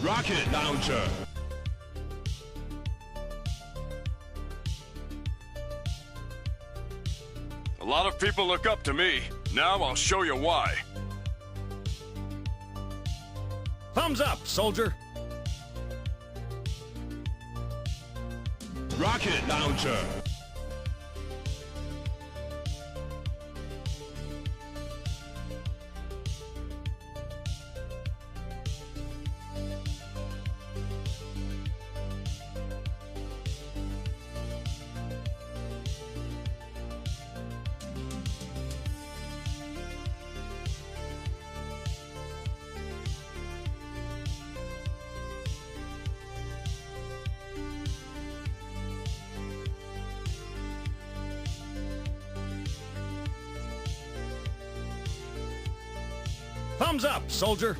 Rocket launcher. A lot of people look up to me. Now I'll show you why. Thumbs up, soldier. Rocket launcher. Thumbs up, soldier.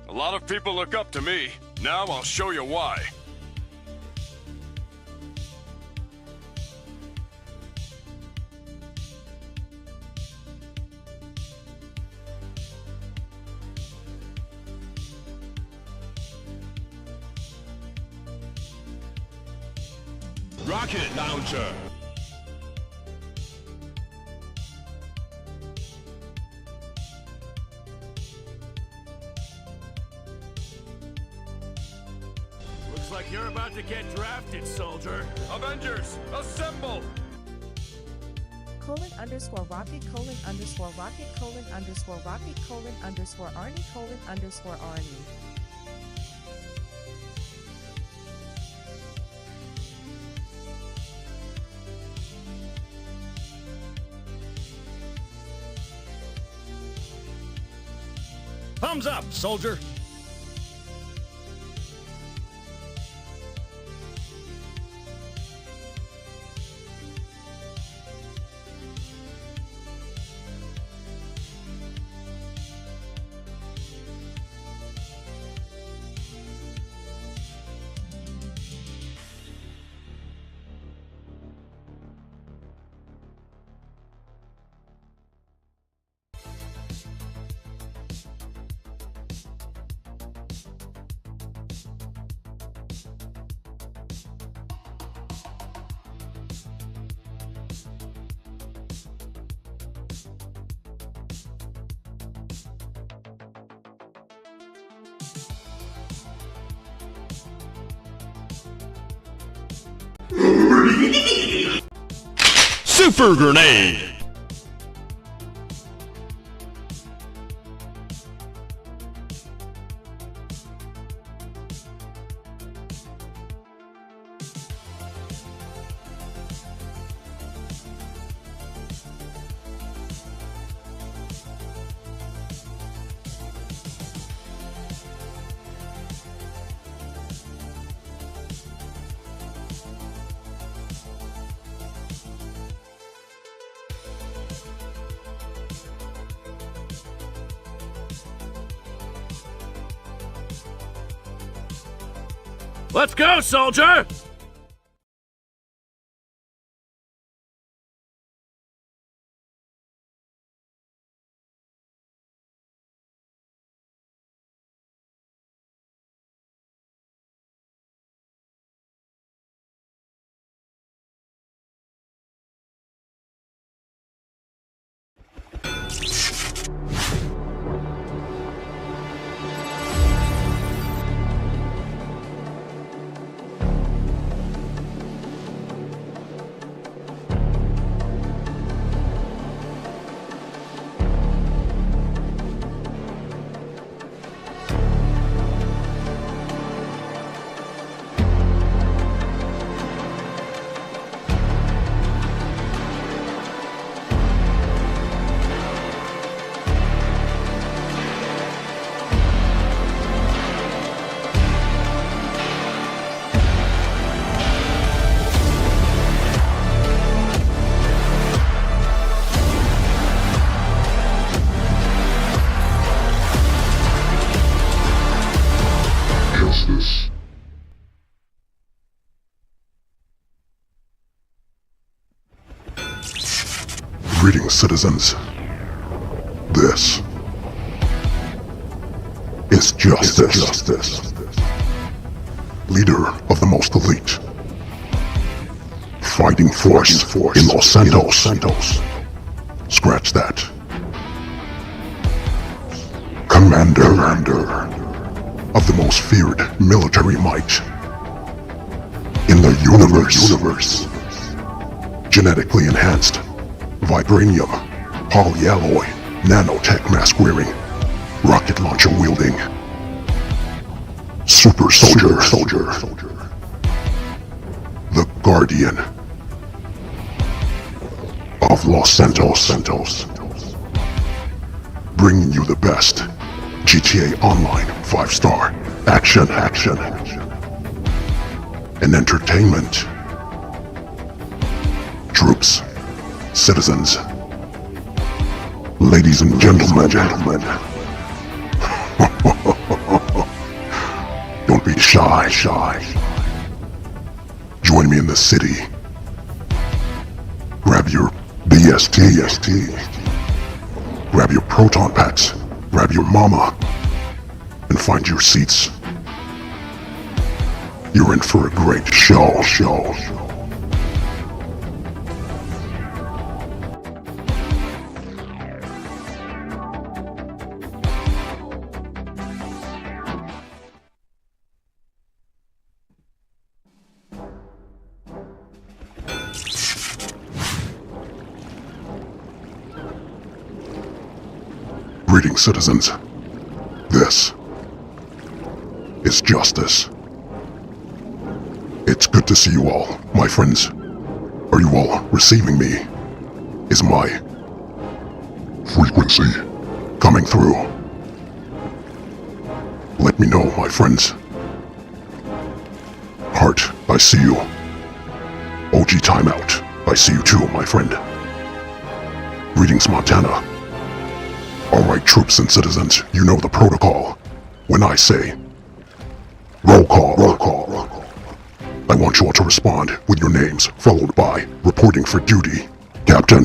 A lot of people look up to me. Now I'll show you why. Rocket launcher. Looks like you're about to get drafted, soldier. Avengers, assemble! Colon underscore rocket colon underscore rocket colon underscore rocket colon underscore Arnie colon underscore Arnie. Thumbs up, soldier. Super grenade. Let's go, soldier! Greetings, citizens. This is Justice. Leader of the most elite fighting force in Los Santos. Scratch that. Commander of the most feared military might in the universe. Genetically enhanced vibranium, polyalloy, nanotech mask wearing, rocket launcher wielding, super soldier. The guardian of Los Santos. Bringing you the best GTA Online 5-star action and entertainment. Troops, citizens, ladies and gentlemen. Don't be shy. Join me in the city. Grab your BST. Grab your proton packs. Grab your mama. And find your seats. You're in for a great show. Greetings, citizens. This is Justice. It's good to see you all, my friends. Are you all receiving me? Is my frequency coming through? Let me know, my friends. Heart, I see you. OG Timeout, I see you too, my friend. Greetings, Montana. Alright, troops and citizens, you know the protocol. When I say, roll call. I want you all to respond with your names, followed by reporting for duty. Captain.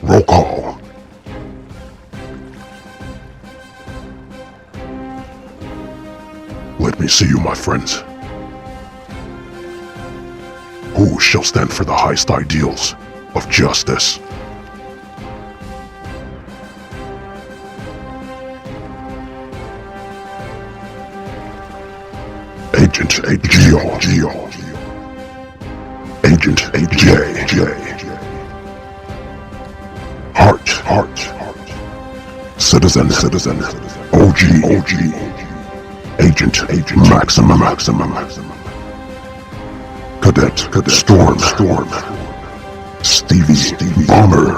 Roll call. Let me see you, my friends. Who shall stand for the highest ideals of justice? Agent Geo. Agent J. Heart. Citizen. OG. Agent Maximum. Cadet Storm. Stevie Bomber.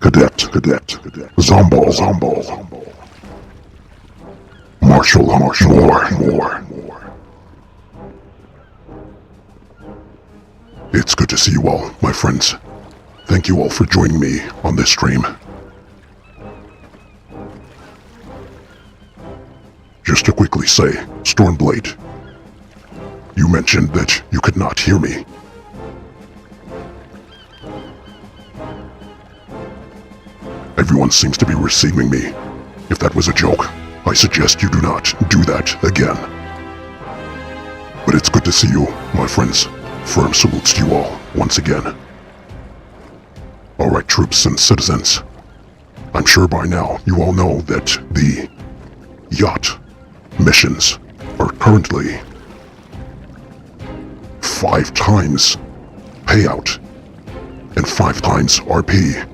Cadet Zombo. Marshall Moore. It's good to see you all, my friends. Thank you all for joining me on this stream. Just to quickly say, Stormblade, you mentioned that you could not hear me. Everyone seems to be receiving me. If that was a joke, I suggest you do not do that again. But it's good to see you, my friends. Firm salutes to you all, once again. Alright, troops and citizens. I'm sure by now you all know that the yacht missions are currently 5 times payout and 5 times RP,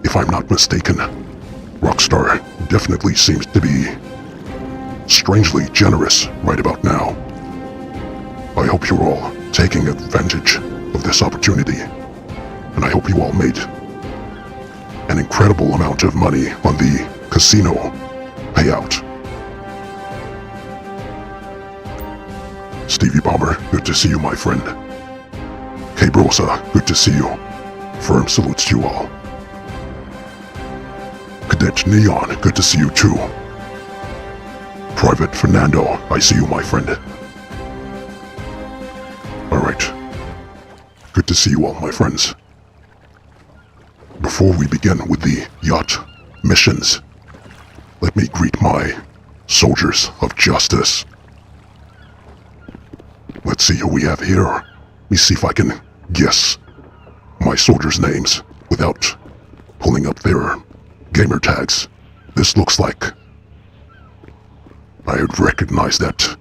if I'm not mistaken. Rockstar definitely seems to be strangely generous right about now. I hope you're all taking advantage of this opportunity, and I hope you all made an incredible amount of money on the casino payout. Stevie Bomber, good to see you, my friend. K Brosa, good to see you. Firm salutes to you all. Ditch Neon, good to see you too. Private Fernando, I see you, my friend. Alright. Good to see you all, my friends. Before we begin with the yacht missions, let me greet my soldiers of justice. Let's see who we have here. Let me see if I can guess my soldiers' names without pulling up their gamer tags. This looks like I would recognize that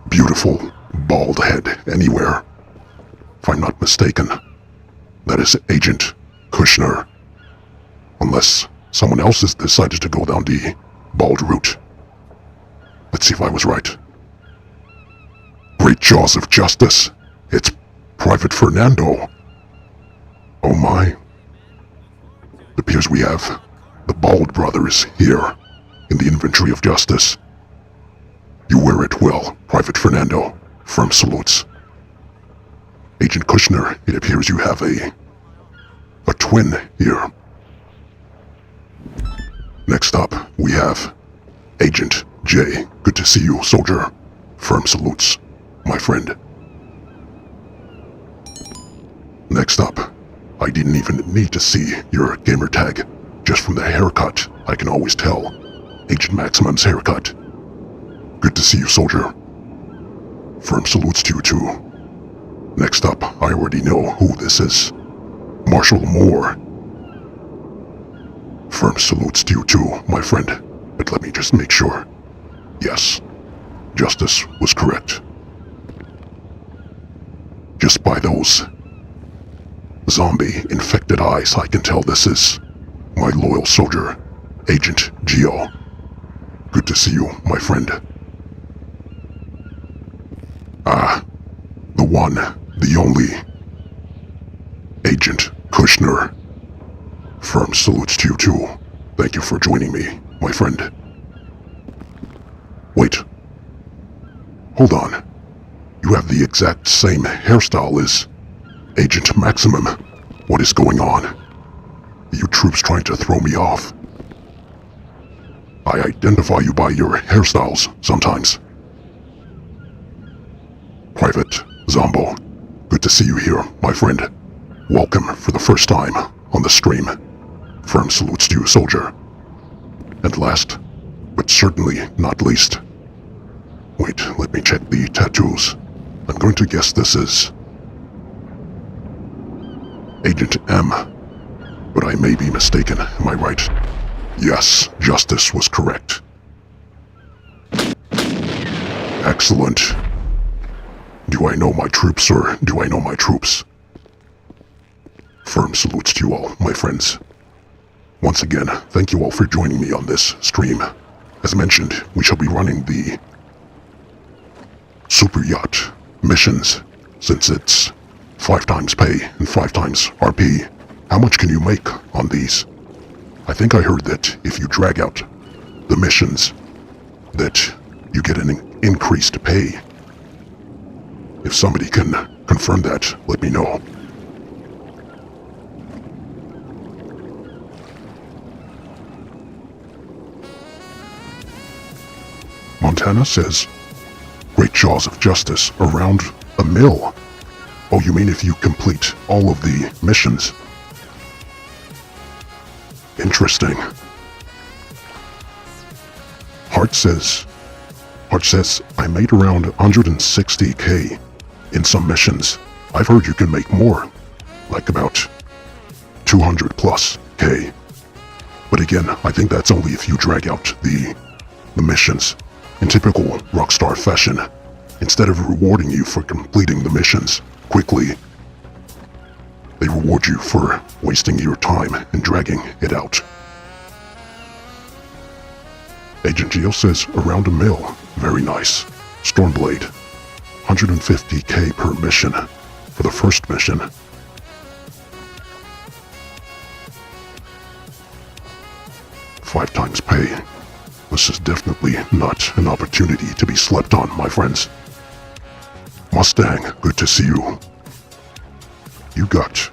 beautiful bald head anywhere. If I'm not mistaken, that is Agent Kushner. Unless someone else has decided to go down the bald route. Let's see if I was right. Great jaws of justice. It's Private Fernando. Oh my. It appears we have the Bald brothers here in the inventory of justice. You wear it well, Private Fernando. Firm salutes. Agent Kushner, it appears you have a twin here. Next up, we have Agent J. Good to see you, soldier. Firm salutes, my friend. Next up, I didn't even need to see your gamer tag. Just from the haircut, I can always tell. Agent Maximum's haircut. Good to see you, soldier. Firm salutes to you too. Next up, I already know who this is. Marshal Moore. Firm salutes to you too, my friend. But let me just make sure. Yes, justice was correct. Just by those zombie-infected eyes, I can tell this is my loyal soldier, Agent Geo. Good to see you, my friend. The one, the only, Agent Kushner. Firm salutes to you too. Thank you for joining me, my friend. Wait. Hold on. You have the exact same hairstyle as Agent Maximum. What is going on? Are you troops trying to throw me off? I identify you by your hairstyles sometimes. Private Zombo, good to see you here, my friend. Welcome for the first time on the stream. Firm salutes to you, soldier. And last, but certainly not least. Wait, let me check the tattoos. I'm going to guess this is Agent M, but I may be mistaken, am I right? Yes, justice was correct. Excellent. Do I know my troops, or do I know my troops? Firm salutes to you all, my friends. Once again, thank you all for joining me on this stream. As mentioned, we shall be running the Super Yacht missions, since it's 5 times pay and 5 times RP. How much can you make on these? I think I heard that if you drag out the missions, that you get an increased pay. If somebody can confirm that, let me know. Montana says, Great jaws of justice around a mill. Oh, you mean if you complete all of the missions? Interesting. Hart says, I made around 160k in some missions. I've heard you can make more, like about 200 plus k. But again, I think that's only if you drag out the missions. In typical Rockstar fashion, instead of rewarding you for completing the missions quickly, they reward you for wasting your time and dragging it out. Agent Geo says around a mil. Very nice. Stormblade. 150k per mission for the first mission. Five times pay. This is definitely not an opportunity to be slept on, my friends. Mustang, good to see you. You got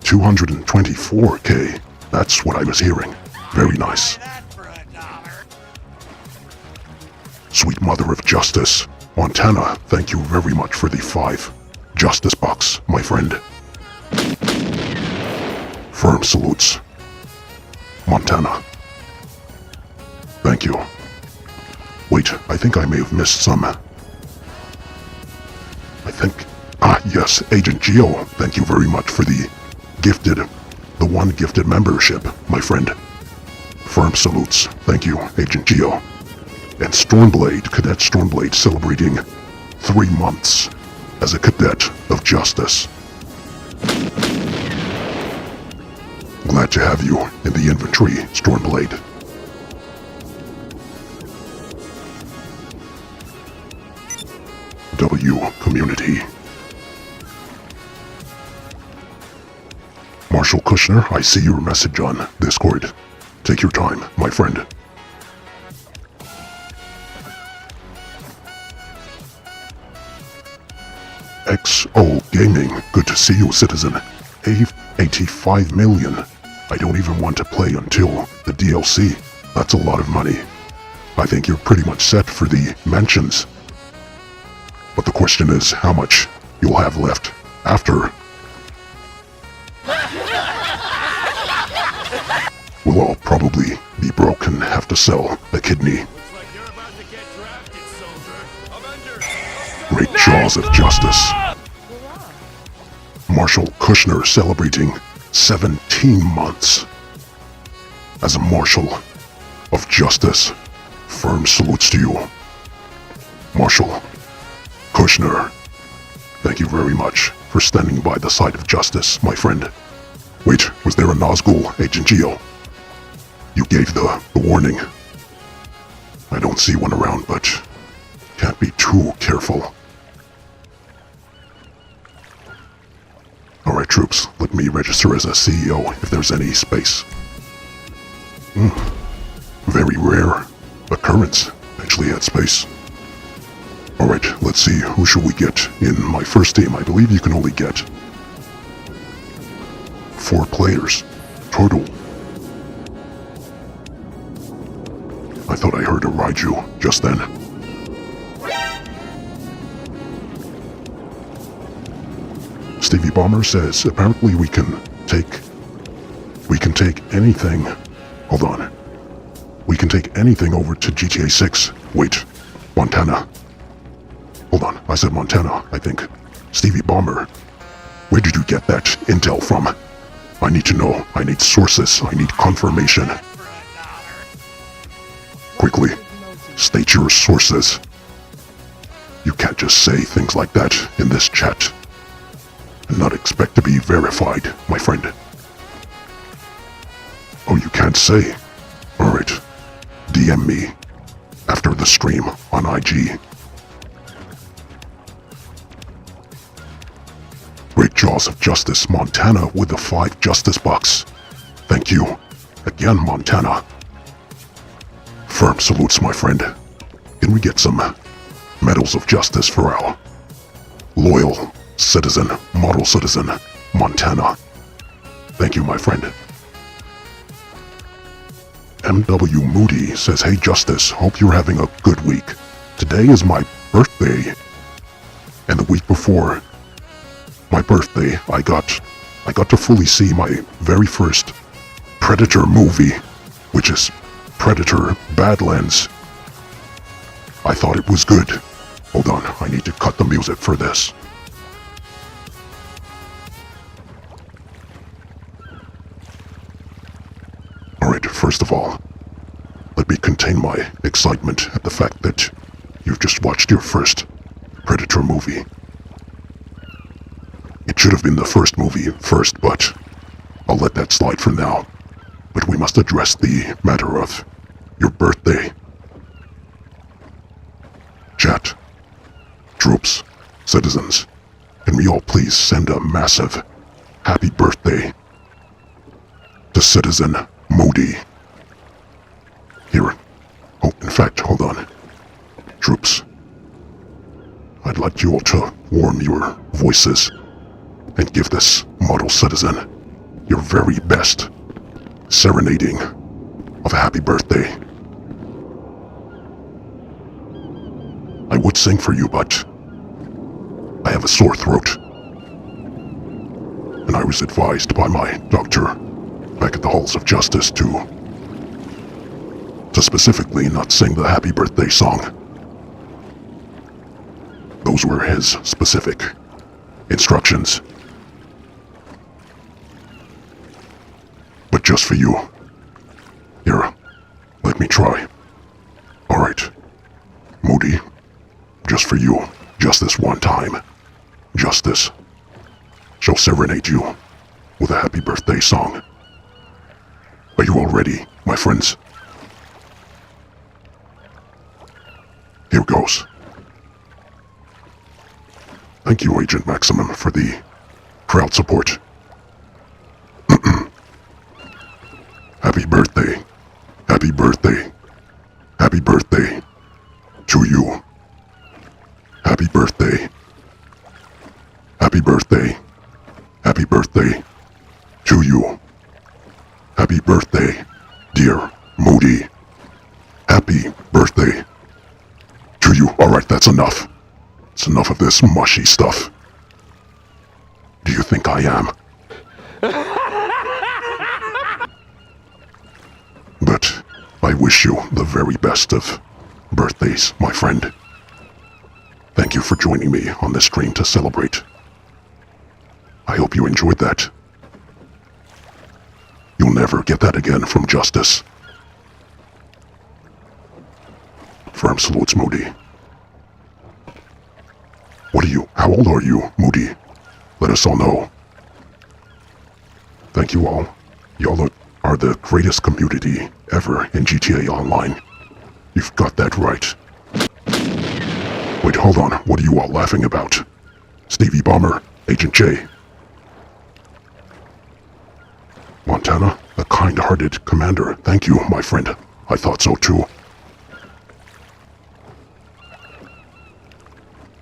224k. That's what I was hearing. Very nice. Sweet Mother of Justice. Montana, thank you very much for the 5 Justice Bucks, my friend. Firm salutes. Montana. Thank you. Wait, I think I may have missed some. Yes, Agent Geo, thank you very much for the one gifted membership, my friend. Firm salutes. Thank you, Agent Geo. And Stormblade, Cadet Stormblade, celebrating 3 months as a Cadet of Justice. Glad to have you in the infantry, Stormblade. W Community. Marshal Kushner, I see your message on Discord. Take your time, my friend. XO Gaming, good to see you, citizen. 85 million. I don't even want to play until the DLC. That's a lot of money. I think you're pretty much set for the mentions. But the question is how much you'll have left after. We'll all probably be broke and have to sell a kidney. Looks like you're about to get drafted, soldier. Avengers! Great jaws of justice. Marshal Kushner celebrating 17 months as a Marshal of Justice. Firm salutes to you, Marshal Kushner. Thank you very much for standing by the side of justice, my friend. Wait, was there a Nazgul, Agent Geo? You gave the warning. I don't see one around, but can't be too careful. Alright, troops, let me register as a CEO if there's any space. Very rare occurrence, actually had space. Alright, let's see, who should we get in my first team? I believe you can only get 4 players total. I thought I heard a Raiju just then. Stevie Bomber says apparently we can take anything. Hold on. We can take anything over to GTA 6. Wait, Montana. Hold on, I said Montana, I think. Stevie Bomber. Where did you get that intel from? I need to know. I need sources. I need confirmation. Quickly, state your sources. You can't just say things like that in this chat and not expect to be verified, my friend. Oh, you can't say? Alright. DM me after the stream on IG. Great jaws of justice, Montana with the 5 justice bucks. Thank you. Again, Montana. Firm salutes, my friend. Can we get some medals of justice for our loyal citizen, model citizen, Montana? Thank you, my friend. MW Moody says, hey Justice, hope you're having a good week. Today is my birthday. And the week before my birthday, I got to fully see my very first Predator movie, which is Predator Badlands. I thought it was good. Hold on, I need to cut the music for this. Alright, first of all, let me contain my excitement at the fact that you've just watched your first Predator movie. It should have been the first movie first, but I'll let that slide for now. But we must address the matter of your birthday. Chat, troops, citizens, can we all please send a massive happy birthday to Citizen Moody? Here. Oh, in fact, hold on. Troops, I'd like you all to warm your voices and give this model citizen your very best serenading of a happy birthday. I would sing for you, but I have a sore throat. And I was advised by my doctor back at the halls of justice to specifically not sing the happy birthday song. Those were his specific instructions. But just for you. Here, let me try. Alright. Moody, just for you, just this one time, Justice shall serenade you with a happy birthday song. Are you all ready, my friends? Here goes. Thank you, Agent Maximum, for the crowd support. Happy birthday. Happy birthday. Happy birthday to you. Happy birthday. Happy birthday. Happy birthday to you. Happy birthday, dear Moody. Happy birthday to you. Alright, that's enough. It's enough of this mushy stuff. Do you think I am? But I wish you the very best of birthdays, my friend. Thank you for joining me on this stream to celebrate. I hope you enjoyed that. You'll never get that again from Justice. Firm salutes, Moody. How old are you, Moody? Let us all know. Thank you all. Y'all are the greatest community ever in GTA Online. You've got that right. Wait, hold on. What are you all laughing about? Stevie Bomber, Agent J. Montana, a kind-hearted commander. Thank you, my friend. I thought so too.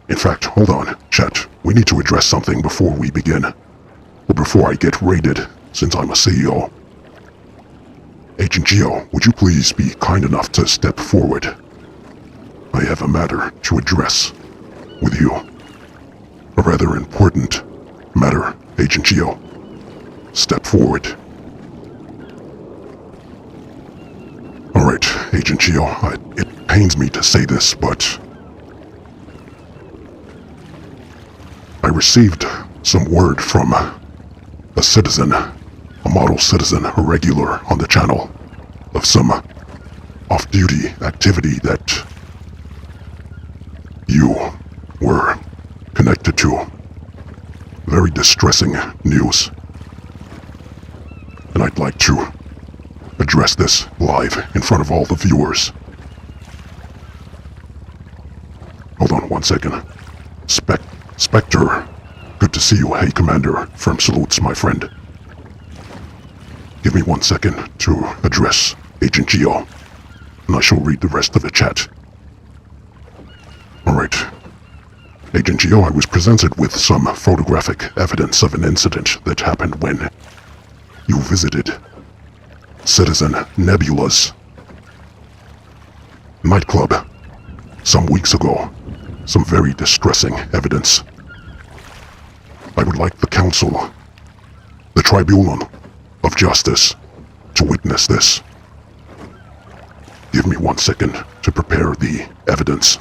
In fact, hold on, chat. We need to address something before we begin. Or before I get raided, since I'm a CEO. Agent Geo, would you please be kind enough to step forward? I have a matter to address with you. A rather important matter, Agent Geo. Step forward. Alright, Agent Geo, it pains me to say this, but I received some word from a citizen, a model citizen, a regular on the channel, of some off-duty activity that you were connected to. Very distressing news. And I'd like to address this live in front of all the viewers. Hold on one second. Spectre. Good to see you. Hey, Commander. Firm salutes, my friend. Give me 1 second to address Agent Geo, and I shall read the rest of the chat. Alright. Agent Geo, I was presented with some photographic evidence of an incident that happened when you visited Citizen Nebula's nightclub some weeks ago. Some very distressing evidence. I would like the Council, the Tribunal of Justice, to witness this. Give me 1 second to prepare the evidence.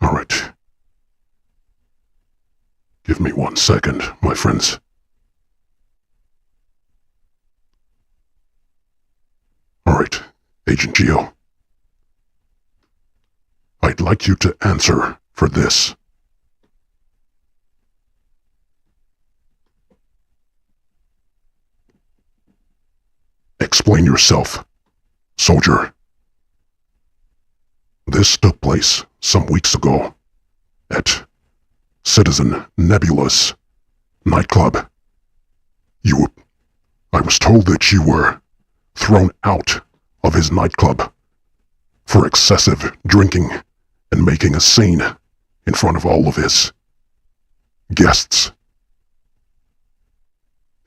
Alright. Give me 1 second, my friends. Alright, Agent Geo. I'd like you to answer for this. Explain yourself, soldier. This took place some weeks ago at Citizen Nebula's nightclub. I was told that you were thrown out of his nightclub for excessive drinking and making a scene in front of all of his guests.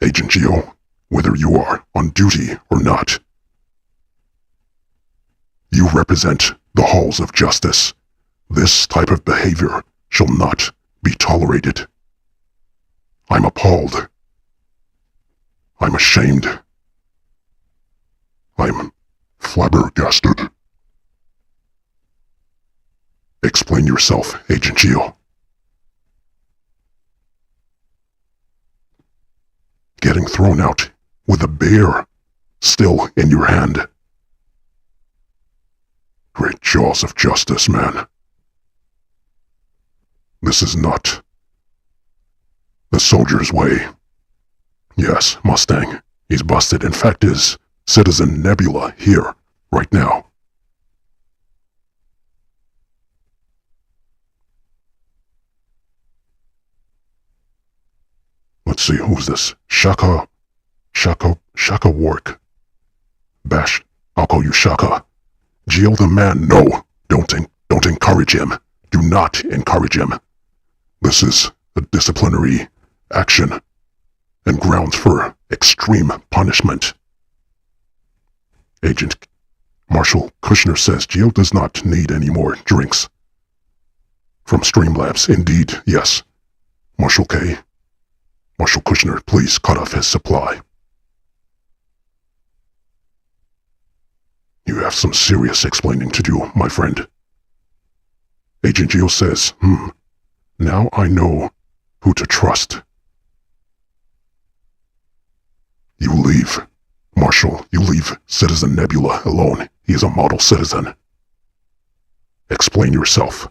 Agent Gio, whether you are on duty or not, you represent the halls of justice. This type of behavior shall not be tolerated. I'm appalled. I'm ashamed. I'm flabbergasted. Explain yourself, Agent Gio. Getting thrown out with a bear still in your hand. Great jaws of justice, man. This is not the soldier's way. Yes, Mustang, he's busted. In fact, is Citizen Nebula here, right now. Let's see, who's this? Shaka Wark. Bash, I'll call you Shaka. Gio the man, no, don't encourage him. Do not encourage him. This is a disciplinary action and grounds for extreme punishment. Agent Marshal Kushner says Gio does not need any more drinks. From Streamlabs, indeed, yes. Marshal Kushner, please cut off his supply. You have some serious explaining to do, my friend. Agent Gio says, now I know who to trust. You leave, Marshal, you leave Citizen Nebula alone. He is a model citizen. Explain yourself.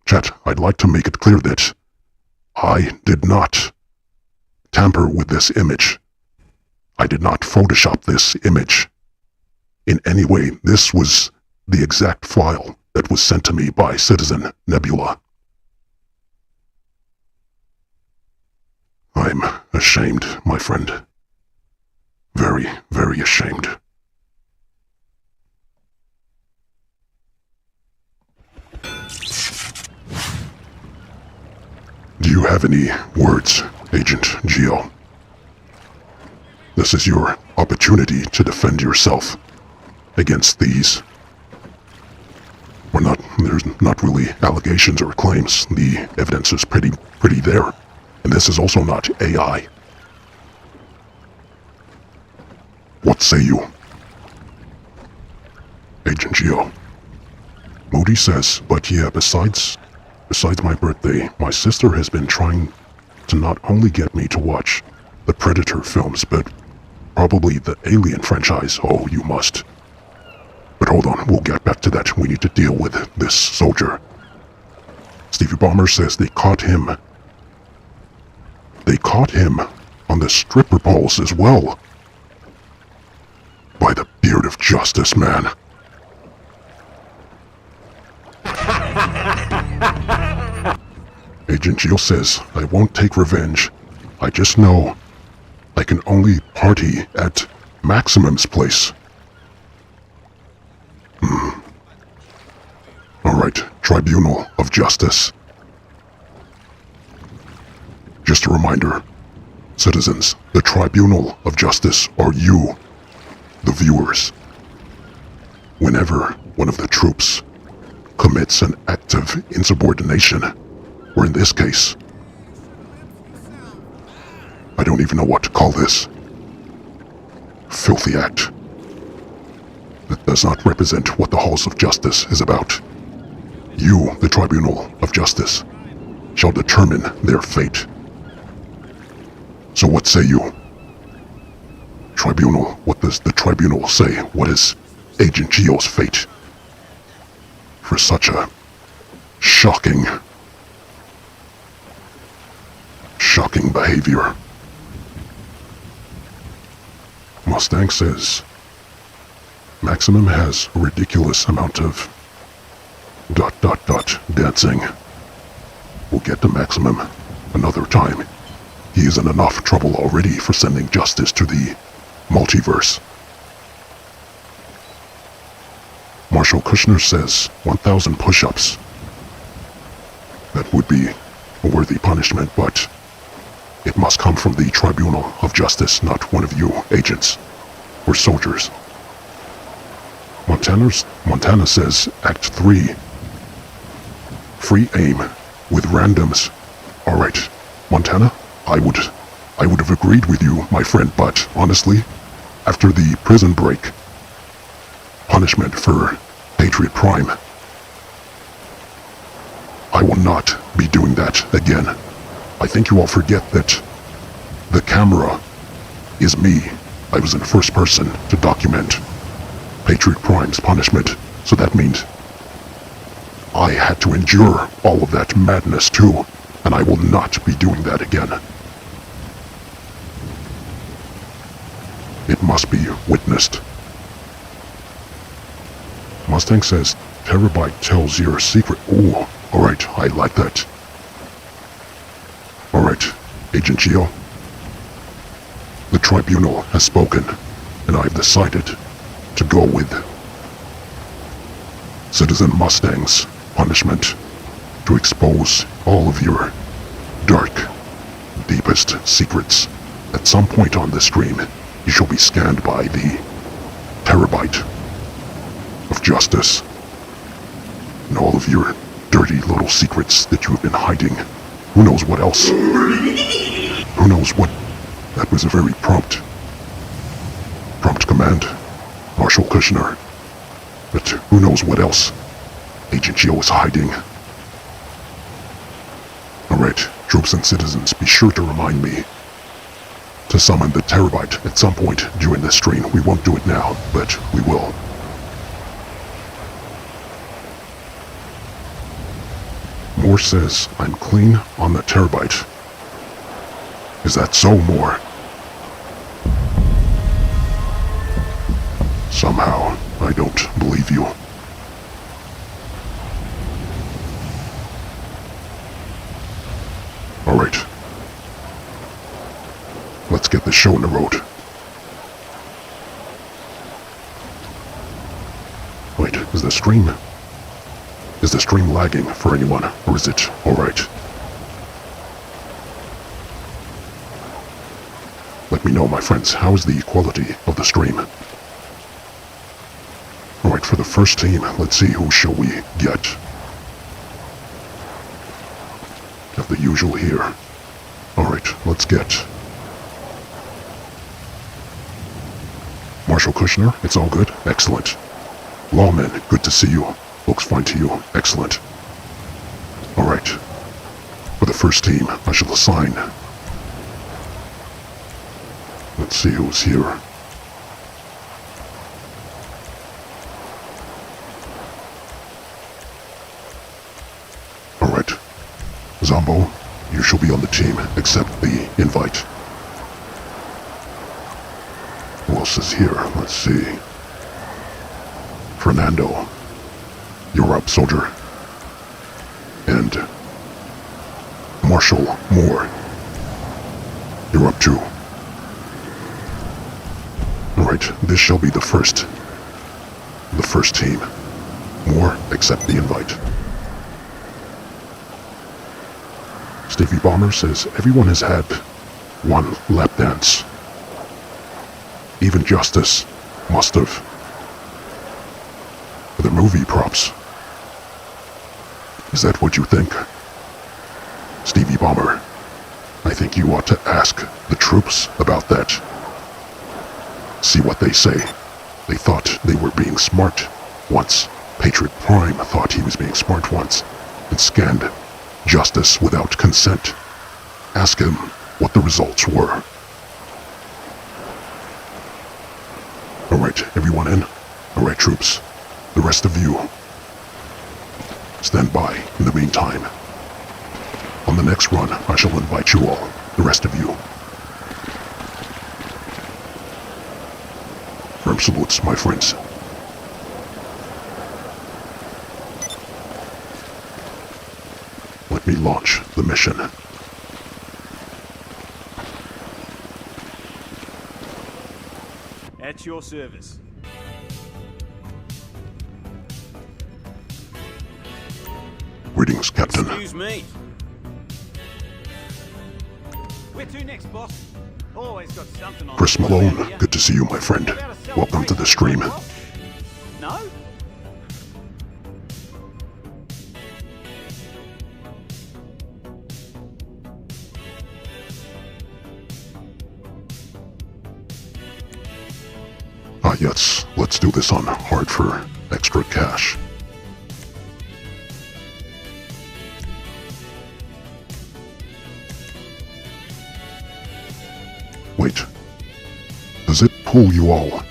Chat, I'd like to make it clear that I did not tamper with this image. I did not Photoshop this image in any way. This was the exact file that was sent to me by Citizen Nebula. I'm ashamed, my friend. Very, very ashamed. Do you have any words, Agent Gio? This is your opportunity to defend yourself against these. There's not really allegations or claims. The evidence is pretty there. And this is also not AI. What say you? Agent Gio. Moody says, but yeah, besides my birthday, my sister has been trying to not only get me to watch the Predator films, but probably the Alien franchise. Oh, you must. But hold on, we'll get back to that. We need to deal with this soldier. Stevie Bomber says they caught him. They caught him on the stripper poles as well. By the beard of justice, man. Agent Gio says, I won't take revenge. I just know I can only party at Maximum's place. Alright, Tribunal of Justice. Just a reminder, citizens, the Tribunal of Justice are you, the viewers. Whenever one of the troops commits an act of insubordination, or in this case, I don't even know what to call this, filthy act that does not represent what the halls of justice is about, you, the Tribunal of Justice, shall determine their fate. So what say you? Tribunal, what does the Tribunal say? What is Agent Gio's fate? For such a shocking behavior. Mustang says, Maximum has a ridiculous amount of ... dancing. We'll get to Maximum another time. He is in enough trouble already for sending justice to the multiverse. Marshal Kushner says 1,000 push-ups. That would be a worthy punishment, but it must come from the Tribunal of Justice, not one of you agents or soldiers. Montana says Act 3. Free aim with randoms. Alright, Montana, I would have agreed with you, my friend, but honestly, after the prison break, punishment for Patriot Prime, I will not be doing that again. I think you all forget that the camera is me. I was in first person to document Patriot Prime's punishment, so that means I had to endure all of that madness too, and I will not be doing that again. It must be witnessed. Mustang says, Terabyte tells your secret. Ooh, alright, I like that. Alright, Agent Geo. The Tribunal has spoken, and I've decided to go with Citizen Mustang's punishment to expose all of your dark, deepest secrets. At some point on this stream, you shall be scanned by the Terabyte of Justice, and all of your dirty little secrets that you have been hiding. Who knows what else? Who knows what? That was a very prompt command, Marshal Kushner. But who knows what else Agent Geo is hiding. Alright, troops and citizens, be sure to remind me to summon the Terabyte at some point during this stream. We won't do it now, but we will. Moore says I'm clean on the Terabyte. Is that so, Moore? Somehow, I don't believe you. Alright. Let's get this show on the road. Wait, is the stream lagging for anyone, or is it alright? Let me know, my friends, how is the quality of the stream? Alright, for the first team, let's see who shall we get. Have the usual here. Alright, let's get Marshal Kushner, it's all good? Excellent. Lawman, good to see you. Looks fine to you. Excellent. Alright. For the first team, I shall assign. Let's see who's here. Alright. Zombo, you shall be on the team. Accept the invite. Who else is here? Let's see. Fernando. You're up, soldier. And Marshal Moore. You're up too. Alright, this shall be the first team. Moore, accept the invite. Stevie Bomber says everyone has had one lap dance. Even Justice must have. The movie props. Is that what you think? Stevie Bomber, I think you ought to ask the troops about that. See what they say. They thought they were being smart once. Patriot Prime thought he was being smart once and scanned Justice without consent. Ask him what the results were. Alright, everyone in? Alright, troops. The rest of you, stand by in the meantime. On the next run, I shall invite you all, the rest of you. Firm salutes, my friends. Let me launch the mission. at your service. Greetings, Captain. Excuse me. Where to next, boss? Always got something on. Chris Malone, good to see you, my friend. Welcome to the stream. No? Ah, yes, let's do this on hard for extra cash. Wait, does it pull you all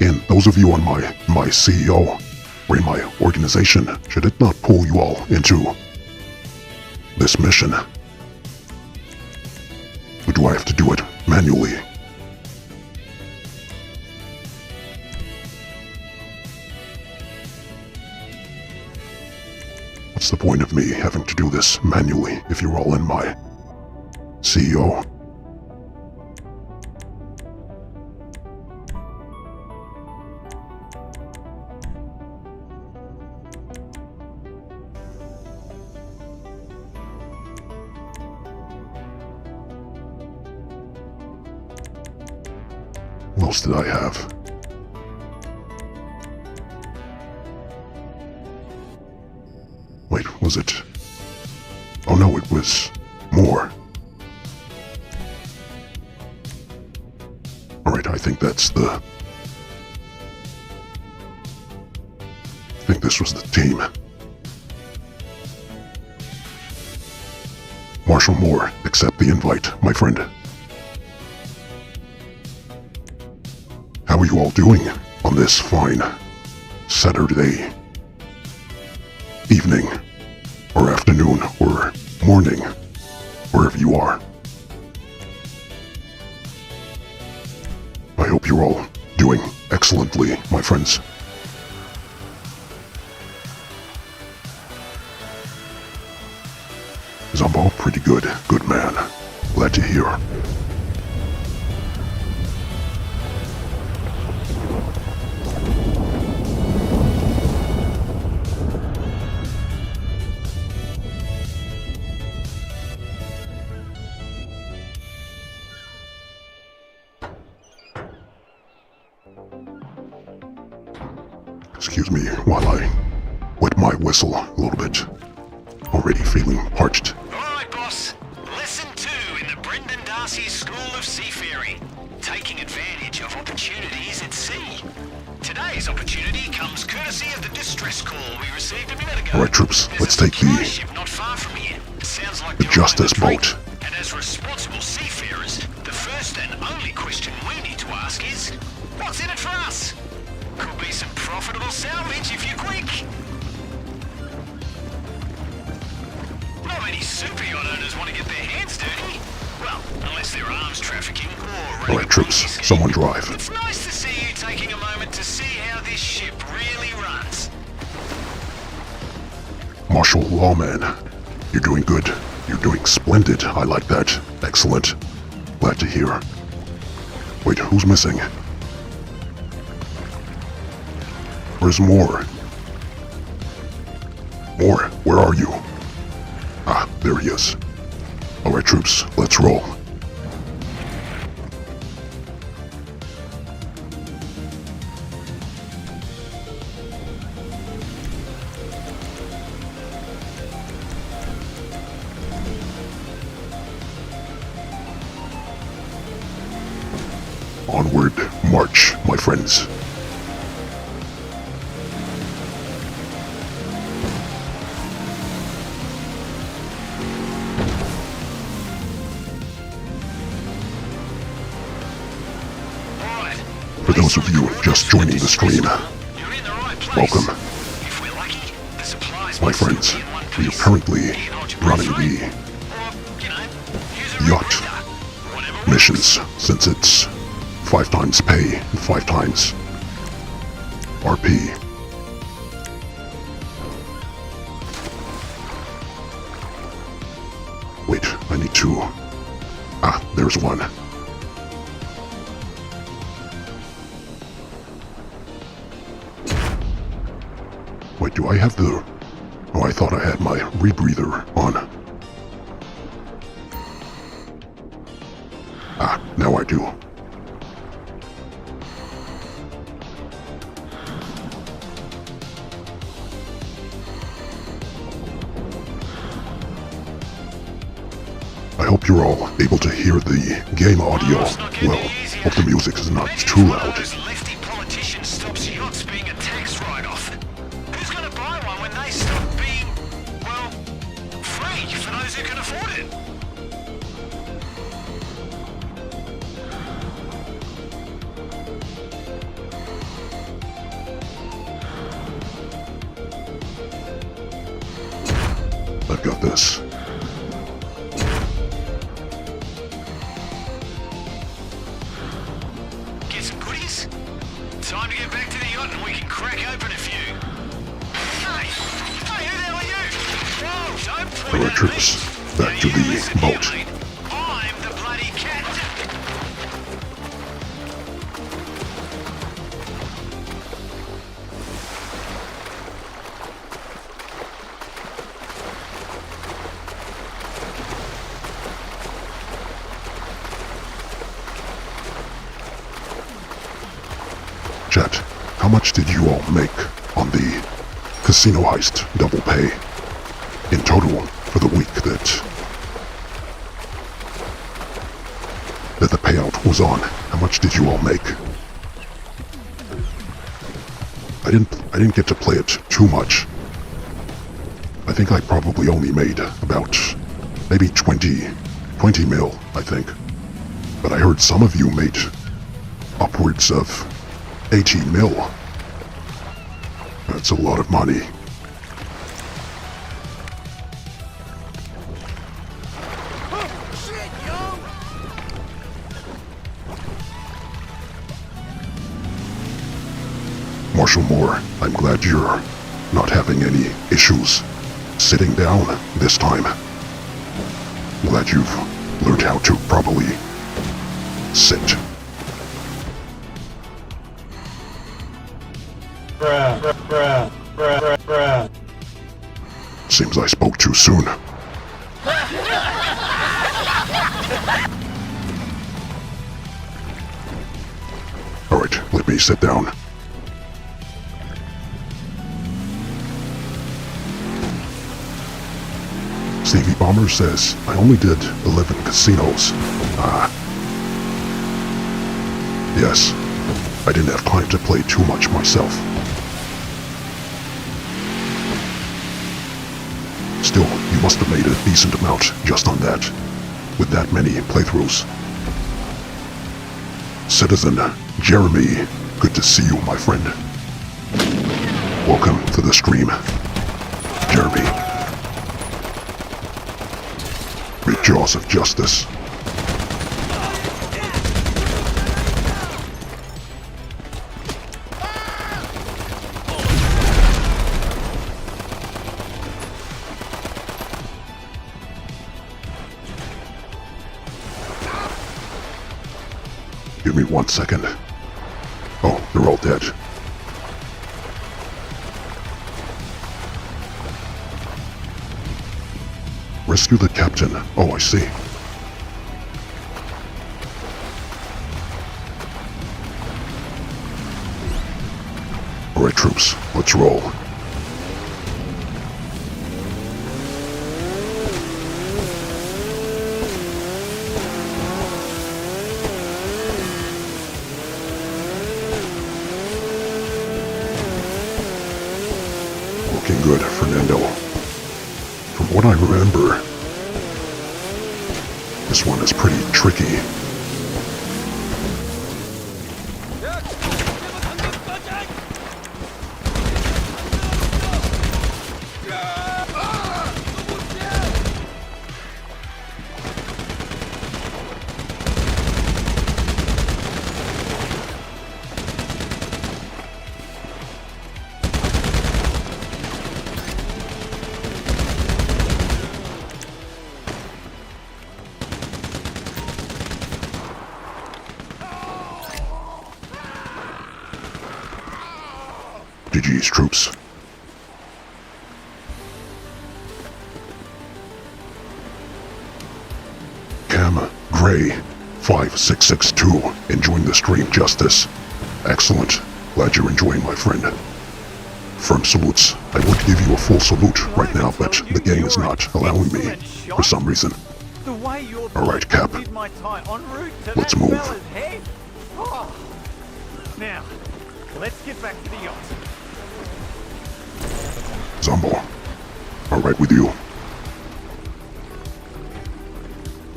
in? Those of you on my CEO or in my organization, should it not pull you all into this mission? Or do I have to do it manually? What's the point of me having to do this manually if you're all in my CEO? What else did I have? Wait, was it? Oh no, it was more. Alright, I think that's the... I think this was the team. Marshal Moore, accept the invite, my friend. How are you all doing on this fine Saturday evening, or afternoon, or morning, wherever you are? I hope you're all doing excellently, my friends. Zumbo, pretty good. Good man. Glad to hear. Excuse me while I wet my whistle a little bit. Already feeling parched. Alright, boss. Lesson 2 in the Brendan Darcy School of Seafaring. Taking advantage of opportunities at sea. Today's opportunity comes courtesy of the distress call we received a minute ago. Alright, troops, There's let's a take supply the ship not far from here. Sounds like the they're on Justice the creek. boat. And as responsible seafarers, the first and only question we need to ask is, what's in it for us? Could be some profitable salvage if you're quick. Not many super yacht owners want to get their hands dirty. Well, unless they're arms trafficking or... Alright, troops, someone drive. It's nice to see you taking a moment to see how this ship really runs. Marshal Lawman, you're doing good. You're doing splendid. I like that. Excellent. Glad to hear. Wait, who's missing? Where's Moore? Moore, where are you? Ah, there he is. Alright, troops, let's roll. Onward, march, my friends. For those of you just joining the stream, welcome. My friends, we are currently running the yacht missions since it's 5 times pay and 5 times RP. Wait, I need to... Ah, there's one. Wait, do I have the... Oh, I thought I had my rebreather on. Ah, now I do. I hope you're all able to hear the game audio. Well, hope the music is not too loud. Those lefty politicians stops yachts being a tax write-off. Who's going to buy one when they stop being, well, free for those who can afford it? I've got this. Get some goodies? Time to get back to the yacht and we can crack open a few. Hey! Hey, who the hell are you? Whoa, don't point Alright, at troops. me. Back to Now you the listen here, boat. mate. I'm the bloody captain. Chat, how much did you all make on the casino heist double pay? In total, for the week that the payout was on, how much did you all make? I didn't get to play it too much. I think I probably only made about maybe 20 mil, I think. But I heard some of you made upwards of 80 mil. That's a lot of money. Marshal Moore, I'm glad you're not having any issues sitting down this time. Glad you've learned how to properly sit. Seems I spoke too soon. Alright, let me sit down. Stevie Bomber says, I only did 11 casinos. Yes, I didn't have time to play too much myself. Still, you must have made a decent amount just on that, with that many playthroughs. Citizen Jeremy, good to see you, my friend. Welcome to the stream, Jeremy. Great jaws of justice. Give me 1 second. Oh, they're all dead. Rescue the captain. Oh, I see. Alright, troops, let's roll. Looking good, Fernando. From what I remember, this one is pretty tricky. GG's, troops. am Gray 5662, enjoying the stream, Justice. Excellent. Glad you're enjoying, my friend. Firm salutes. I would give you a full salute right now, but the game is not allowing me for some reason. The way your Alright, Cap. did my tie en route to Let's that move. fella's head. Oh. Now, let's get back to the yacht. Zombo. Alright with you.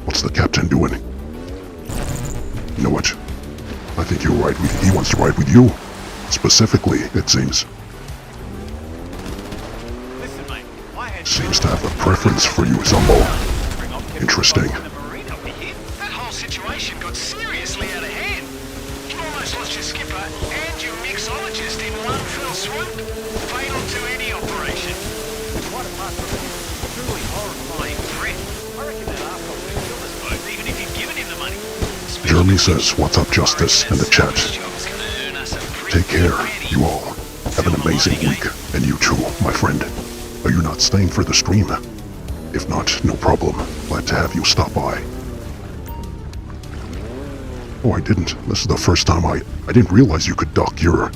What's the captain doing? You know what? I think you're right. He wants to ride with you. Specifically, it seems. Listen, mate, I had Seems to have a preference for you, Zombo. Interesting. That whole situation got seriously out of hand. You almost lost your skipper and your mixologist in one fell swoop. Fatal to any operation. quite apart from his truly horrifying threat. I reckon that arsehole would have killed us both, even if you'd given him the money. Jeremy says, "What's up, Justice?" in the chat. Take care, you all. Have an amazing week. And you too, my friend. Are you not staying for the stream? If not, no problem. Glad to have you stop by. Oh, I didn't. This is the first time I didn't realize you could dock your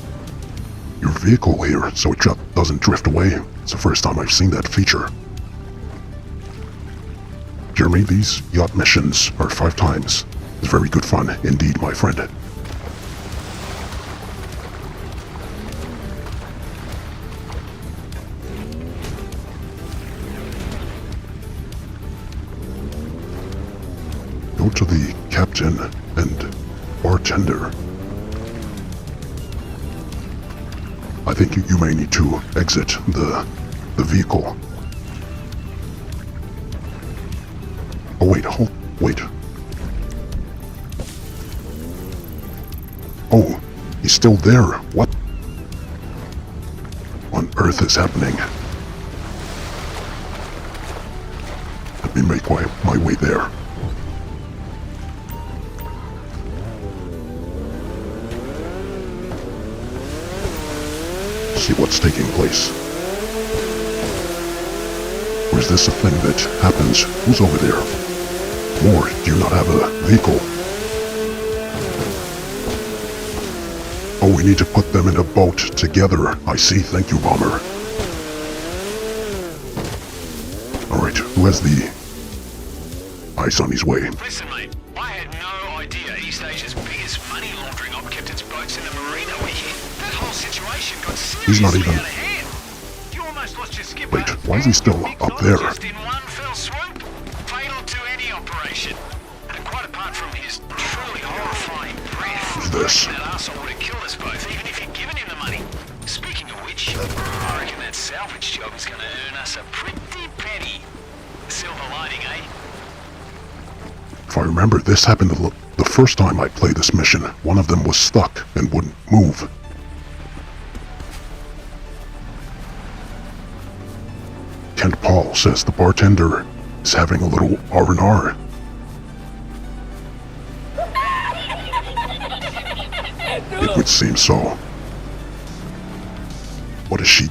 vehicle here so it doesn't drift away. It's the first time I've seen that feature. Jeremy, these yacht missions are 5 times. It's very good fun indeed, my friend. Go to the captain and bartender. I think you may need to exit the vehicle. Oh wait, wait. Oh, he's still there. What on earth is happening? Let me make my way there. See what's taking place. Or is this a thing that happens? Who's over there? Or do you not have a vehicle? Oh, we need to put them in a boat together. I see. Thank you, Bomber. Alright, who has the ice on his way? Listen, mate, I had no idea East Asia's biggest money laundering op kept its boats in the marina we hit. That whole situation got seriously He's not even... out of hand. You almost lost your skipper. Wait, why is he still up there? Just in one fell swoop. Fatal to any operation. And quite apart from his truly horrifying breath, Who's this? that arsehole would have killed us both, even if you'd given him the money. Speaking of which, I reckon that salvage job is going to earn us a pretty penny. Silver lining, eh? If I remember, this happened the first time I played this mission. One of them was stuck and wouldn't move. Kent Paul says the bartender is having a little R&R. It would seem so. What is she?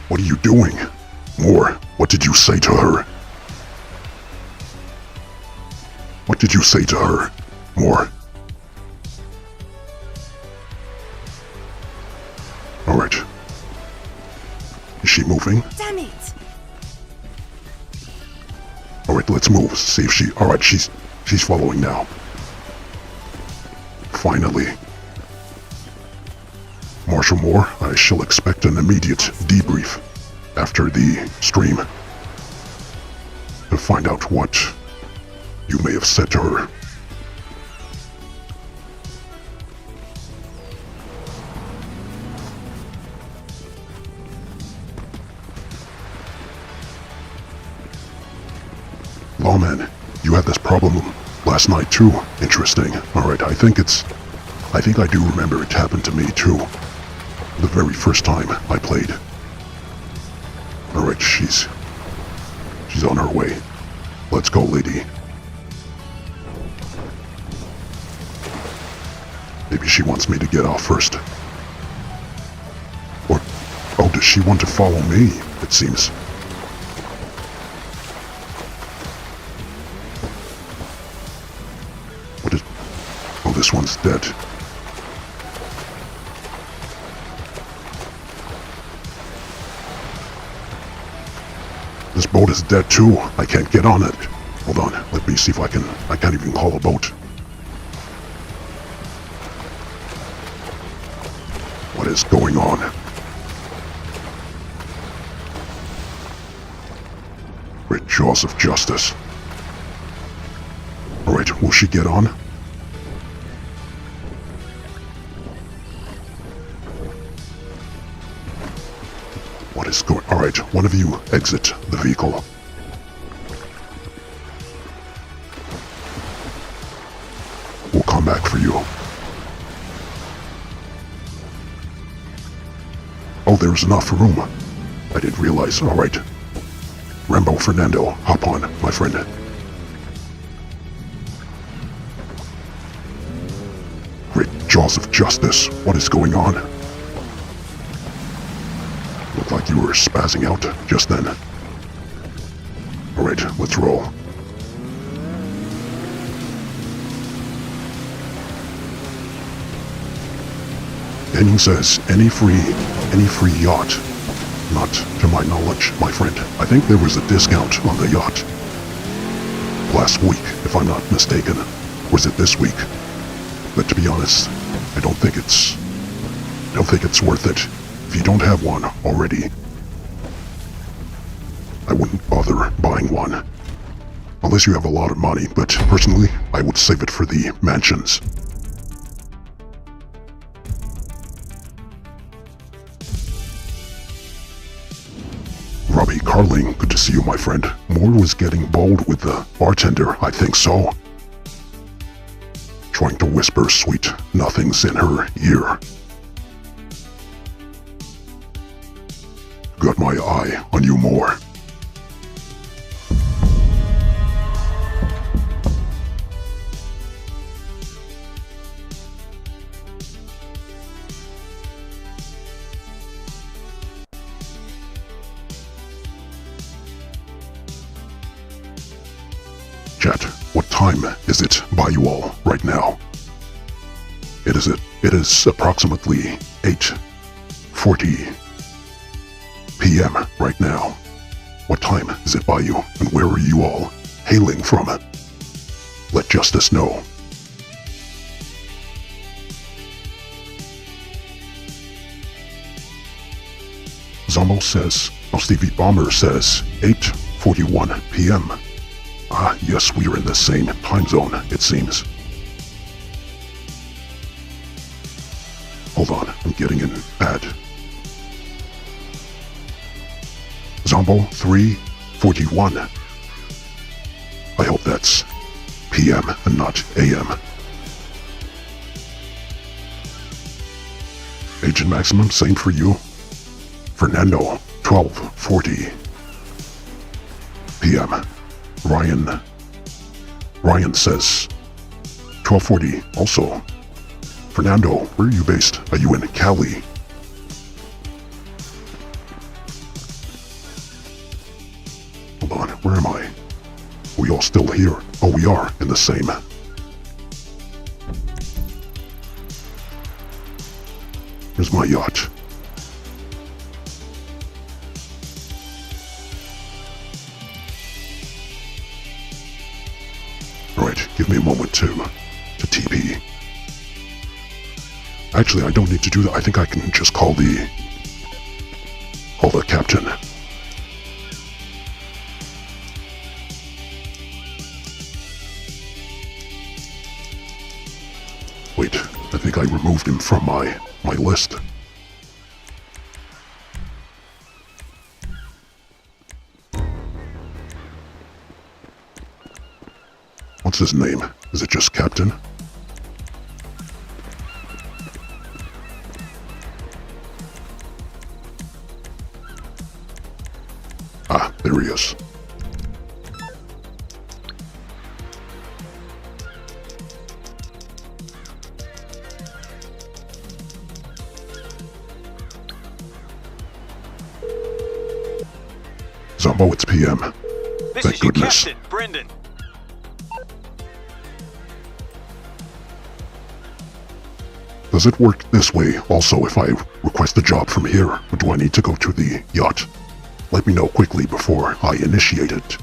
What are you doing? Moore, what did you say to her? What did you say to her, Moore? Alright. Is she moving? Damn it! Alright, let's move. See if she... Alright, she's following now. Finally. Marshal Moore, I shall expect an immediate debrief after the stream to find out what you may have said to her. Lawman, you had this problem last night too. Interesting. Alright, I think I do remember it happened to me too. The very first time I played. Alright, she's on her way. Let's go, lady. Maybe she wants me to get off first. Or, oh, does she want to follow me? It seems. this one's dead. This boat is dead too. I can't get on it. Hold on, let me see if I can't even call a boat. What is going on? Great jaws of justice. Alright, will she get on? What is going... Alright, one of you exit the vehicle. We'll come back for you. Oh, there's enough room. I didn't realize. Alright. Rambo Fernando, hop on, my friend. Great jaws of justice. What is going on? Looked like you were spazzing out just then. Alright, let's roll. Penning says, any free yacht. Not to my knowledge, my friend. I think there was a discount on the yacht. Last week, if I'm not mistaken. Was it this week? But to be honest, I don't think it's worth it. If you don't have one already, I wouldn't bother buying one. Unless you have a lot of money, but personally, I would save it for the mansions. Robbie Carling, good to see you, my friend. Moore was getting bold with the bartender, I think so. Trying to whisper sweet nothings in her ear. Got my eye on you, Moore. Chat, what time is it by you all right now? It is approximately 8:40 p.m. right now. What time is it by you, and where are you all hailing from? Let Justice know. Zombo says, Stevie Bomber says, 8:41 p.m. Ah, yes, we are in the same time zone, it seems. Hold on, I'm getting an ad. Zombo 3:41. I hope that's PM and not AM. Agent Maximum, same for you. Fernando 12:40 PM. Ryan says 12:40 also. Fernando, where are you based? Are you in Cali? Hold on, where am I? Are we all still here? Oh, we are in the same. Here's my yacht. Alright, give me a moment to TP. Actually, I don't need to do that. I think I can just call the captain. Wait, I think I removed him from my list. What's his name? Is it just Captain? Ah, there he is. Zombo, it's PM. This Thank is your goodness. captain, Brendan. Does it work this way also if I request a job from here, or do I need to go to the yacht? Let me know quickly before I initiate it.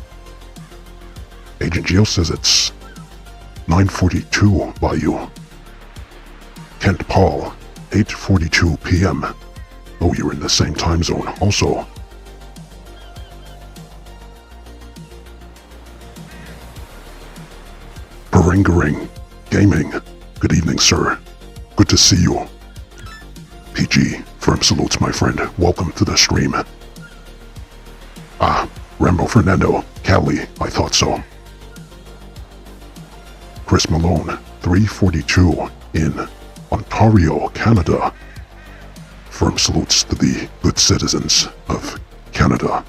Agent Geo says it's 9:42 by you. Kent Paul, 8:42 p.m. Oh, you're in the same time zone also. Baringaring Gaming. Good evening, sir. Good to see you. PG, firm salutes, my friend. Welcome to the stream. Ah, Rambo Fernando, Cali, I thought so. Chris Malone, 3:42 in Ontario, Canada. Firm salutes to the good citizens of Canada.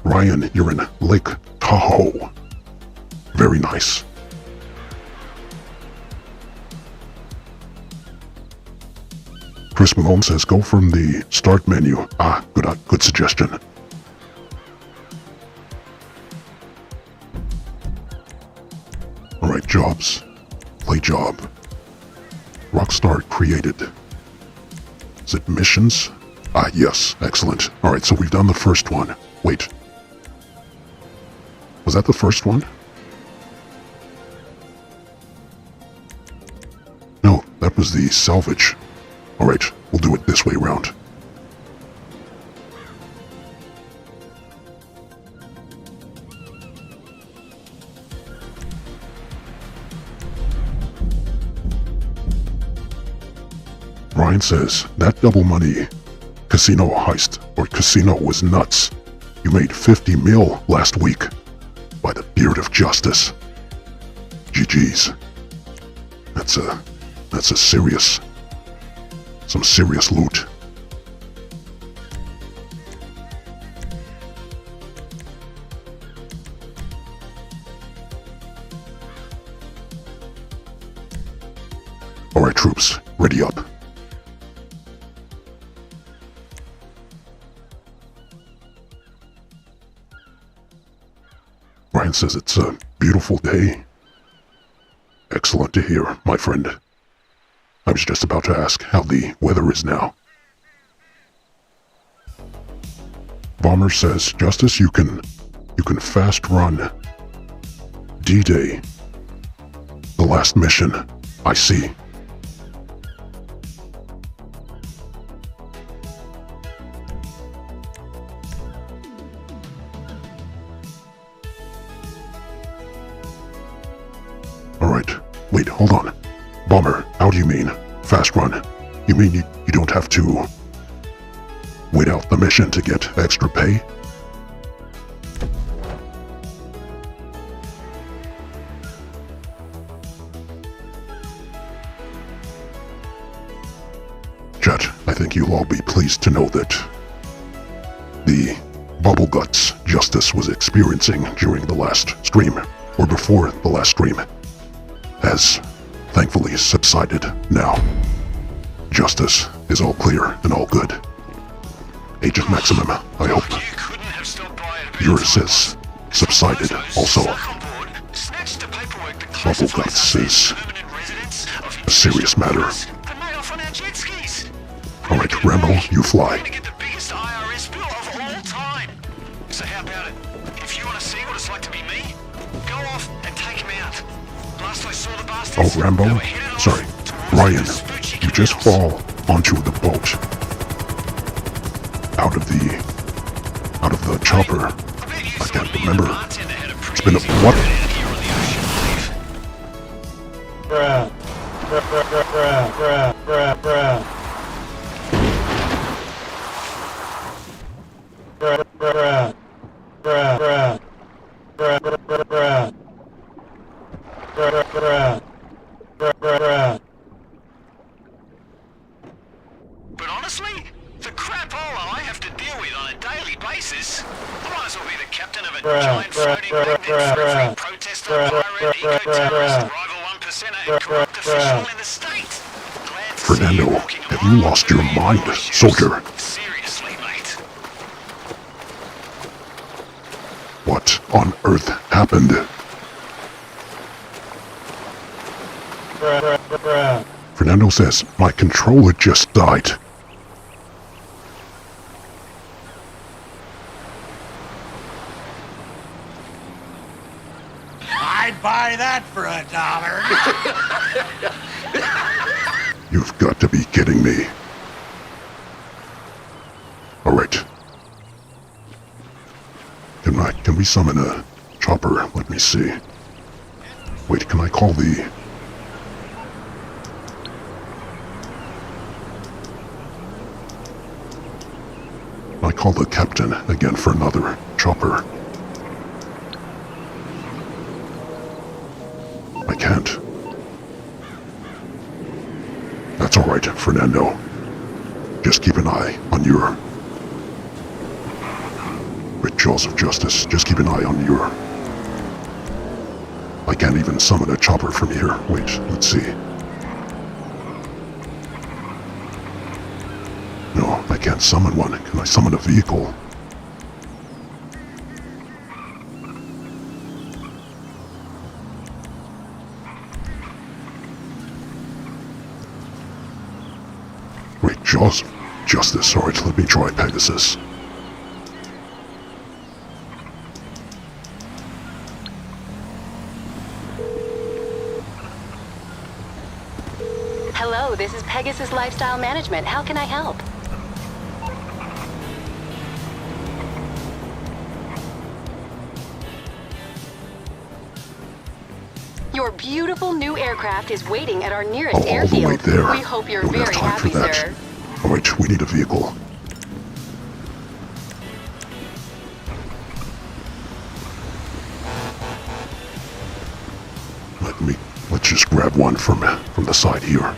Ryan, you're in Lake Tahoe. Very nice. Chris Malone says go from the start menu. Ah, good suggestion. Alright, jobs. Play job. Rockstar created. Is it missions? Ah, yes, excellent. Alright, so we've done the first one. Wait. Was that the first one? No, that was the salvage. Alright, we'll do it this way round. Ryan says, that double money casino heist or casino was nuts. You made 50 mil last week. By the beard of justice. GG's. That's a serious... some serious loot. Alright, troops, ready up. Ryan says it's a beautiful day. Excellent to hear, my friend. I was just about to ask how the weather is now. Bomber says, Justice, you can fast run D-Day. The last mission. I see. Alright, wait, hold on. Bomber, how do you mean, fast run? You mean you don't have to wait out the mission to get extra pay? Chat, I think you'll all be pleased to know that the bubble guts Justice was experiencing during the last stream, or before the last stream, has thankfully subsided now. Justice is all clear and all good. Agent Maximum, I hope yours has subsided also. Bubble guts is a serious matter. Alright, Rambo, you fly. So how about it? If you want to see what it's like to be me, go off and take him out. Last I saw the bastards, Oh, Rambo? Sorry. Ryan, you just fall onto the boat. Out of the chopper. I can't remember. It's been a what? Bruh. But honestly, the crapola I have to deal with on a daily basis, I might as well be the captain of a giant floating wreck protester, pirate, eco-terrorist, rival 1%er, and corrupt official in the state. Glad to see you Fernando, walking have along you lost your with mind, your shoes. soldier? Seriously, mate. What on earth happened? Fernando says my controller just died. I'd buy that for $1. You've got to be kidding me. Alright. Can we summon a chopper? Let me see. Wait, can I call the... I call the captain again for another chopper. I can't. That's alright, Fernando. Just keep an eye on your... With jaws of justice, just keep an eye on your... I can't even summon a chopper from here. Wait, let's see. No, I can't summon one. Can I summon a vehicle? Wait, jaws of justice. Alright, let me try Pegasus. Hello, this is Pegasus Lifestyle Management. How can I help? Your beautiful new aircraft is waiting at our nearest All the way airfield. there. We hope you're Don't have very time happy, for that. sir. Alright, we need a vehicle. Let's just grab one from the side here.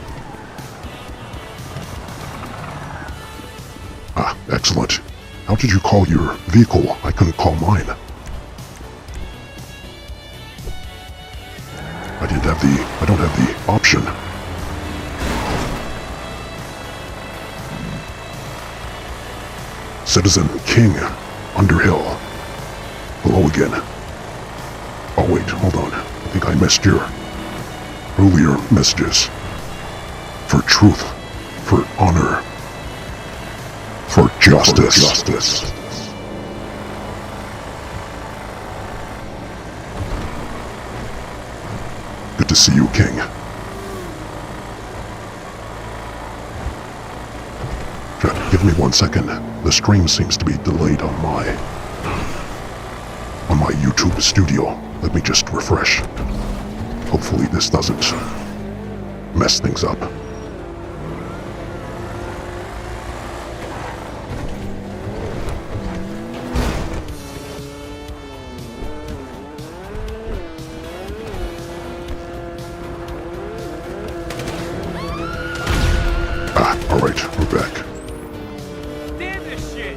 Ah, excellent. How did you call your vehicle? I couldn't call mine. I don't have the option. Citizen King Underhill. Hello again. Oh wait, hold on. I think I missed your earlier messages. For truth, for honor, for justice. Good to see you, King. Chat, give me 1 second. The stream seems to be delayed on my YouTube studio. Let me just refresh. Hopefully this doesn't mess things up. Alright, we're back. Damn this shit!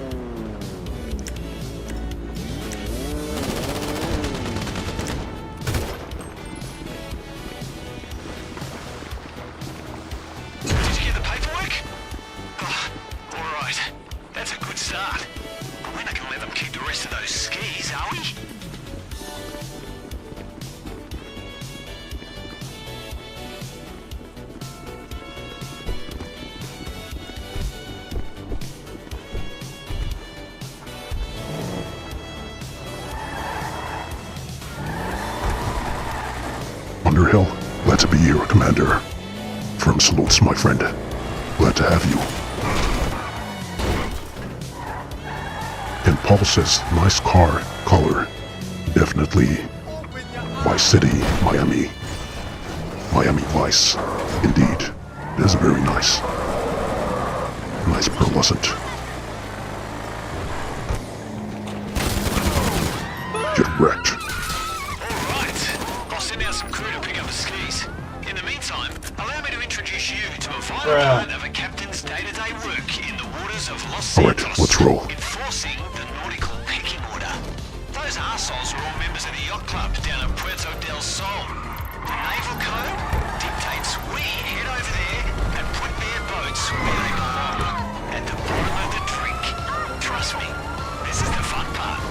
Did you get the paperwork? Oh, alright. That's a good start. But we're not gonna let them keep the rest of those skis, are we? Underhill, glad to be here, Commander. Firm salutes, my friend. Glad to have you. And Paul says, nice car, color. Definitely Vice City, Miami. Miami Vice. Indeed. It is very nice. Nice pearlescent. Get wrecked. Of a captain's day-to-day work in the waters of Los Santos. Alright, let's roll. Enforcing the nautical pecking order. Those arseholes are all members of the yacht club down at Puerto del Sol. The naval code dictates we head over there and put their boats where they belong. At the bottom of the drink. Trust me, this is the fun part.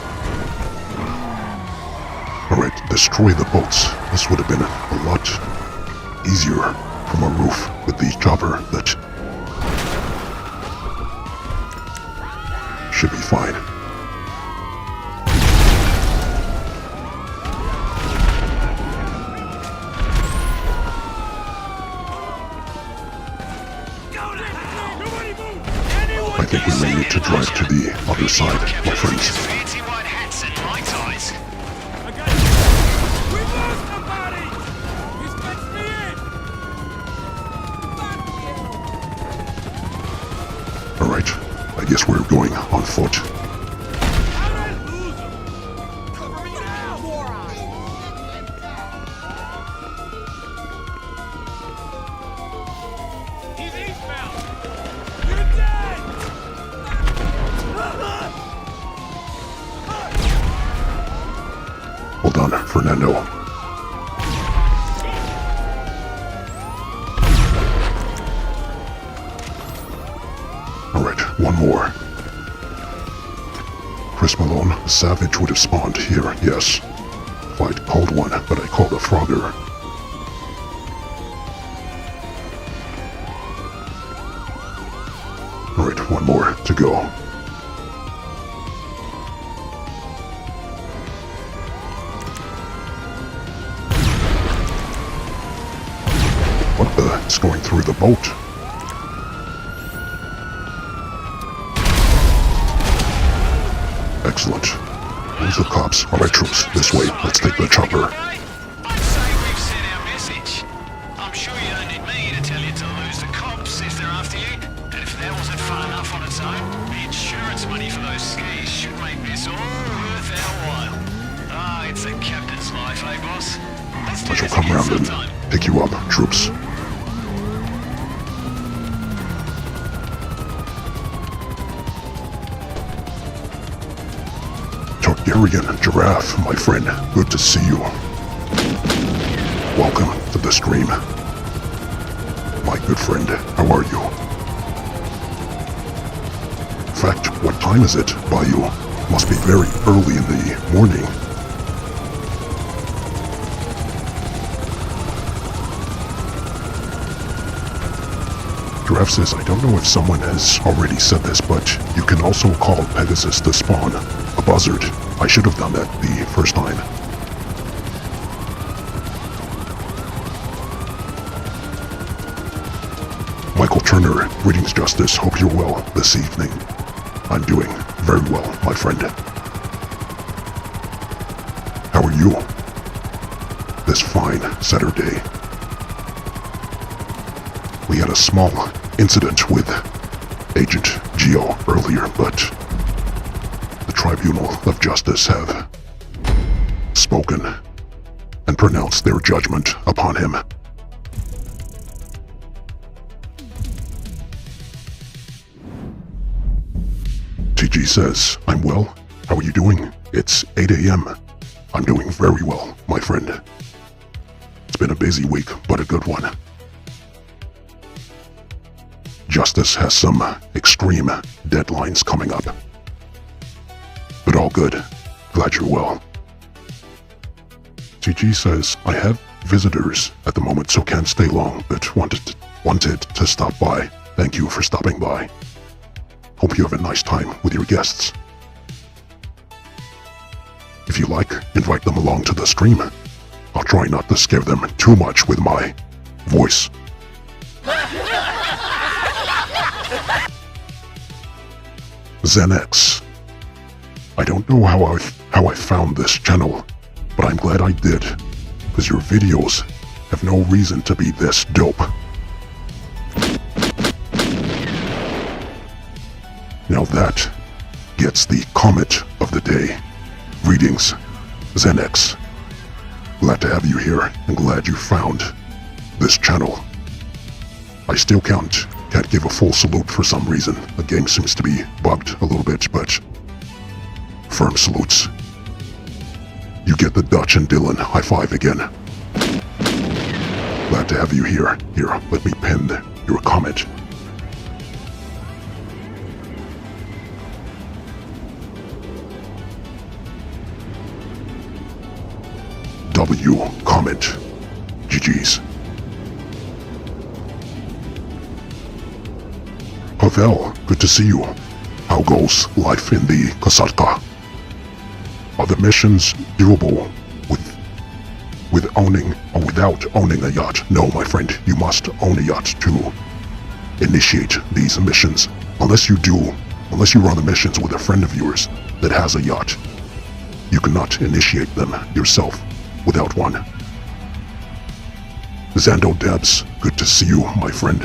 Alright, destroy the boats. This would have been a lot easier from a roof with the chopper that should be fine. I think we may need to drive to the other side, my friends. Fancy white hats and light ties. I got you. We lost somebody! He's fetched me in! Alright, I guess we're going on foot. How'd I lose him? Cover me now! Moron! He's eastbound! You're dead! Hold on, Fernando. Alright, one more. Chris Malone, the savage would have spawned here, yes. If I'd called one, but I called a Frogger. Alright, one more to go. What the? It's going through the boat. Excellent. Where's the cops? Alright, troops, this way. Let's take the chopper. I'd say we've sent our message. I'm sure you don't need me to tell you to lose the cops if they're after you. And if that wasn't fun enough on its own, the insurance money for those skis should make this all worth our while. Ah, it's a captain's life, eh, boss? Let's do I shall this come again round and sometime. pick you up, troops. Targaryen Giraffe, my friend, good to see you. Welcome to the stream. My good friend, how are you? In fact, what time is it by you? Must be very early in the morning. Giraffe says, I don't know if someone has already said this, but you can also call Pegasus the spawn, a buzzard. I should have done that the first time. Michael Turner, greetings Justice, hope you're well this evening. I'm doing very well, my friend. How are you? This fine Saturday. We had a small incident with Agent Geo earlier, but the Tribunal of Justice have spoken and pronounced their judgment upon him. TG says, I'm well. How are you doing? It's 8 a.m. I'm doing very well, my friend. It's been a busy week, but a good one. Justice has some extreme deadlines coming up. But all good. Glad you're well. TG says, I have visitors at the moment, so can't stay long, but wanted to stop by. Thank you for stopping by. Hope you have a nice time with your guests. If you like, invite them along to the stream. I'll try not to scare them too much with my voice. ZenX. I don't know how I found this channel, but I'm glad I did, because your videos have no reason to be this dope. Now that gets the comment of the day. Greetings, ZenX. Glad to have you here, and glad you found this channel. I still can't give a full salute for some reason. The game seems to be bugged a little bit, but firm salutes. You get the Dutch and Dylan high five again. Glad to have you here. Here, let me pin your comment. W comment. GG's. Pavel, good to see you. How goes life in the Kasatka? Are the missions doable with owning or without owning a yacht? No, my friend, you must own a yacht to initiate these missions. Unless you run the missions with a friend of yours that has a yacht, you cannot initiate them yourself without one. Zando Debs, good to see you, my friend.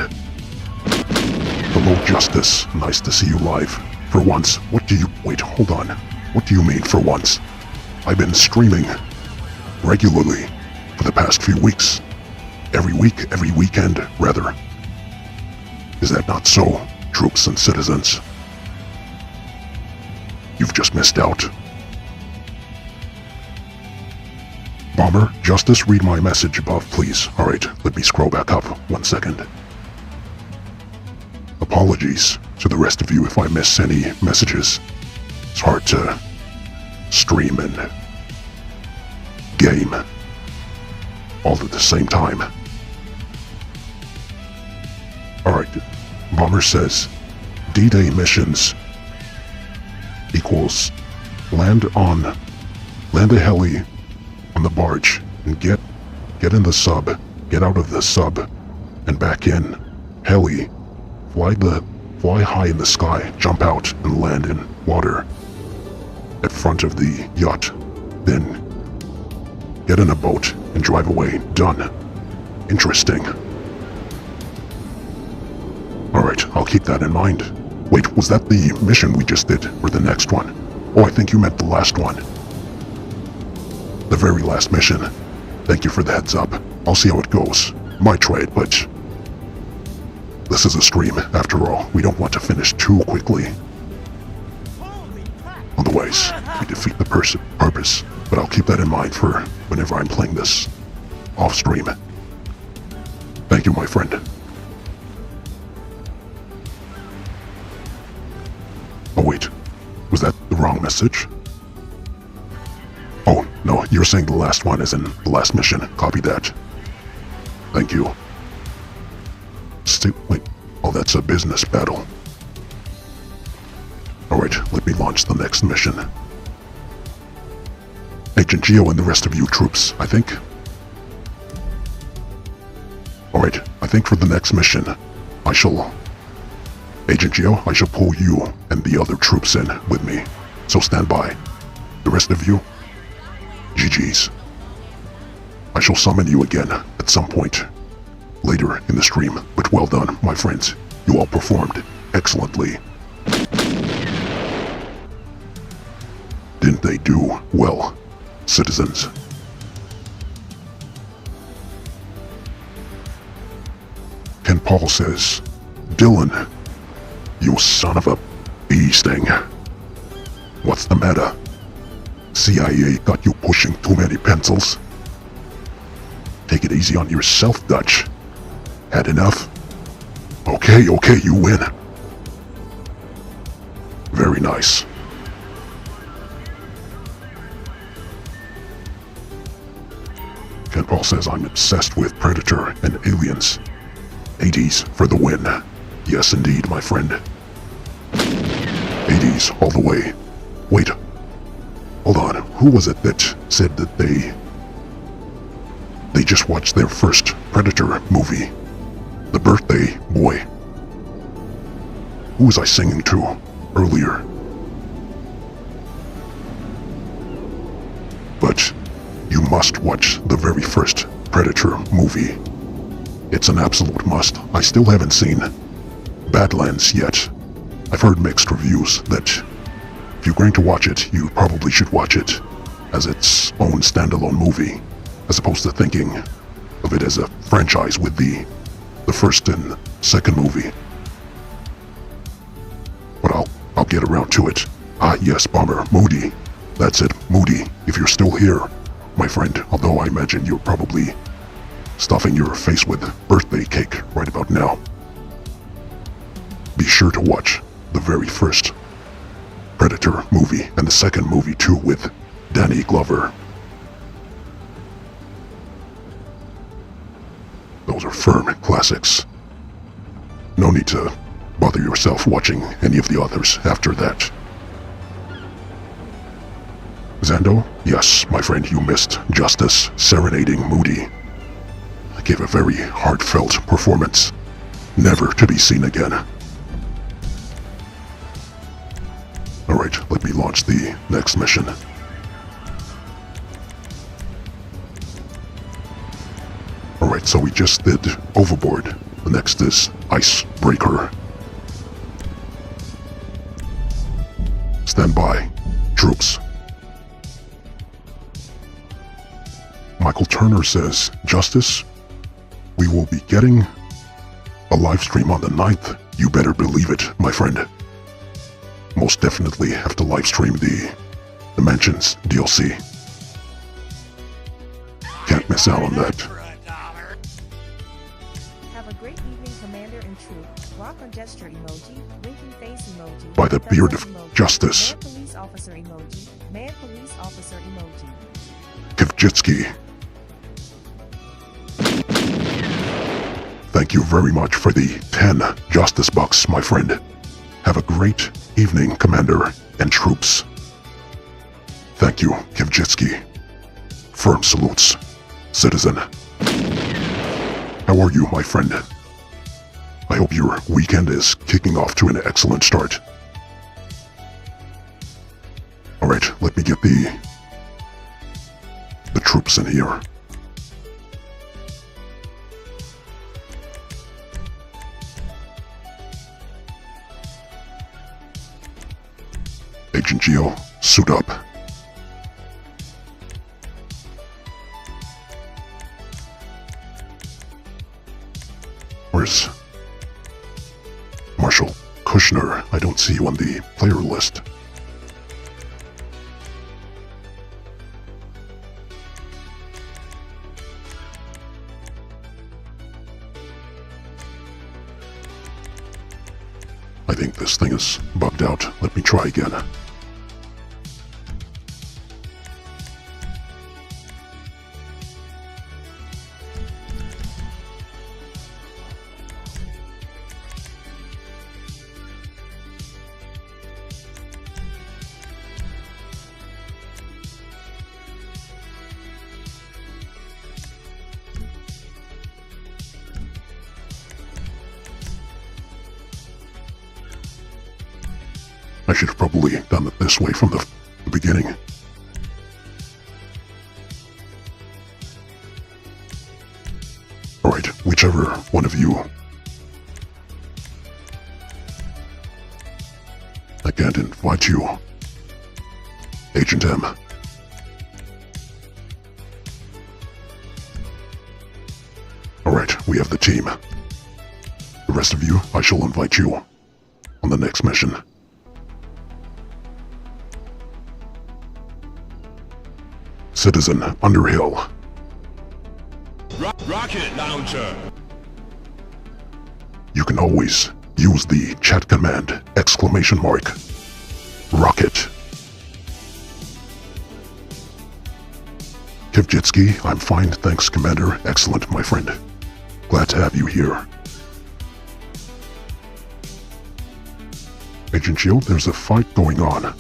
Hello, Justice. Nice to see you live. For once, wait, hold on. What do you mean, for once? I've been streaming regularly for the past few weeks. Every week, every weekend, rather. Is that not so, troops and citizens? You've just missed out. Bomber, Justice, read my message above, please. Alright, let me scroll back up 1 second. Apologies to the rest of you if I miss any messages. It's hard to stream and game all at the same time. Alright, Bomber says D-Day missions equals land a heli on the barge and get in the sub, get out of the sub and back in. Heli, fly high in the sky, jump out and land in water at front of the yacht. Then get in a boat and drive away. Done. Interesting. Alright, I'll keep that in mind. Wait, was that the mission we just did, or the next one? Oh, I think you meant the last one. The very last mission. Thank you for the heads up. I'll see how it goes. Might try it, but this is a stream, after all. We don't want to finish too quickly. Otherwise, we defeat the purpose, but I'll keep that in mind for whenever I'm playing this off-stream. Thank you, my friend. Oh wait, was that the wrong message? Oh, no, you're saying the last one is in the last mission. Copy that. Thank you. Wait, oh, that's a business battle. Alright, let me launch the next mission. Agent Geo and the rest of you troops, I think. Alright, I think for the next mission, Agent Geo, I shall pull you and the other troops in with me. So stand by. The rest of you, GG's. I shall summon you again at some point later in the stream, but well done, my friends. You all performed excellently. Didn't they do well, citizens? Ken Paul says, Dylan, you son of a bee sting. What's the matter? CIA got you pushing too many pencils? Take it easy on yourself, Dutch. Had enough? Okay, you win. Very nice. Ken Paul says I'm obsessed with Predator and Aliens. 80s for the win. Yes, indeed, my friend. 80s all the way. Wait. Hold on. Who was it that said that they just watched their first Predator movie? The Birthday Boy. Who was I singing to earlier? But you must watch the very first Predator movie. It's an absolute must. I still haven't seen Badlands yet. I've heard mixed reviews that if you're going to watch it, you probably should watch it as its own standalone movie, as opposed to thinking of it as a franchise with the first and second movie. But I'll get around to it. Ah yes, Bomber, Moody. That's it, Moody, if you're still here, my friend, although I imagine you're probably stuffing your face with birthday cake right about now. Be sure to watch the very first Predator movie and the second movie too with Danny Glover. Those are firm classics. No need to bother yourself watching any of the others after that. Zando? Yes, my friend, you missed Justice serenading Moody. I gave a very heartfelt performance, never to be seen again. Alright, let me launch the next mission. Alright, so we just did Overboard. The next is Icebreaker. Stand by, troops. Michael Turner says, Justice, we will be getting a live stream on the 9th. You better believe it, my friend. Most definitely have to live stream the Dimensions DLC. Can't miss out on that. Have a great evening, Commander and Troop. Rock or gesture emoji, winking face emoji. By the thumbs beard up of emoji, justice. Man police officer emoji. Man police officer emoji. Kivjitsky. Thank you very much for the 10 Justice Bucks, my friend. Have a great evening, Commander and troops. Thank you, Kivjitsky. Firm salutes, citizen. How are you, my friend? I hope your weekend is kicking off to an excellent start. Alright, let me get the troops in here. Agent Geo, suit up. Where's Marshal Kushner? I don't see you on the player list. I think this thing is bugged out. Let me try again. I should have probably done it this way from the beginning. Alright, whichever one of you. I can't invite you. Agent M. Alright, we have the team. The rest of you, I shall invite you on the next mission. Citizen Underhill. Rocket launcher. You can always use the chat command, !! Rocket. Kivjitsky, I'm fine, thanks, Commander. Excellent, my friend. Glad to have you here. Agent Shield, there's a fight going on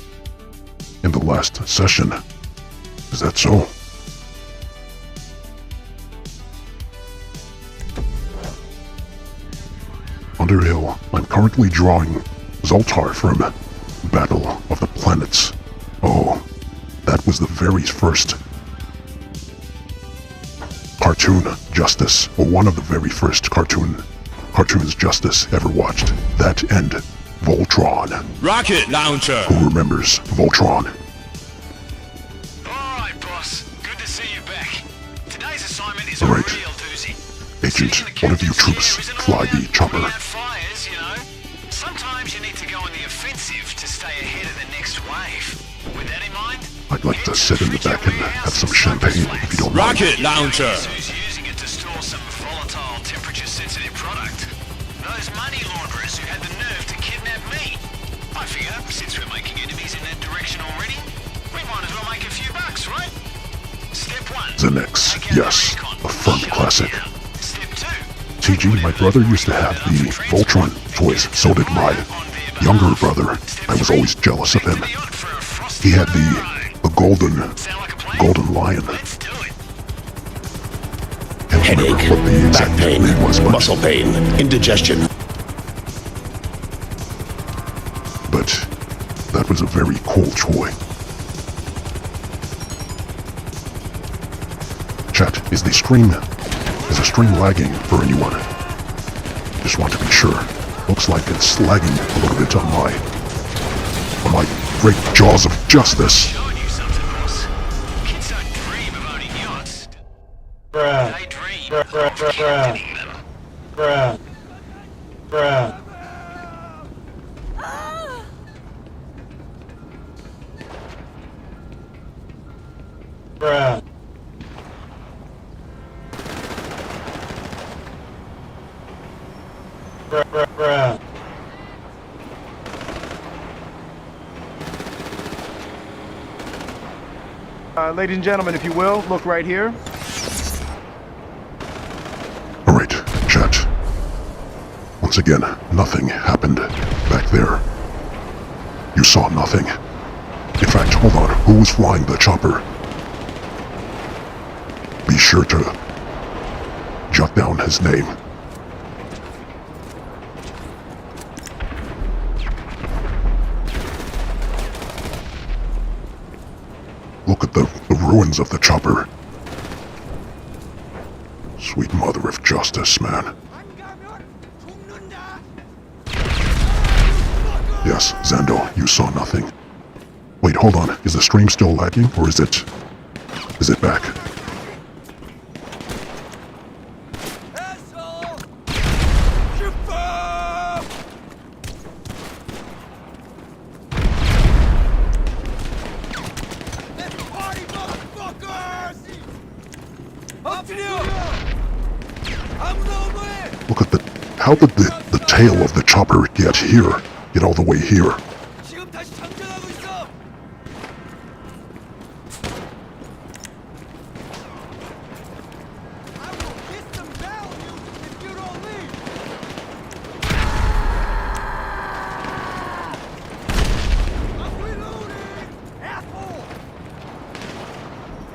in the last session. Is that so? Underhill, I'm currently drawing Zoltar from Battle of the Planets. Oh, that was the very first cartoon Justice, or one of the very first cartoons Justice ever watched. That and Voltron. Rocket launcher. Who remembers Voltron? Alright, boss. Good to see you back. Today's assignment is Alright. a real doozy. Agent, one of you troops, fly the chopper. Fires, you know. Sometimes you need to go on the offensive to stay ahead of the next wave. With that in mind, I'd like to sit in the back and have some champagne, if you don't mind. Rocket launcher. who's using it to store some volatile, temperature-sensitive product? Those money launderers who had the nerve to kidnap me. I figure, since we're making enemies in that direction already, we might as well make a few bucks, right? Step 1. Xenex, yes, a firm classic. Step 2. TG, my brother used to have the Voltron toys, so did my younger brother. I was always jealous of him. He had the golden lion. Can't remember what the exact Back pain, name was, but muscle pain, indigestion. that was a very cool toy. Chat, is the stream lagging for anyone? Just want to be sure. Looks like it's lagging a little bit on my great jaws of justice. Showing you something, boss. Kids don't dream of owning yachts. They dream of captaining them. Ladies and gentlemen, if you will, look right here. Alright, chat. Once again, nothing happened back there. You saw nothing. In fact, hold on, who was flying the chopper? Be sure to jot down his name. Look at the ruins of the chopper. Sweet mother of justice, man. Yes, Zando, you saw nothing. Wait, hold on. Is the stream still lagging, or is it back? Look at how did the tail of the chopper get here? Get all the way here?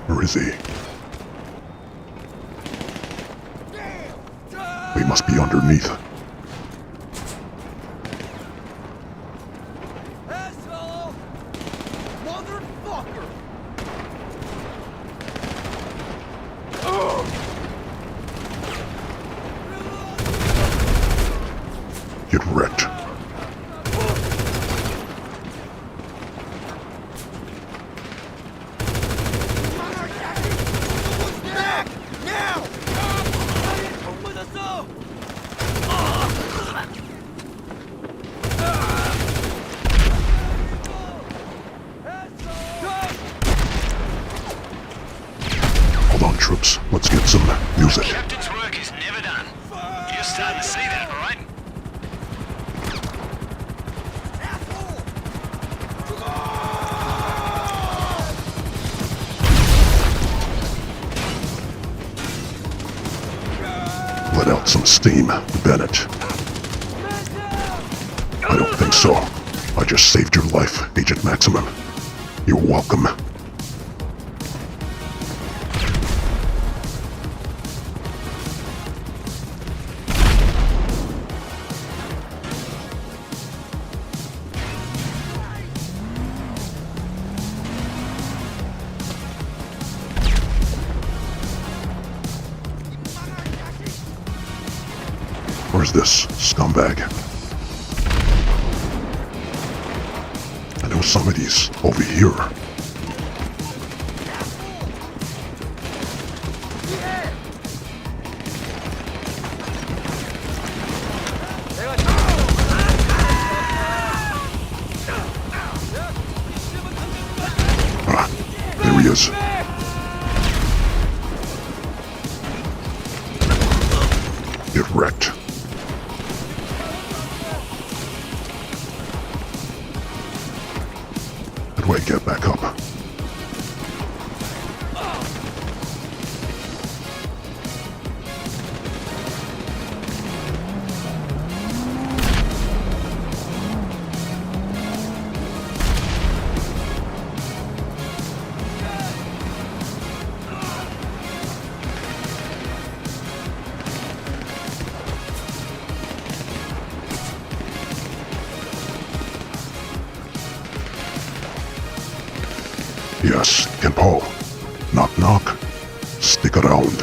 Where is he? He must be underneath. Get wrecked. Hold on, troops. Let's get some music. Captain's work is never done. You're starting to see that, all right? Let out some steam, Bennett. I don't think so. I just saved your life, Agent Maximum. You're welcome. Where's this scumbag? I know some of these over here. Ah, there he is. Get wrecked. How do I get back up? Yes, Ken Paul. Knock knock. Stick around.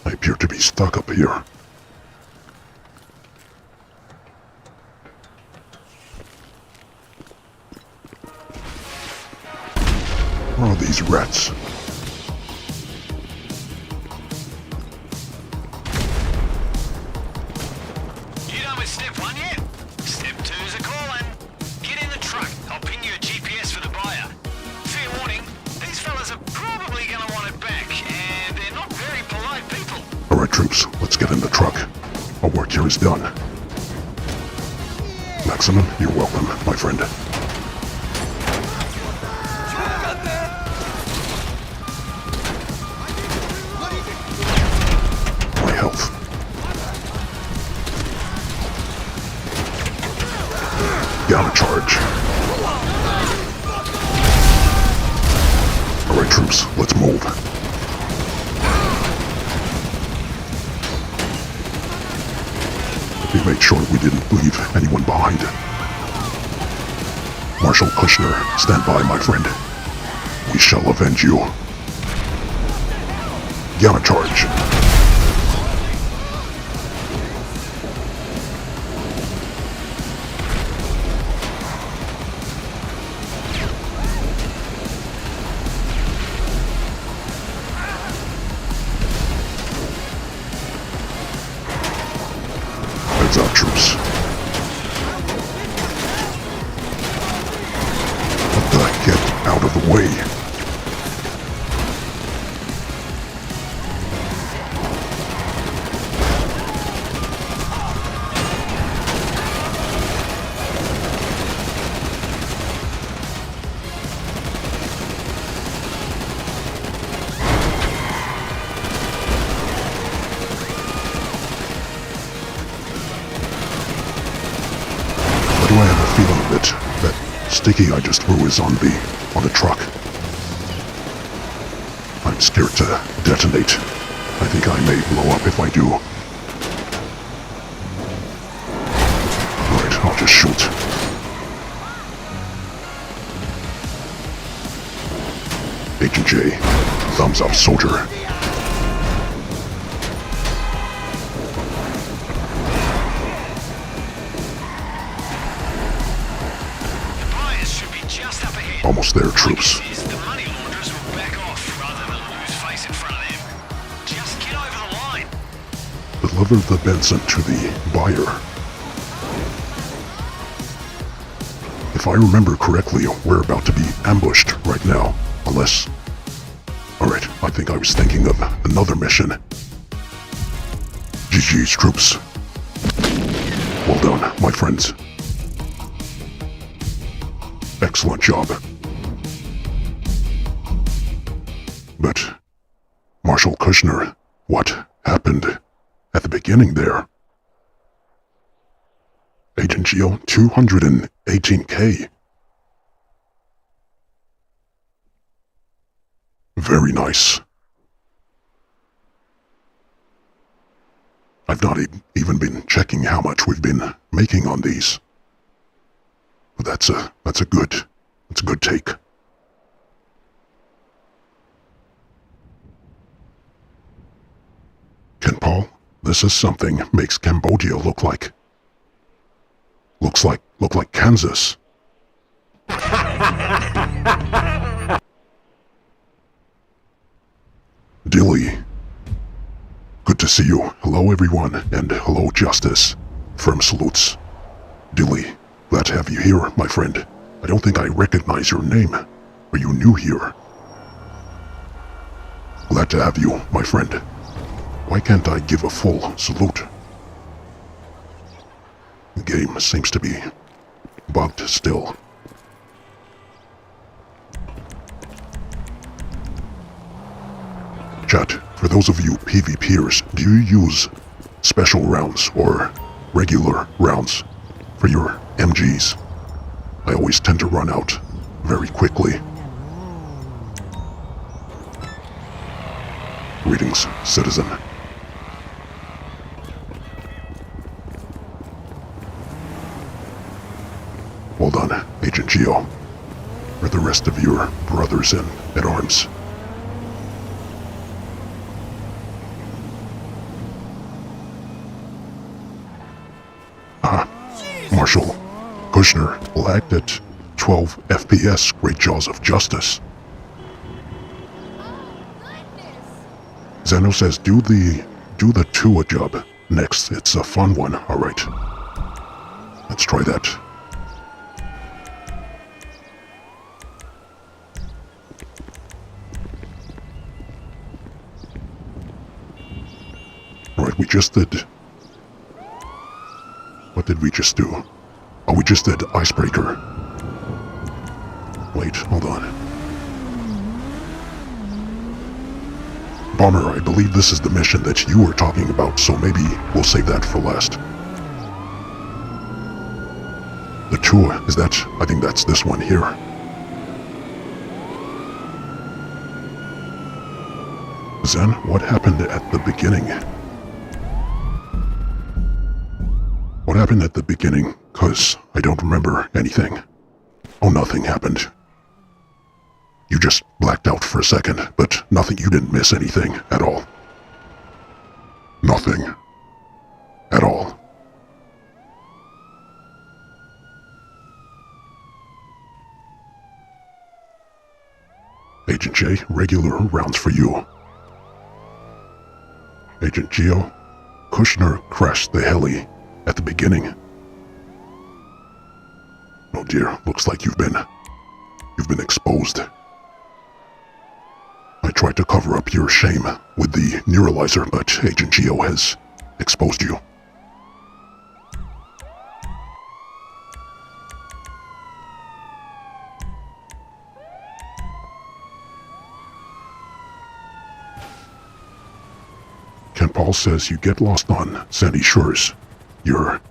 I appear to be stuck up here. Where are these rats? You done with step 1 yet? Step 2's a call-in. Get in the truck. I'll ping you a GPS for the buyer. Fair warning, these fellas are probably gonna want it back, and they're not very polite people. Alright, troops, let's get in the truck. Our work here is done. Maximum, you're welcome, my friend. My health. Gotta charge. Alright, troops, let's move. We made sure we didn't leave anyone behind. Marshal Kushner, stand by, my friend. We shall avenge you. Gamma charge. Heads up, troops. What the heck? Get out of the way. Why do I have a feeling that sticky I just threw is on the truck? I'm scared to detonate. I think I may blow up if I do. Alright, I'll just shoot. Agent J, thumbs up, soldier. Almost there, troops. The money launderers will back off rather than lose face in front of them. Just get over the line. Deliver the Benson to the buyer. If I remember correctly, we're about to be ambushed right now. Unless... Alright, I think I was thinking of another mission. GG's, troops. Well done, my friends. Excellent job. But, Marshal Kushner, what happened at the beginning there? Agent Geo, 218K. Very nice. I've not even been checking how much we've been making on these. But that's a good take. Ken Paul, this is something makes Cambodia look like Kansas. Dilly. Good to see you. Hello everyone, and hello Justice. Firm salutes. Dilly, glad to have you here, my friend. I don't think I recognize your name. Are you new here? Glad to have you, my friend. Why can't I give a full salute? The game seems to be bugged still. Chat, for those of you PvPers, do you use special rounds or regular rounds for your MGs? I always tend to run out very quickly. Greetings, citizen. Hold on, Agent Geo. Are the rest of your brothers in at arms? Marshal Kushner will act at 12 FPS, Great Jaws of Justice. Zeno says do the Tua job next. It's a fun one, alright. Let's try that. Alright, we just did... What did we just do? Oh, we just did Icebreaker. Wait, hold on. Bomber, I believe this is the mission that you were talking about, so maybe we'll save that for last. The Tua, is that... I think that's this one here. Zen, what happened at the beginning? What happened at the beginning? 'Cause I don't remember anything. Oh, nothing happened. You just blacked out for a second, but nothing, you didn't miss anything at all. Nothing. At all. Agent J, regular rounds for you. Agent Geo, Kushner crashed the heli at the beginning. Oh dear, looks like you've been exposed. I tried to cover up your shame with the neuralizer, but Agent Geo has exposed you. Ken Paul says you get lost on sandy shores. You're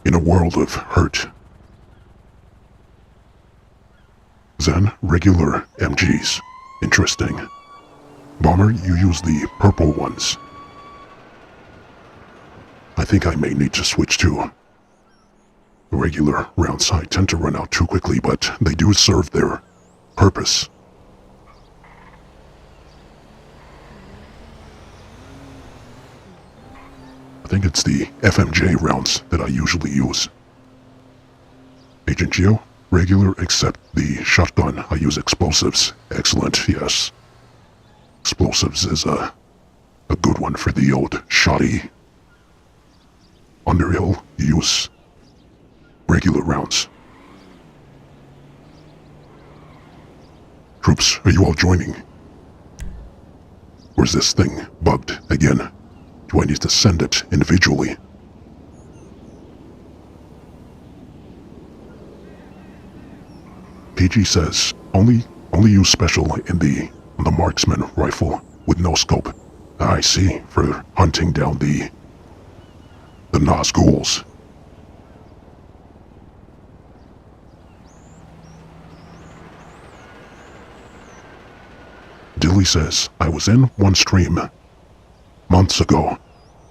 in a world of hurt. Zen, regular MGs. Interesting. Bomber, you use the purple ones. I think I may need to switch to regular rounds. I tend to run out too quickly, but they do serve their purpose. I think it's the FMJ rounds that I usually use. Agent Geo, regular except the shotgun. I use explosives. Excellent, yes. Explosives is a good one for the old shoddy. Underhill, you use regular rounds. Troops, are you all joining? Or is this thing bugged again? Do I need to send it individually? PG says, only use special in the marksman rifle with no scope. I see, for hunting down the Nazguls. Dilly says, I was in one stream months ago.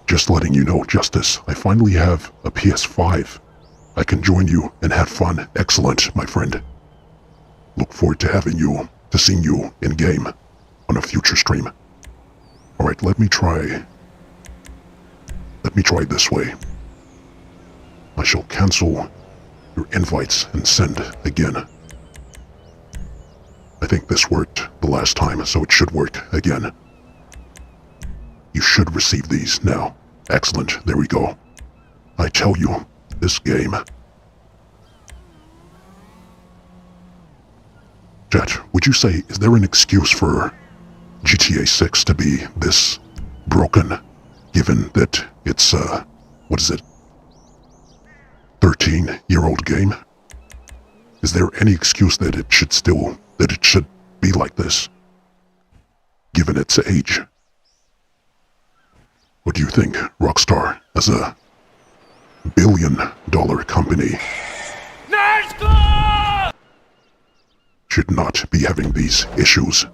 Just letting you know, Justice, I finally have a PS5. I can join you and have fun. Excellent, my friend. Look forward to seeing you in-game on a future stream. Alright, let me try this way. I shall cancel your invites and send again. I think this worked the last time, so it should work again. You should receive these now. Excellent, there we go. I tell you, this game... Chat, would you say, is there an excuse for GTA 6 to be this broken, given that it's, what is it, 13-year-old game? Is there any excuse that it should be like this, given its age? What do you think, Rockstar, as a billion-dollar company, should not be having these issues?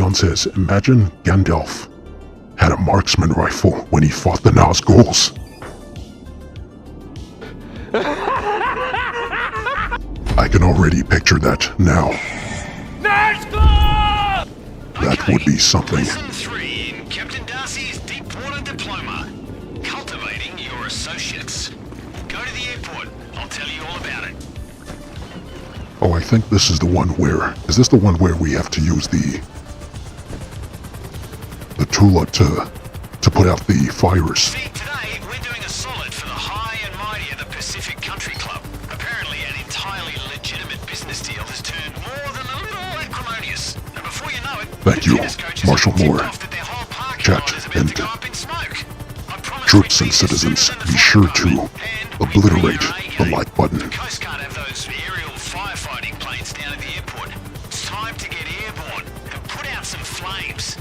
Leon says, imagine Gandalf had a marksman rifle when he fought the Nazguls. I can already picture that now. That would be something. Lesson 3 in Captain Darcy's Deepwater Diploma. Cultivating your associates. Go to the airport. I'll tell you all about it. Oh, I think this is the one where... Is this the one where we have to use the Tula to put out the fires? See, today we're doing a solid for the high and mighty of the Pacific Country Club. Apparently an entirely legitimate business deal has turned more than a little acrimonious. And before you know it, Thank you, Marshal Moore. Chat and troops and citizens, be sure to obliterate the like button. The Coast Guard have those aerial firefighting planes down at the airport. It's time to get airborne and put out some flames.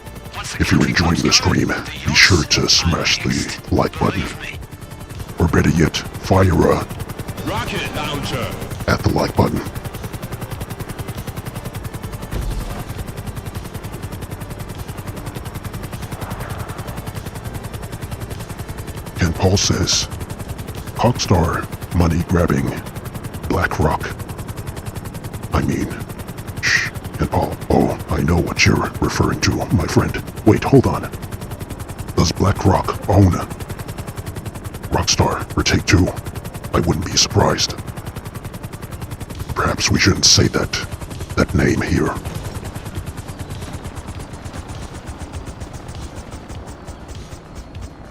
If you're enjoying the stream, be sure to smash the like button. Or better yet, fire a Rocket launcher. at the like button. Ken Paul says, Cogstar, money grabbing, BlackRock. I mean, shh, Ken Paul. Oh, I know what you're referring to, my friend. Wait, hold on. Does BlackRock own Rockstar or Take-Two? I wouldn't be surprised. Perhaps we shouldn't say that name here.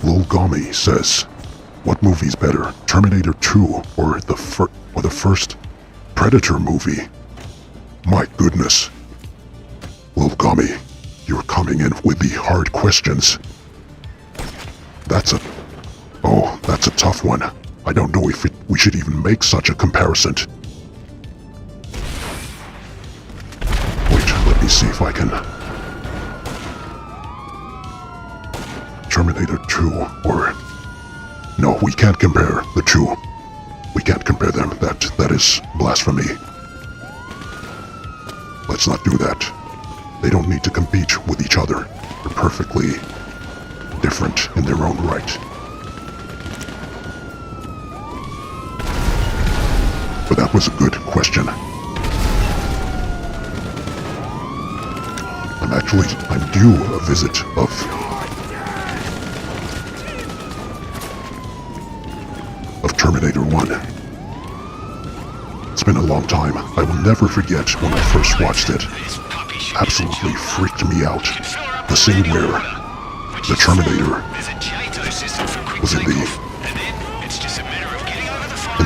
Lil Gami says, what movie's better, Terminator 2 or the first Predator movie? My goodness. Lil Gami, you're coming in with the hard questions. That's a tough one. I don't know if we should even make such a comparison. Wait, let me see if I can... Terminator 2 or... No, we can't compare the two. We can't compare them. That is blasphemy. Let's not do that. They don't need to compete with each other. They're perfectly different in their own right. But that was a good question. I'm due a visit of Terminator 1. It's been a long time. I will never forget when I first watched it. Absolutely freaked me out. The scene where the Terminator was in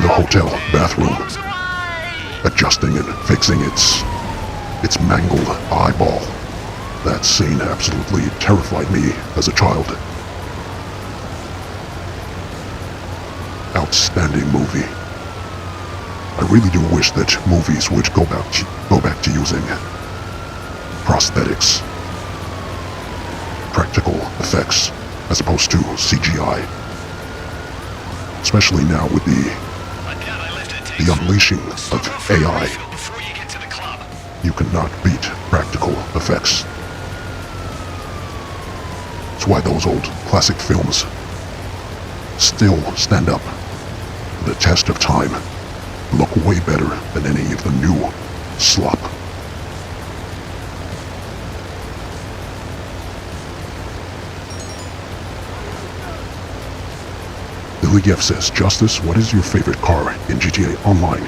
the hotel bathroom, adjusting and fixing its mangled eyeball. That scene absolutely terrified me as a child. Outstanding movie. I really do wish that movies would go back to using prosthetics, practical effects, as opposed to CGI. Especially now with the unleashing of AI. You cannot beat practical effects. That's why those old classic films still stand up to the test of time, look way better than any of the new slop. Billy Geff says, Justice, what is your favorite car in GTA Online?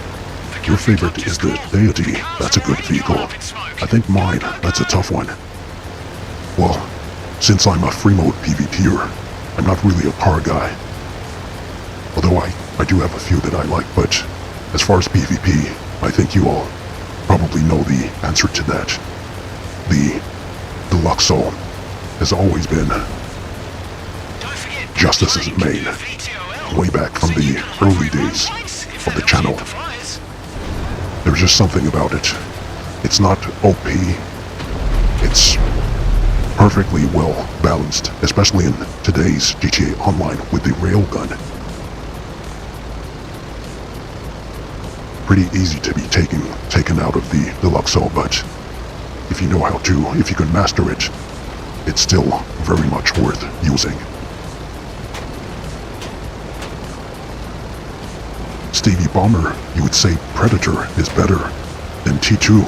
Your favorite is the Deity. That's a good vehicle. I think mine, that's a tough one. Well, since I'm a free mode PvPer, I'm not really a car guy. Although I do have a few that I like, but as far as PvP, I think you all probably know the answer to that. The Deluxo has always been Justice's main, way back from the early days of the channel. There's just something about it. It's not OP. It's perfectly well balanced, especially in today's GTA Online with the railgun. Pretty easy to be taken out of the Deluxo, but if you know how to, if you can master it, it's still very much worth using. Stevie Bomber, you would say Predator is better than T2.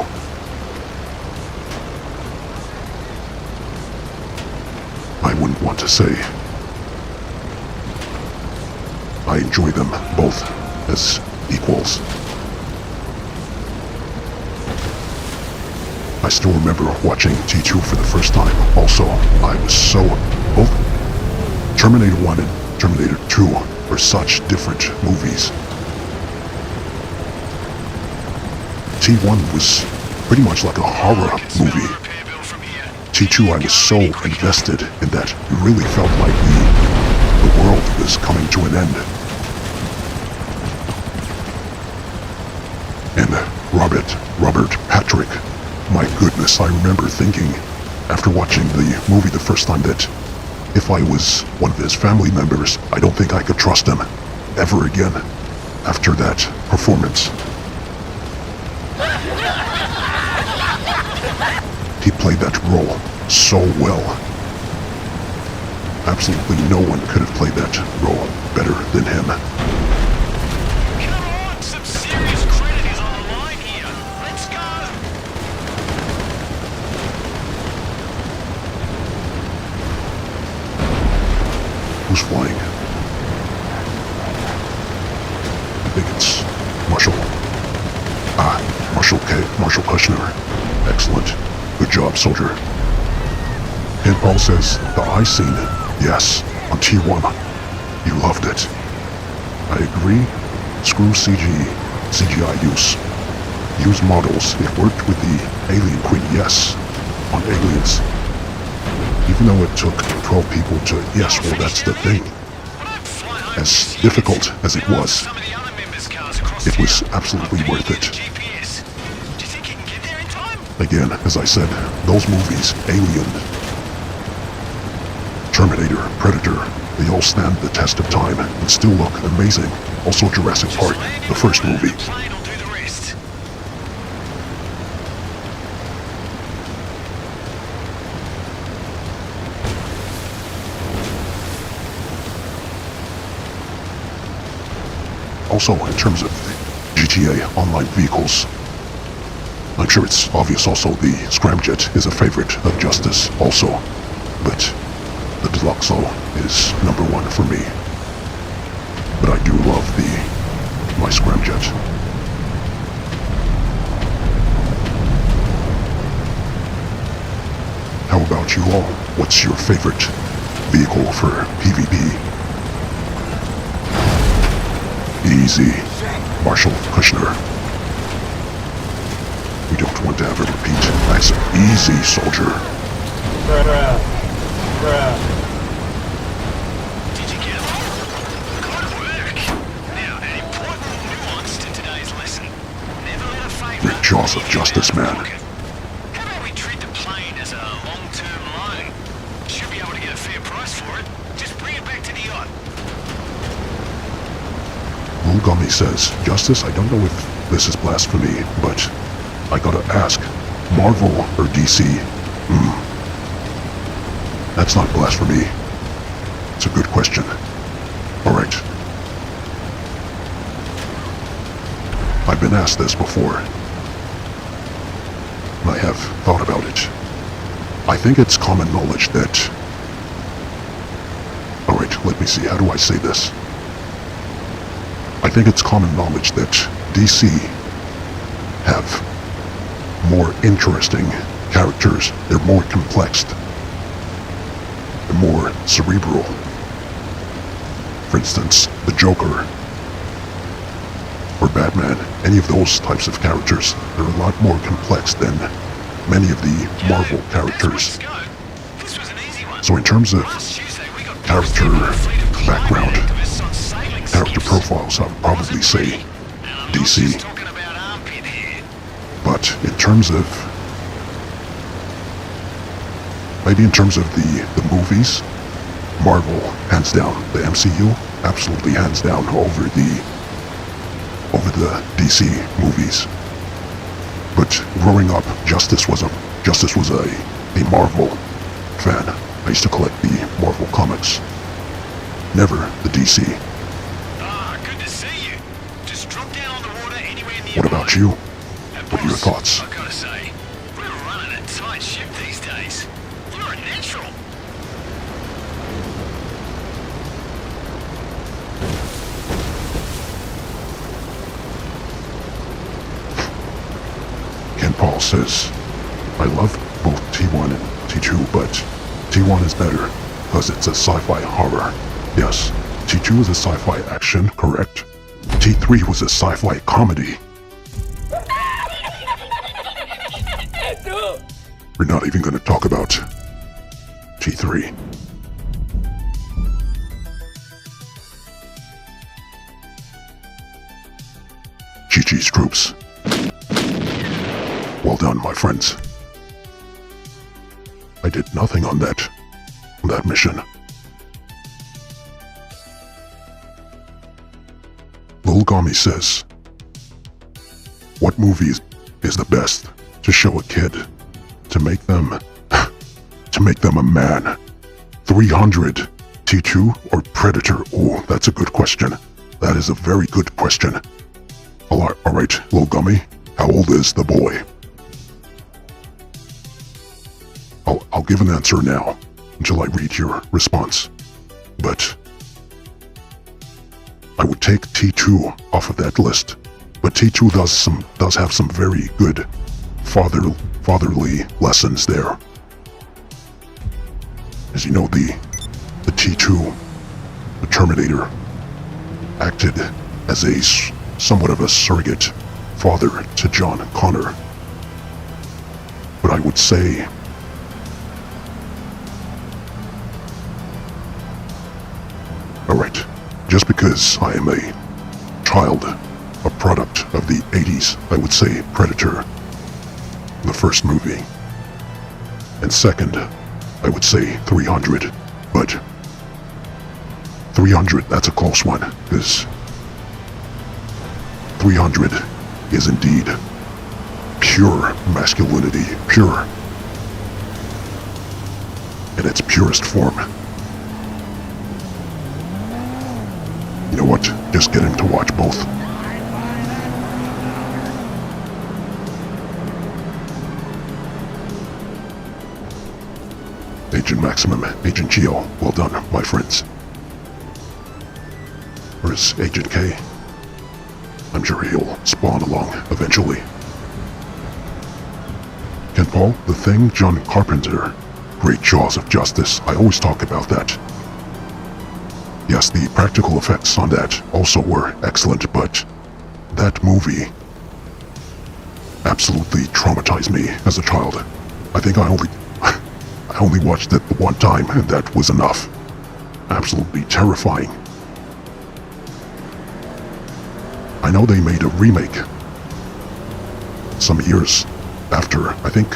I wouldn't want to say. I enjoy them both as equals. I still remember watching T2 for the first time. Also, I was so... both Terminator 1 and Terminator 2 are such different movies. T1 was pretty much like a horror movie. T2 I was so invested in that it really felt like the world was coming to an end. And Robert Patrick, my goodness, I remember thinking after watching the movie the first time that if I was one of his family members, I don't think I could trust him ever again after that performance. He played that role so well. Absolutely no one could have played that role better than him. Come on, some serious credit is on the line here. Let's go. Who's flying? I think it's Marshall. Marshall Kushner. Excellent. Good job, soldier. And Paul says, the eye scene, yes, on T1. You loved it. I agree. Screw CGI use. Use models. It worked with the Alien Queen, yes. On Aliens. Even though it took 12 people to, yes, well, that's the thing. As difficult as it was absolutely worth it. Again, as I said, those movies, Alien, Terminator, Predator, they all stand the test of time and still look amazing. Also Jurassic Park, the first movie. Also, in terms of GTA Online vehicles, I'm sure it's obvious also the Scramjet is a favorite of Justice also, but the Deluxo is number one for me. But I do love my Scramjet. How about you all? What's your favorite vehicle for PvP? Easy, Marshall Kushner. We don't want to have a repeat. That's easy, soldier. Did you get it? Good work. Now, an important nuance to today's lesson. Never let a favor... The jaws of justice, man. How about we treat the plane as a long-term loan? Should be able to get a fair price for it. Just bring it back to the yacht. Gummy says, Justice, I don't know if this is blasphemy, but I gotta ask, Marvel or DC? That's not blasphemy. It's a good question. Alright. I've been asked this before. I have thought about it. I think it's common knowledge that... Alright, let me see, how do I say this? I think it's common knowledge that DC have more interesting characters. They're more complex. They're more cerebral. For instance, the Joker or Batman, any of those types of characters, they're a lot more complex than many of the Marvel characters. So in terms of character background, character profiles, I would probably say DC. But in terms of, maybe in terms of the movies, Marvel, hands down. The MCU, absolutely hands down over the DC movies. But growing up, Justice was a Justice was a Marvel fan. I used to collect the Marvel comics. Never the DC. Ah, good to see you. Just drop down on the water anywhere near. What about you? And What are your boss, thoughts? I gotta say, we're running a tight ship these days. You're a natural. Ken Paul says, I love both T1 and T2, but T1 is better because it's a sci-fi horror. Yes, T2 is a sci-fi action, correct? T3 was a sci-fi comedy. We're not even going to talk about T3. GG's troops. Well done, my friends. I did nothing on that mission. Lil Gami says, what movie is the best to show a kid to make them a man? 300, T2 or Predator? Oh, that's a good question. That is a very good question. Alright, Lil Gummy, how old is the boy? I'll give an answer now until I read your response. But I would take T2 off of that list. But T2 does have some very good fatherly lessons there. As you know, the T2, the Terminator, acted as a somewhat of a surrogate father to John Connor. But I would say alright, just because I am a child, a product of the 80s, I would say Predator, the first movie. And second, I would say 300, but 300, that's a close one, because 300 is indeed pure masculinity, pure, in its purest form. You know what? Just get him to watch both. Agent Maximum, Agent Geo, well done, my friends. Where's Agent K? I'm sure he'll spawn along eventually. Ken Paul, The Thing, John Carpenter. Great Jaws of Justice. I always talk about that. Yes, the practical effects on that also were excellent, but that movie absolutely traumatized me as a child. I think I only watched it the one time, and that was enough. Absolutely terrifying. I know they made a remake some years after, I think,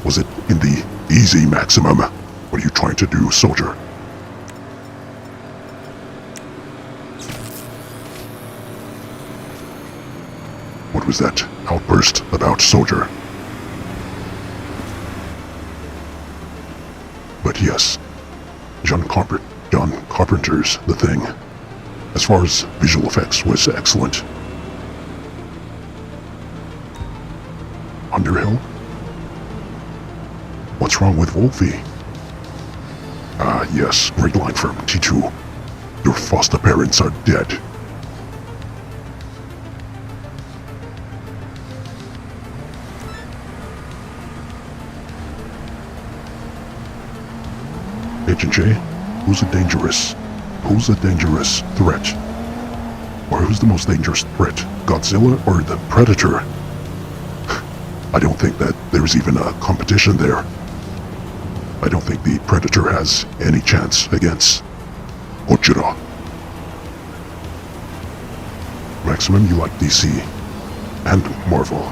was it in the Easy Maximum? What are you trying to do, soldier? What was that outburst about, soldier? But yes, John Carpenter's The Thing, as far as visual effects, was excellent. Underhill? What's wrong with Wolfie? Ah, yes, great line from T2. Your foster parents are dead. Agent J, who's a dangerous threat? Or who's the most dangerous threat? Godzilla or the Predator? I don't think that there's even a competition there. I don't think the Predator has any chance against Ojira. Maximum, you like DC and Marvel.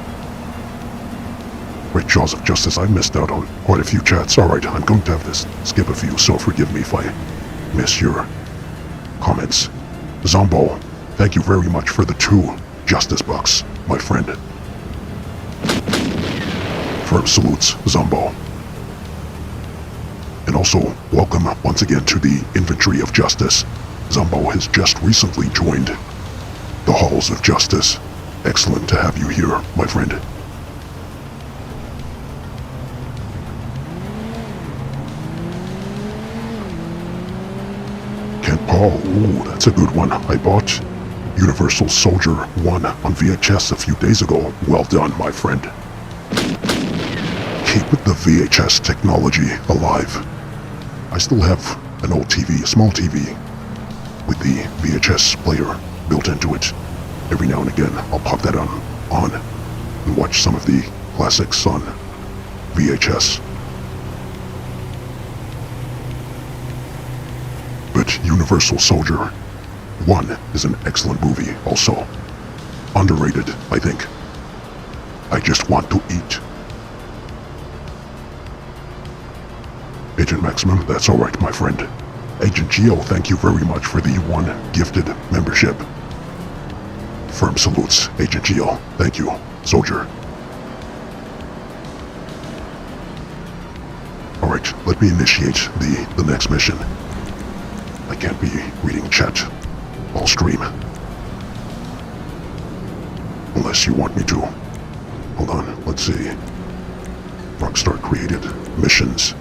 Great Jaws of Justice, I missed out on quite a few chats. Alright, I'm going to have to skip a few, so forgive me if I miss your comments. Zombo, thank you very much for the 2 Justice Bucks, my friend. Firm salutes, Zombo. And also, welcome once again to the Infantry of Justice. Zombo has just recently joined the Halls of Justice. Excellent to have you here, my friend. Kent Paul, ooh, that's a good one. I bought Universal Soldier 1 on VHS a few days ago. Well done, my friend. Keep the VHS technology alive. I still have an old TV, a small TV, with the VHS player built into it. Every now and again, I'll pop that on and watch some of the classics on VHS. But Universal Soldier 1 is an excellent movie also. Underrated, I think. I just want to eat. Agent Maximum, that's alright, my friend. Agent Geo, thank you very much for the 1 gifted membership. Firm salutes, Agent Geo. Thank you, Soldier. Alright, let me initiate the next mission. I can't be reading chat all stream. Unless you want me to. Hold on, let's see. Rockstar created missions.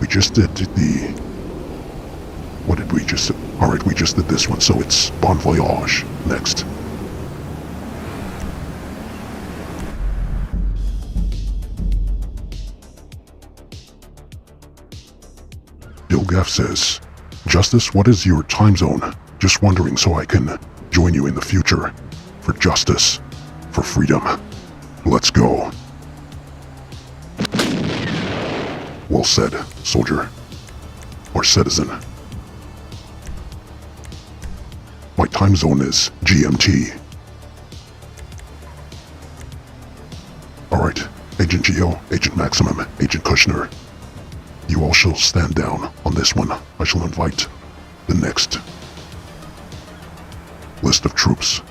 We just did the... What did we just... Alright, we just did this one, so it's Bon Voyage next. Dilgaff says, Justice, what is your time zone? Just wondering so I can join you in the future. For justice. For freedom. Let's go. Well said, soldier. Or citizen. My time zone is GMT. Alright, Agent Geo, Agent Maximum, Agent Kushner. You all shall stand down on this one. I shall invite the next list of troops.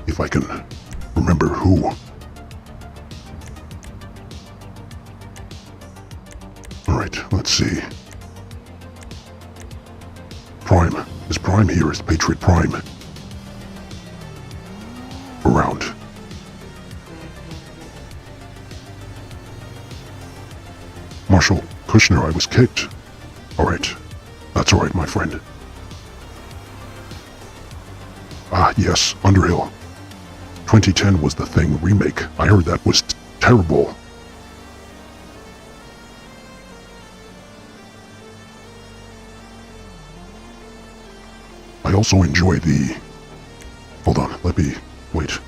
If I can remember who. Alright, let's see. Prime. Is Prime here? Is Patriot Prime around? Marshal Kushner, I was kicked. Alright. That's alright, my friend. Ah, yes, Underhill. 2010 was the Thing remake. I heard that was terrible. I also enjoy the... Hold on, let me... Wait.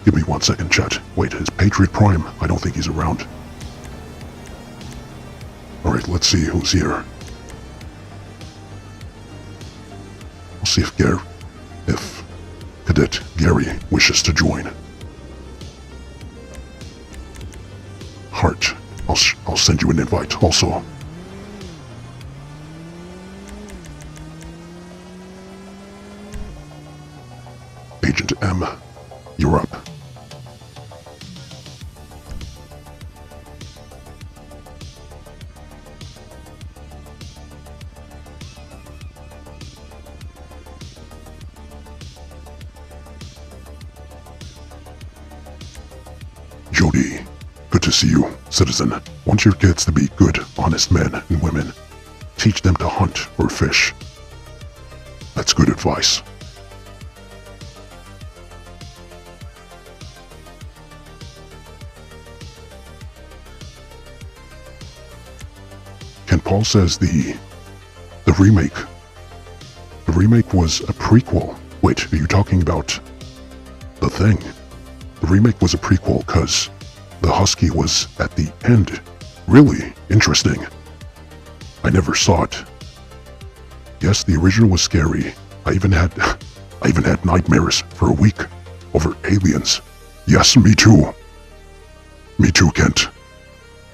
Give me 1 second, chat. Wait, is Patriot Prime? I don't think he's around. Alright, let's see who's here. We'll see if Cadet Gary wishes to join. Hart, I'll send you an invite also. Agent M, you're up. Jody, good to see you, citizen. Want your kids to be good, honest men and women. Teach them to hunt or fish. That's good advice. Ken Paul says the remake was a prequel. Wait, are you talking about The Thing? The remake was a prequel because the Husky was at the end. Really interesting. I never saw it. Yes, the original was scary. I even had nightmares for a week over aliens. Yes, me too. Me too, Kent.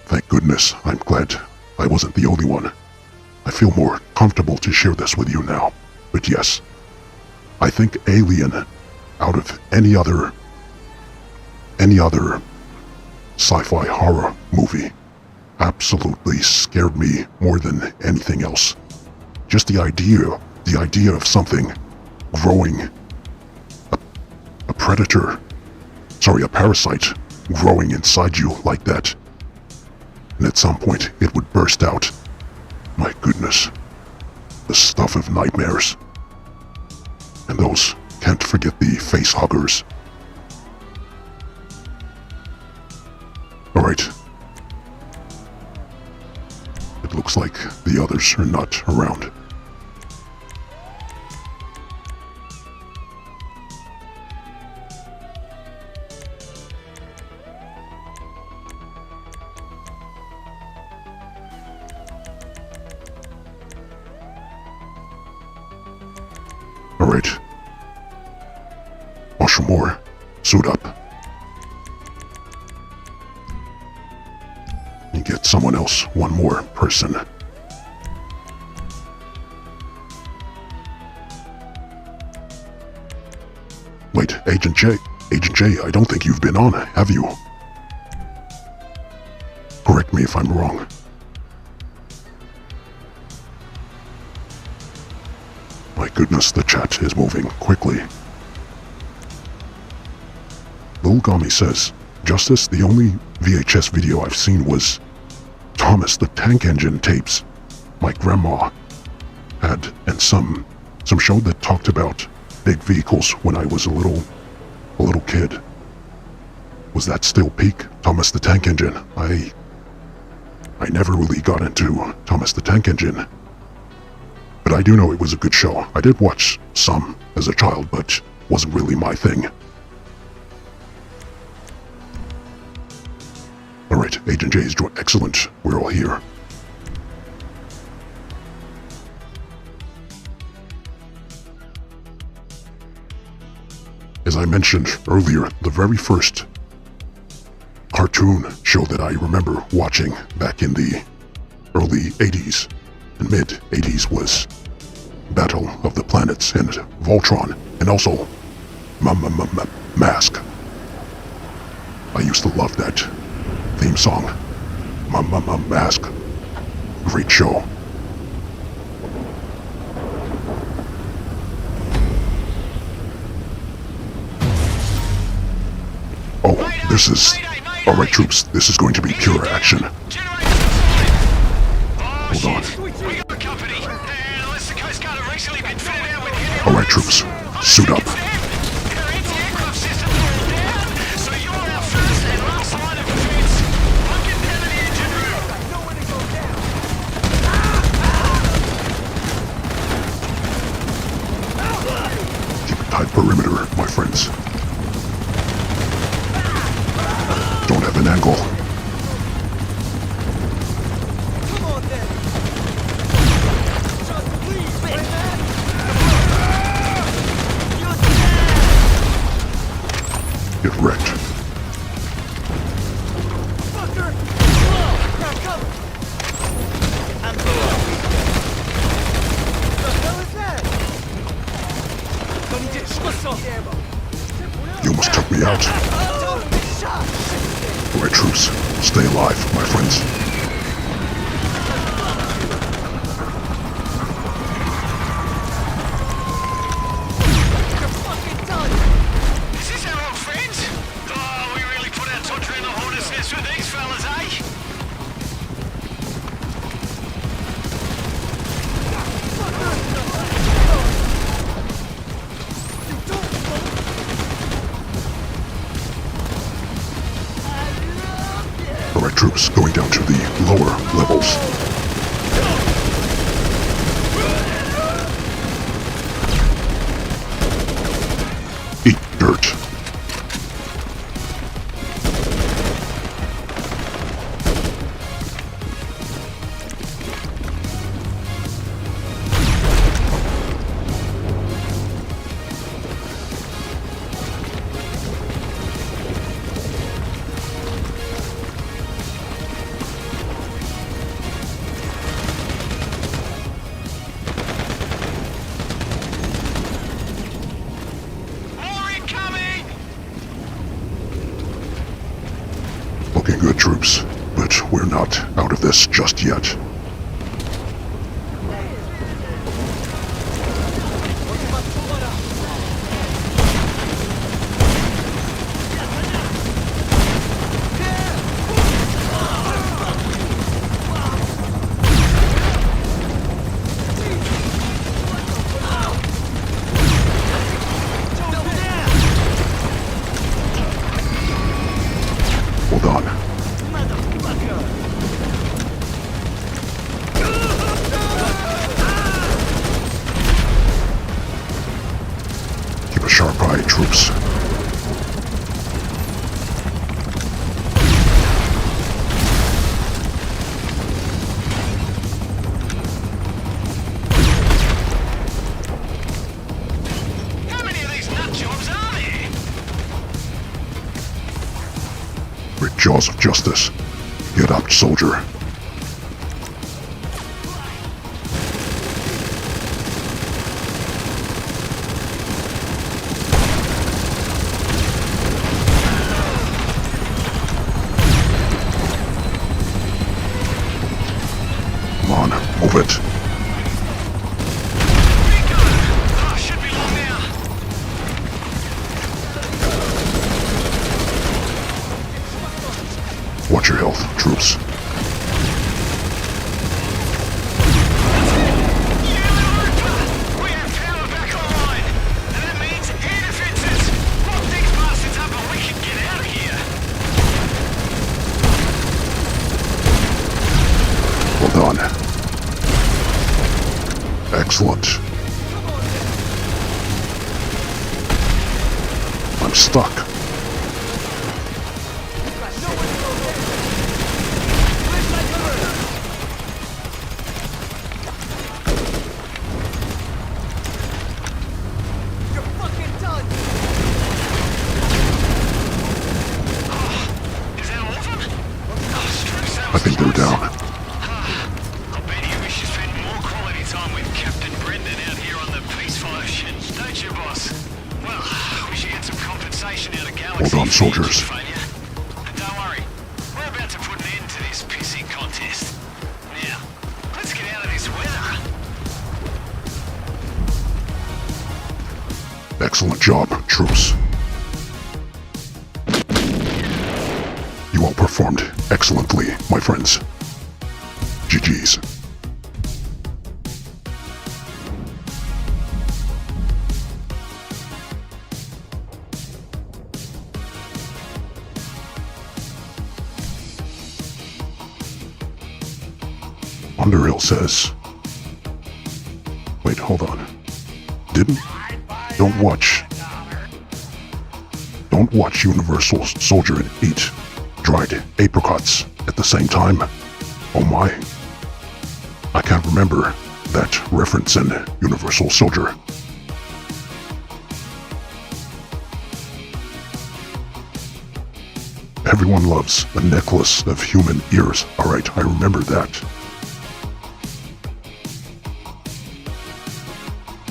Thank goodness. I'm glad I wasn't the only one. I feel more comfortable to share this with you now. But yes, I think Alien out of any other sci-fi horror movie. Absolutely scared me more than anything else. Just the idea of something growing, a parasite growing inside you like that. And at some point it would burst out. My goodness. The stuff of nightmares. And those, can't forget the face huggers. Alright. It looks like the others are not around. Alright. More. Suit up. And get someone else, one more person. Wait, Agent J, I don't think you've been on, have you? Correct me if I'm wrong. My goodness, the chat is moving quickly. Lil Gami says, Justice, the only VHS video I've seen was Thomas the Tank Engine tapes my grandma had, and some show that talked about big vehicles when I was a little kid. Was that still peak Thomas the Tank Engine? I never really got into Thomas the Tank Engine, but I do know it was a good show. I did watch some as a child, but wasn't really my thing. Alright, Agent J is doing excellent. We're all here. As I mentioned earlier, the very first cartoon show that I remember watching back in the early 80s and mid 80s was Battle of the Planets and Voltron, and also Mask. I used to love that theme song. Mask. Great show. Oh, this is... Alright, troops, this is going to be pure action. Hold on. Alright, troops, suit up. Keep a tight perimeter, my friends. Don't have an angle. Come on then. Just please, man. Get wrecked. Fucker! Whoa! Grab cover! I'm below. What the hell is that? You almost took me out. Alright, troops, stay alive, my friends. You're fucking done! Is this our old friends? Oh, we really put our tundra in the hornet's nest with these fellas, eh? Alright, troops, going down to the lower levels. Eat dirt. Looking good, troops, but we're not out of this just yet. Hold on. Keep a sharp eye, troops. How many of these nut jobs are there? Great jaws of justice. Get up, soldier. Come on, move it. Oh, should be long now. Watch your health, troops. We have power back online, and that means air defenses. Lock these bastards up and we can get out of here. Well done. Excellent. I'm stuck. Is that all of them? Oh, Strix, that I was think they're close. down. I bet you wish you spent more quality time with Captain Brendan out here on the Peaceful Ocean, don't you, boss? Well, we should get some compensation out of Galaxy. Hold on, for the soldiers. engine failure. And don't worry, we're about to put an end to this pissing contest. Now, let's get out of this weather. Excellent job, troops. You all performed excellently, my friends. GG's. Underhill says... Wait, hold on. Didn't... Don't watch Universal Soldier and eat dried apricots at the same time. Oh my. I can't remember that reference in Universal Soldier. Everyone loves a necklace of human ears. Alright, I remember that.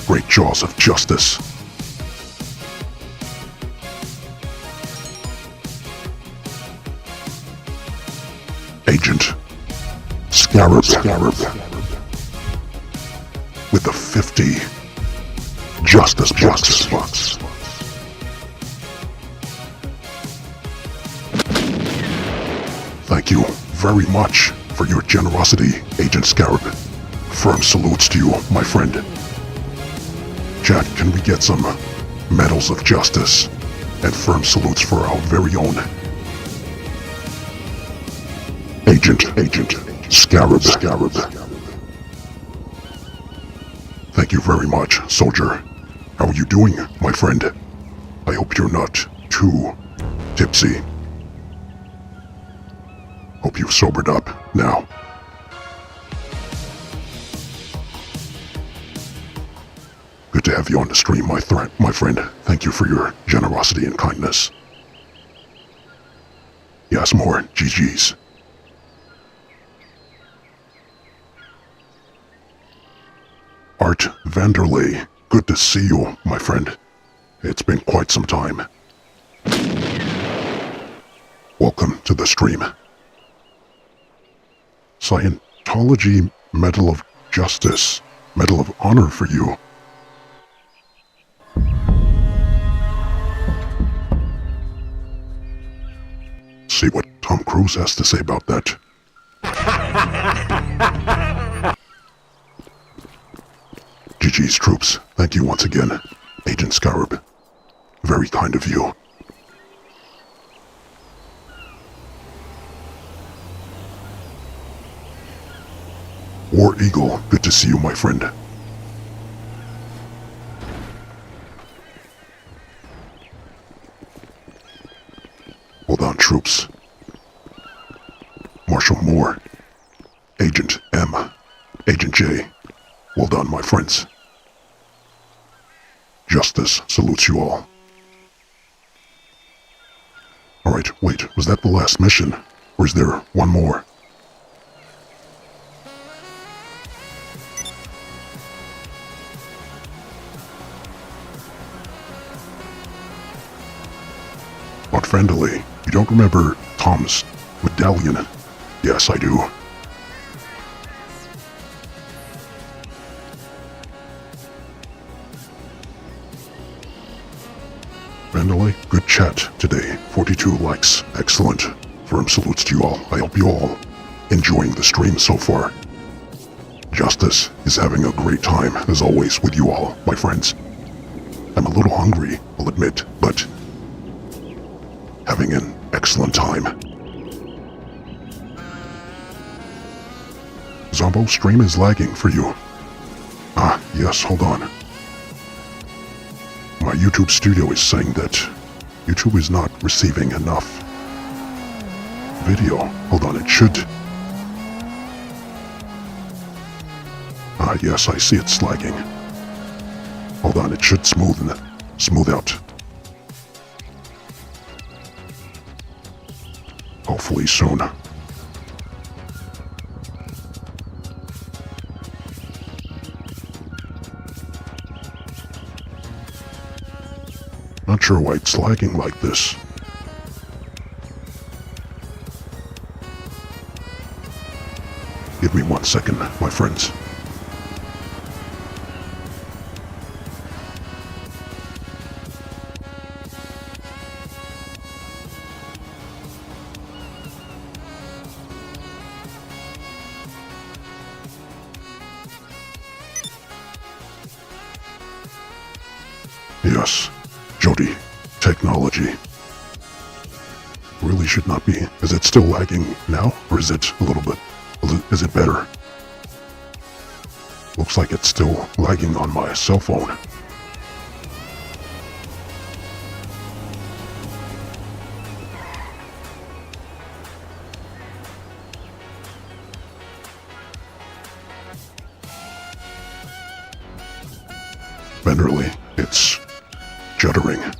Great jaws of justice. Agent Scarab. With the 50 Justice Bucks. Thank you very much for your generosity, Agent Scarab. Firm salutes to you, my friend. Chat, can we get some medals of justice and firm salutes for our very own Agent Scarab. Thank you very much, soldier. How are you doing, my friend? I hope you're not too tipsy. Hope you've sobered up now. Good to have you on the stream, my friend. Thank you for your generosity and kindness. Yes, more GG's. Art Vanderlei, good to see you, my friend. It's been quite some time. Welcome to the stream. Scientology Medal of Justice. Medal of Honor for you. See what Tom Cruise has to say about that. GG's troops, thank you once again. Agent Scarab. Very kind of you. War Eagle, good to see you, my friend. Hold on, troops. Marshal Moore. Agent M. Agent J. Well done, my friends. Justice salutes you all. Alright, wait, was that the last mission? Or is there one more? But friendly, you don't remember Tom's medallion? Yes, I do. Friendly, good chat today. 42 likes. Excellent. Firm salutes to you all. I hope you all enjoying the stream so far. Justice is having a great time, as always, with you all, my friends. I'm a little hungry, I'll admit, but having an excellent time. Zombo, stream is lagging for you. Ah, yes, hold on. My YouTube studio is saying that YouTube is not receiving enough video. Hold on, it should. Ah, yes, I see it's lagging. Hold on, it should smooth out. Hopefully soon. Not sure why it's lagging like this. Give me 1 second, my friends. Yes, Jody, technology. Really should not be. Is it still lagging now, or is it a little bit? Is it better? Looks like it's still lagging on my cell phone. Benderly, it's juddering.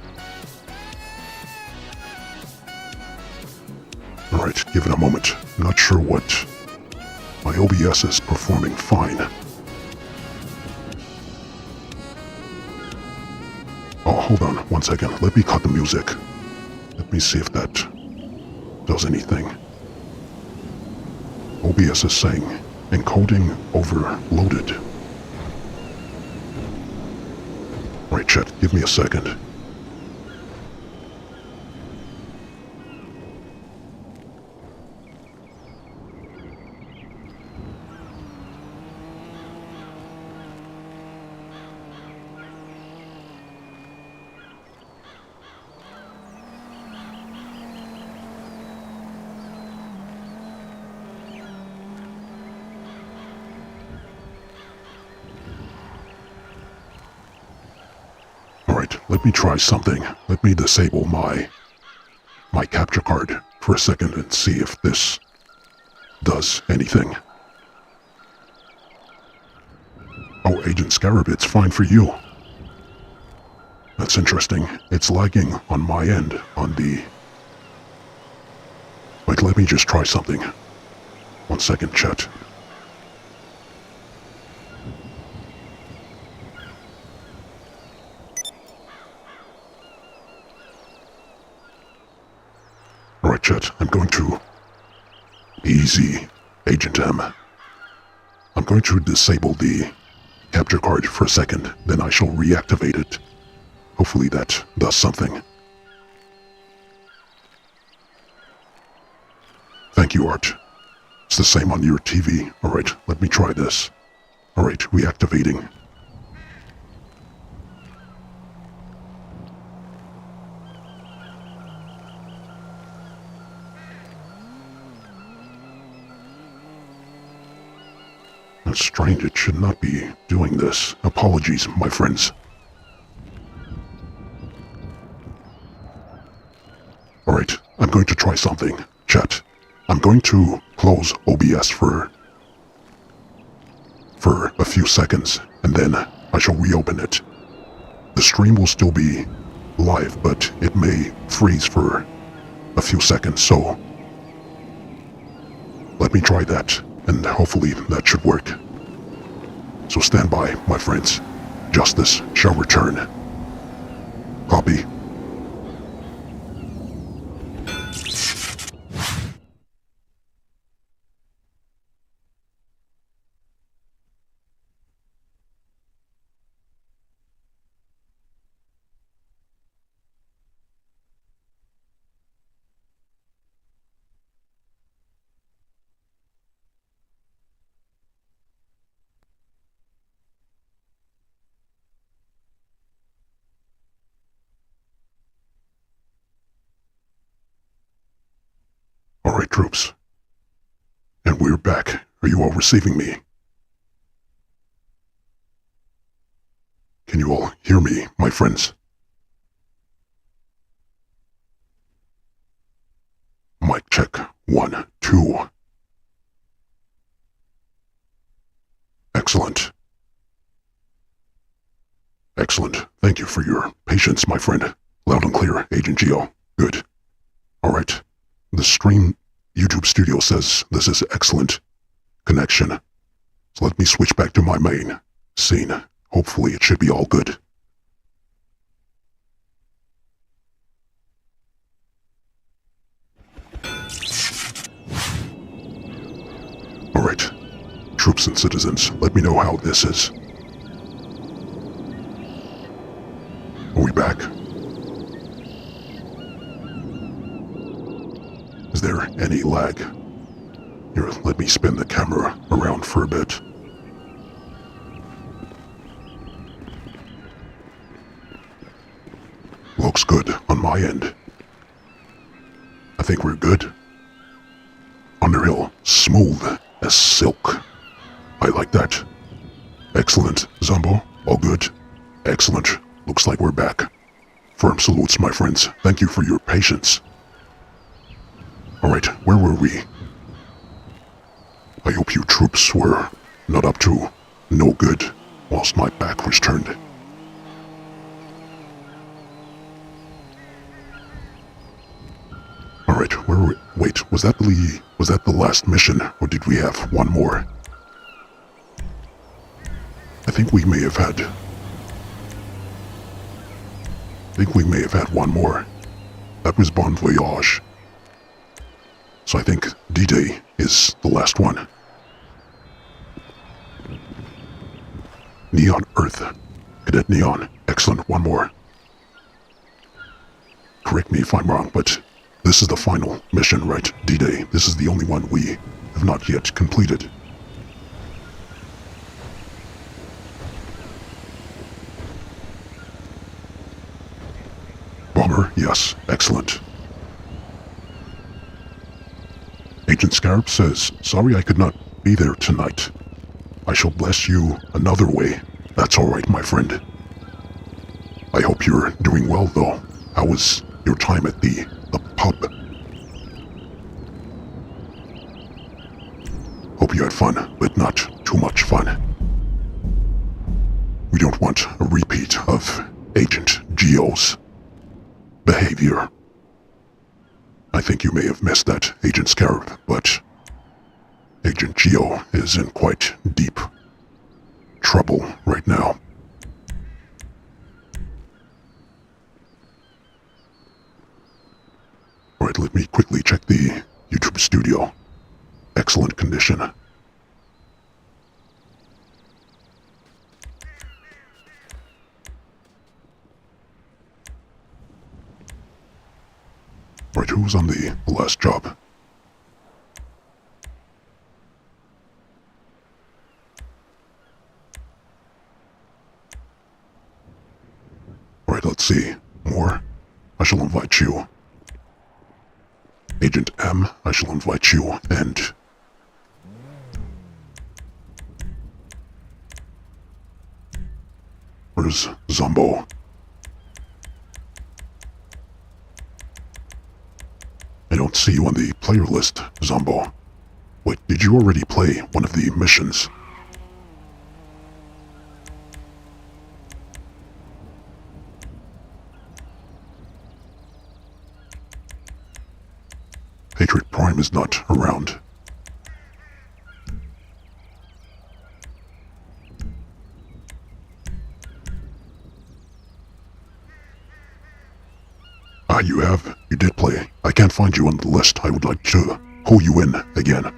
Alright, give it a moment. Not sure what. My OBS is performing fine. Oh, hold on 1 second. Let me cut the music. Let me see if that does anything. OBS is saying encoding overloaded. Right, chat, give me a second. Alright, let me try something. Let me disable my capture card for a second and see if this does anything. Oh, Agent Scarab, it's fine for you. That's interesting. It's lagging on my end, on the... Wait, let me just try something. 1 second, chat. Alright, Chet, I'm going to... Easy, Agent M. I'm going to disable the capture card for a second, then I shall reactivate it. Hopefully that does something. Thank you, Art. It's the same on your TV. Alright, let me try this. Alright, reactivating. That's strange, it should not be doing this. Apologies, my friends. Alright, I'm going to try something. Chat, I'm going to close OBS for a few seconds, and then I shall reopen it. The stream will still be live, but it may freeze for a few seconds, so let me try that, and hopefully that should work. So stand by, my friends. Justice shall return. Copy. Alright, troops. And we're back. Are you all receiving me? Can you all hear me, my friends? Mic check. 1, 2. Excellent. Excellent. Thank you for your patience, my friend. Loud and clear, Agent Geo. Good. Alright. The stream YouTube studio says this is excellent connection. So let me switch back to my main scene. Hopefully it should be all good. Alright. Troops and citizens, let me know how this is. Are we back? Is there any lag? Here, let me spin the camera around for a bit. Looks good on my end. I think we're good. Underhill, smooth as silk. I like that. Excellent, Zumbo. All good. Excellent. Looks like we're back. Firm salutes, my friends. Thank you for your patience. Alright, where were we? I hope you troops were not up to no good whilst my back was turned. Alright, where were we? Wait, was that the last mission, or did we have one more? I think we may have had one more. That was Bon Voyage. So I think D-Day is the last one. Neon Earth. Cadet Neon. Excellent. One more. Correct me if I'm wrong, but this is the final mission, right? D-Day. This is the only one we have not yet completed. Bomber, yes. Excellent. Agent Scarab says, sorry I could not be there tonight. I shall bless you another way. That's alright, my friend. I hope you're doing well, though. How was your time at the pub? Hope you had fun, but not too much fun. We don't want a repeat of Agent Geo's behavior. I think you may have missed that, Agent Scarab, but Agent Geo is in quite deep trouble right now. Alright, let me quickly check the YouTube studio. Excellent condition. Alright, who was on the last job? Alright, let's see. More. I shall invite you. Agent M, I shall invite you, and... Where's Zombo? I don't see you on the player list, Zombo. Wait, did you already play one of the missions? Patriot Prime is not around. Ah, you have? You did play. I can't find you on the list. I would like to pull you in again.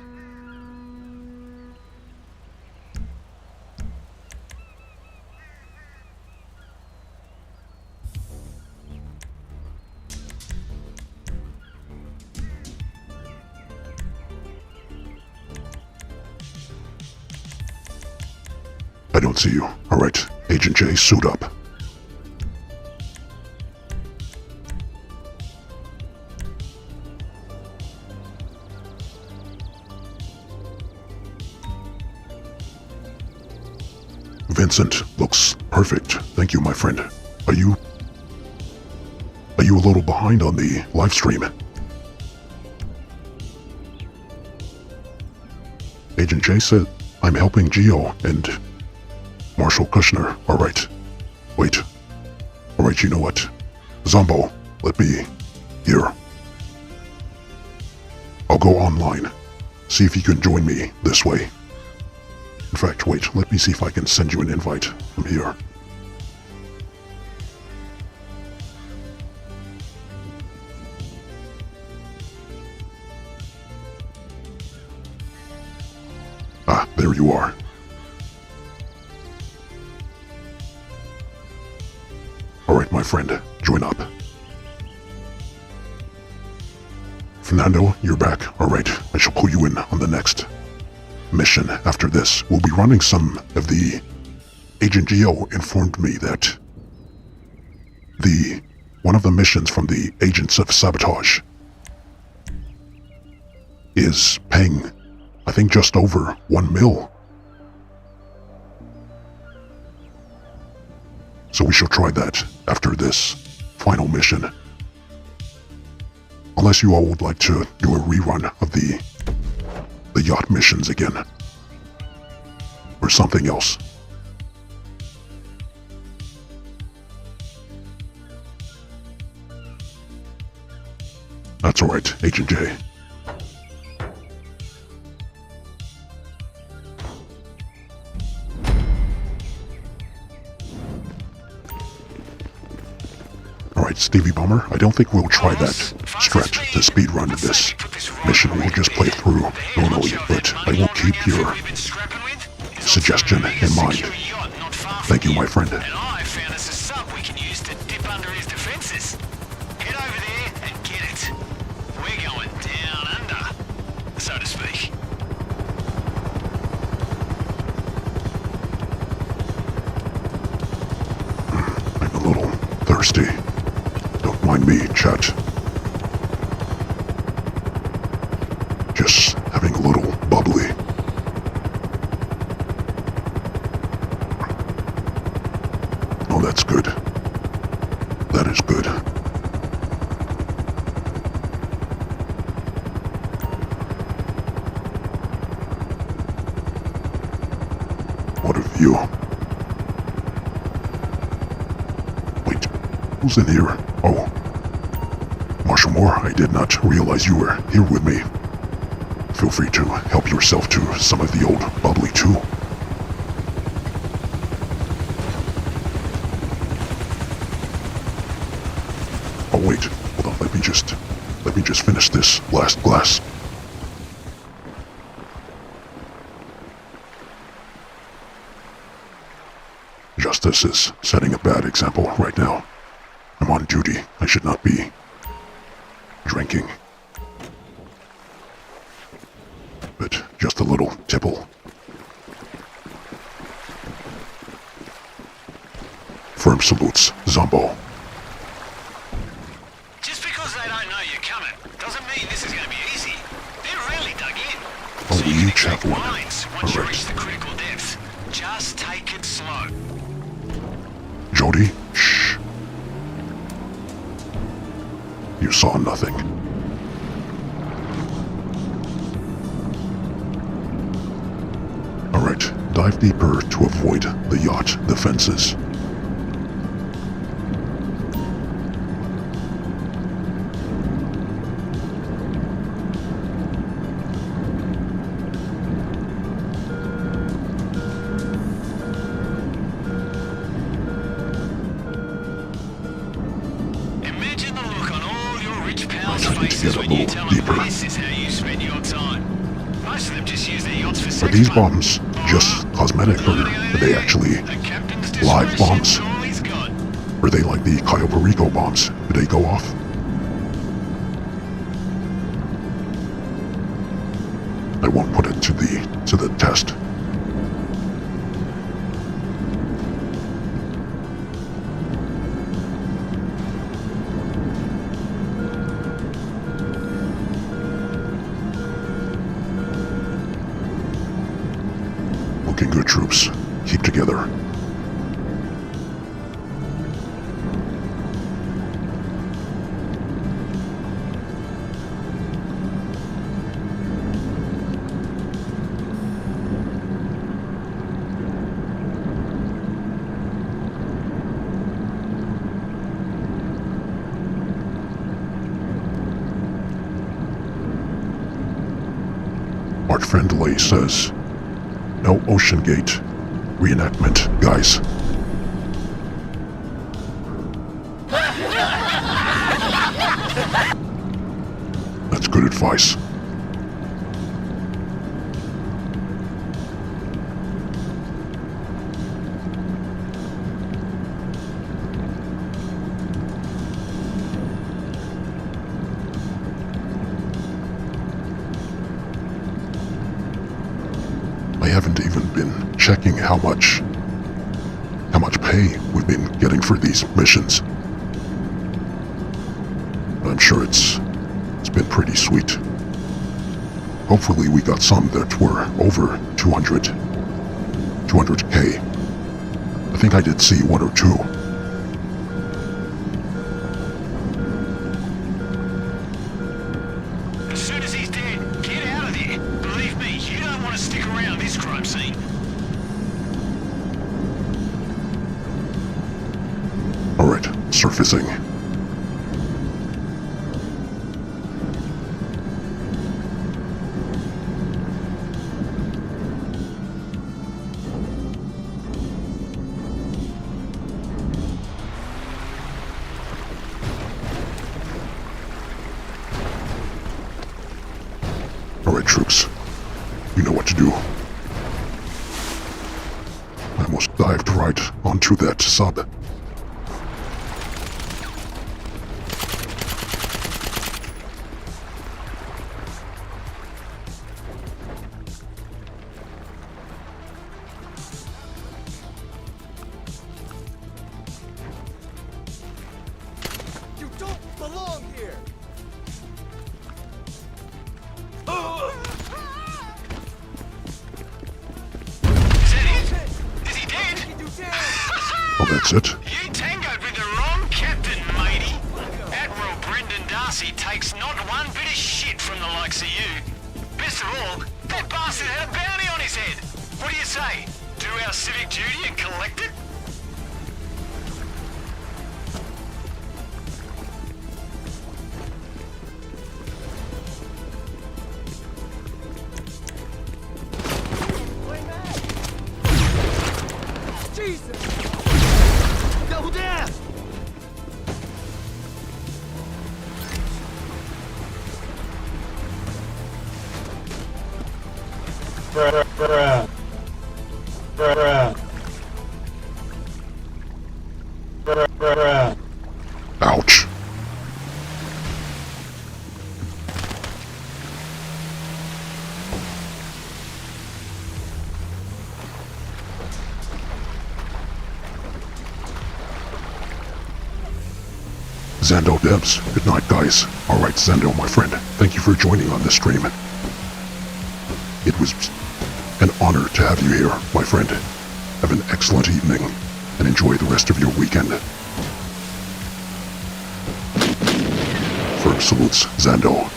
I don't see you. Alright, Agent J, suit up. Vincent, looks perfect. Thank you, my friend. Are you a little behind on the live stream? Agent J said I'm helping Geo and Marshall Kushner. Alright. Wait. Alright, you know what? Zombo, let me... Here. I'll go online. See if you can join me this way. In fact, wait, let me see if I can send you an invite from here. Ah, there you are. Alright, my friend, join up. Fernando, you're back. Alright, I shall pull you in on the next mission. After this, we'll be running some of the... Agent Geo informed me that one of the missions from the Agents of Sabotage is paying, I think, just over 1 mil. So we shall try that after this final mission. Unless you all would like to do a rerun of the yacht missions again. Or something else. That's alright, Agent J. Alright, Stevie Bummer, I don't think we'll try that stretch to speedrun this mission. We'll just play through normally, but I will keep your suggestion in mind. Thank you, my friend. And I found us a sub we can use to dip under his defenses. Head over there and get it. We're going down under, so to speak. I'm a little thirsty. Don't mind me, chat. Just having a little bubbly. Oh, that's good. That is good. What a view. Wait, who's in here? Oh. Marshall Moore, I did not realize you were here with me. Feel free to help yourself to some of the old bubbly too. Oh wait, hold on, let me just Let me just finish this last glass. Justice is setting a bad example right now. I'm on duty. I should not be drinking. But just a little tipple. Firm salutes, Zombo. Just because they don't know you're coming doesn't mean this is going to be easy. They're really dug in. Oh, so you you can chap expect one. lines once you Alright. reach the critical depth. Just take it slow. Jody, shh. You saw nothing. Alright, dive deeper to avoid the yacht defenses. Imagine the look on all your rich pals' I need to faces get a when you little tell them deeper. this is how you spend your time. Most of them just use their yachts for Are sex these fun. bombs just cosmetic, or are they actually A captain's live discretion's bombs? all he's got. Are they like the Cayo Perico bombs? Do they go off? I won't put it to the test. Looking good, troops. Keep together. Our friend Lay says, no Ocean Gate reenactment, guys. That's good advice. I haven't even been checking how much pay we've been getting for these missions. I'm sure it's been pretty sweet. Hopefully we got some that were over 200k. I think I did see one or two. As soon as he's dead, get out of there. Believe me, you don't want to stick around this crime scene. Alright, surfacing. Alright, troops. You know what to do. I almost dived right onto that sub. You don't belong here! Is that it? Is he dead? Oh, that's it? You tangoed with the wrong captain, matey. Admiral Brendan Darcy takes not one bit of shit from the likes of you. Best of all, that bastard had a bounty on his head. What do you say? Do our civic duty and collect it? Jesus! Double down! Ouch. Zando Debs, good night guys. Alright Zando, my friend, thank you for joining on this stream. It was an honor to have you here, my friend. Have an excellent evening, and enjoy the rest of your weekend. Firm salutes, Zando.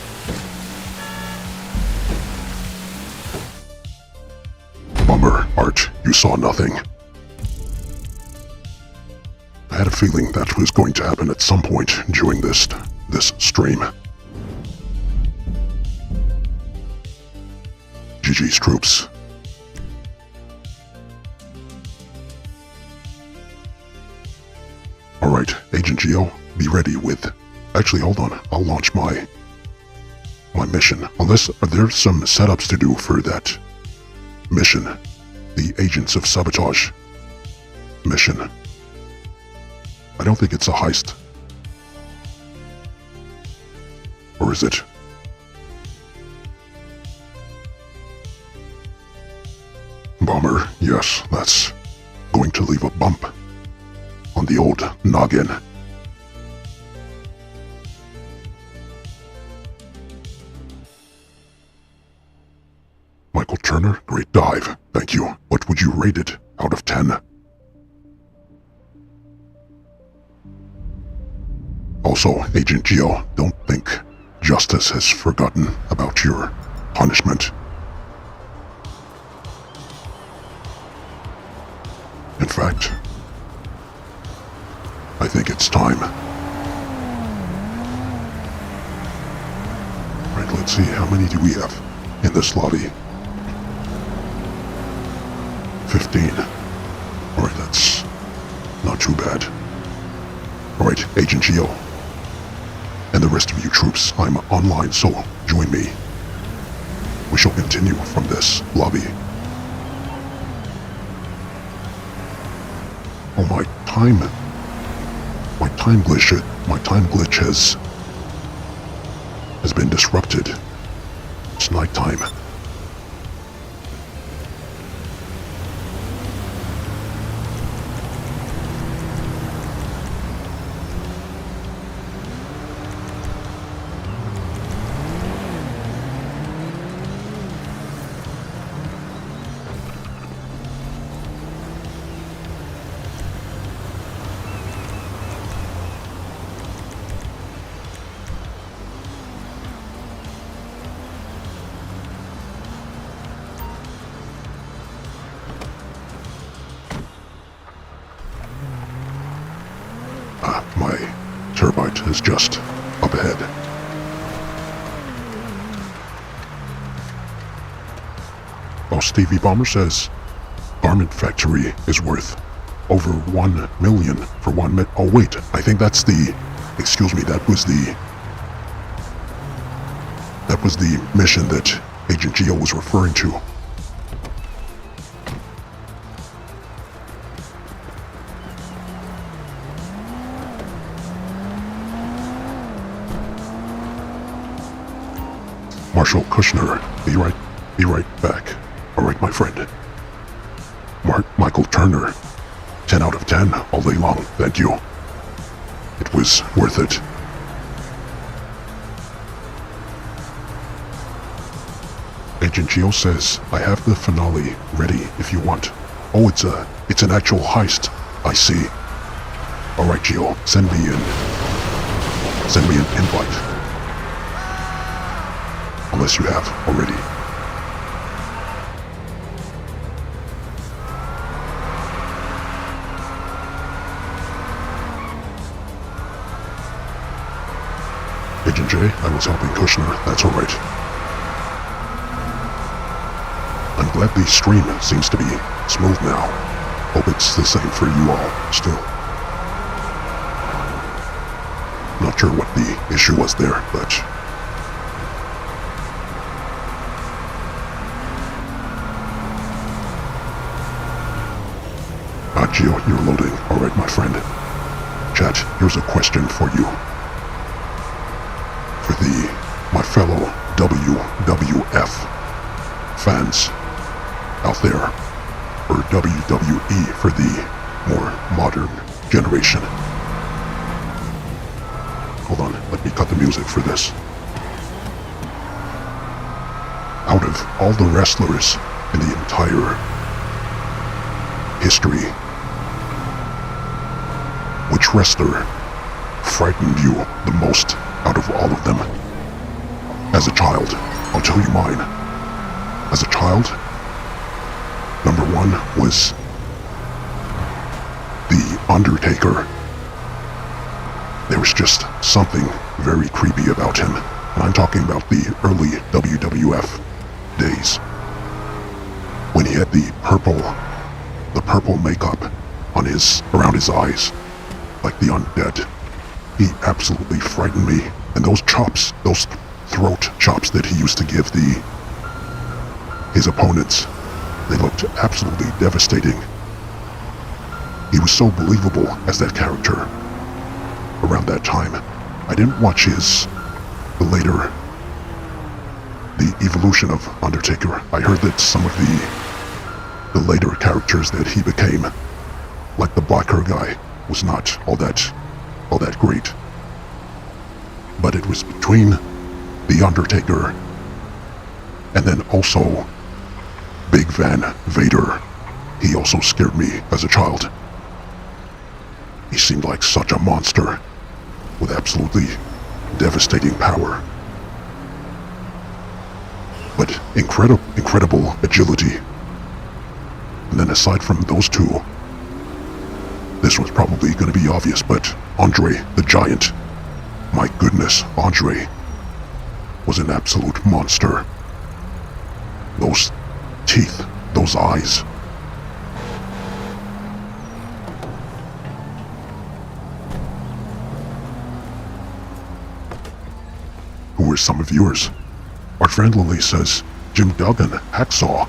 Bummer, Art, you saw nothing. I had a feeling that was going to happen at some point during this stream. GG's troops. Alright, Agent Geo, be ready with... Actually, hold on, I'll launch my mission. Unless, are there some setups to do for that mission? The Agents of Sabotage mission. I don't think it's a heist. Or is it? Bomber, yes, that's going to leave a bump on the old noggin. Michael Turner, great dive. Thank you. What would you rate it out of 10? Also, Agent Geo, don't think justice has forgotten about your punishment. In fact, I think it's time. Right, let's see, how many do we have in this lobby? 15. Alright, that's not too bad. Alright, Agent Geo. And the rest of you troops, I'm online, so join me. We shall continue from this lobby. Oh, my time glitch has been disrupted. It's nighttime. My turbite is just up ahead. Oh, Stevie Bomber says garment factory is worth over 1 million for 1 minute. Oh wait, I think that's the... Excuse me, that was the mission that Agent Geo was referring to. Marshal Kushner, be right back. Alright, my friend. Michael Turner, 10 out of 10 all day long, thank you. It was worth it. Agent Geo says, I have the finale ready if you want. Oh, it's an actual heist. I see. Alright, Geo, send me an invite. Unless you have already. Agent J, I was helping Kushner, that's alright. I'm glad the stream seems to be smooth now. Hope it's the same for you all, still. Not sure what the issue was there, but... Gio, you're loading. Alright, my friend. Chat, here's a question for you. For my fellow WWF fans out there, or WWE for the more modern generation. Hold on, let me cut the music for this. Out of all the wrestlers in the entire history, which wrestler frightened you the most out of all of them? As a child, I'll tell you mine. As a child, number one was The Undertaker. There was just something very creepy about him. And I'm talking about the early WWF days. When he had the purple makeup on around his eyes, like the undead. He absolutely frightened me. And those chops, those throat chops that he used to give his opponents, they looked absolutely devastating. He was so believable as that character around that time. I didn't watch the evolution of Undertaker. I heard that some of the later characters that he became, like the black hair guy, was not all that great. But it was between The Undertaker and then also Big Van Vader. He also scared me as a child. He seemed like such a monster with absolutely devastating power. But incredible agility. And then aside from those two, this was probably going to be obvious, but Andre the Giant. My goodness, Andre was an absolute monster. Those teeth, those eyes. Who were some of yours? Our friend Lily says, Jim Duggan, Hacksaw.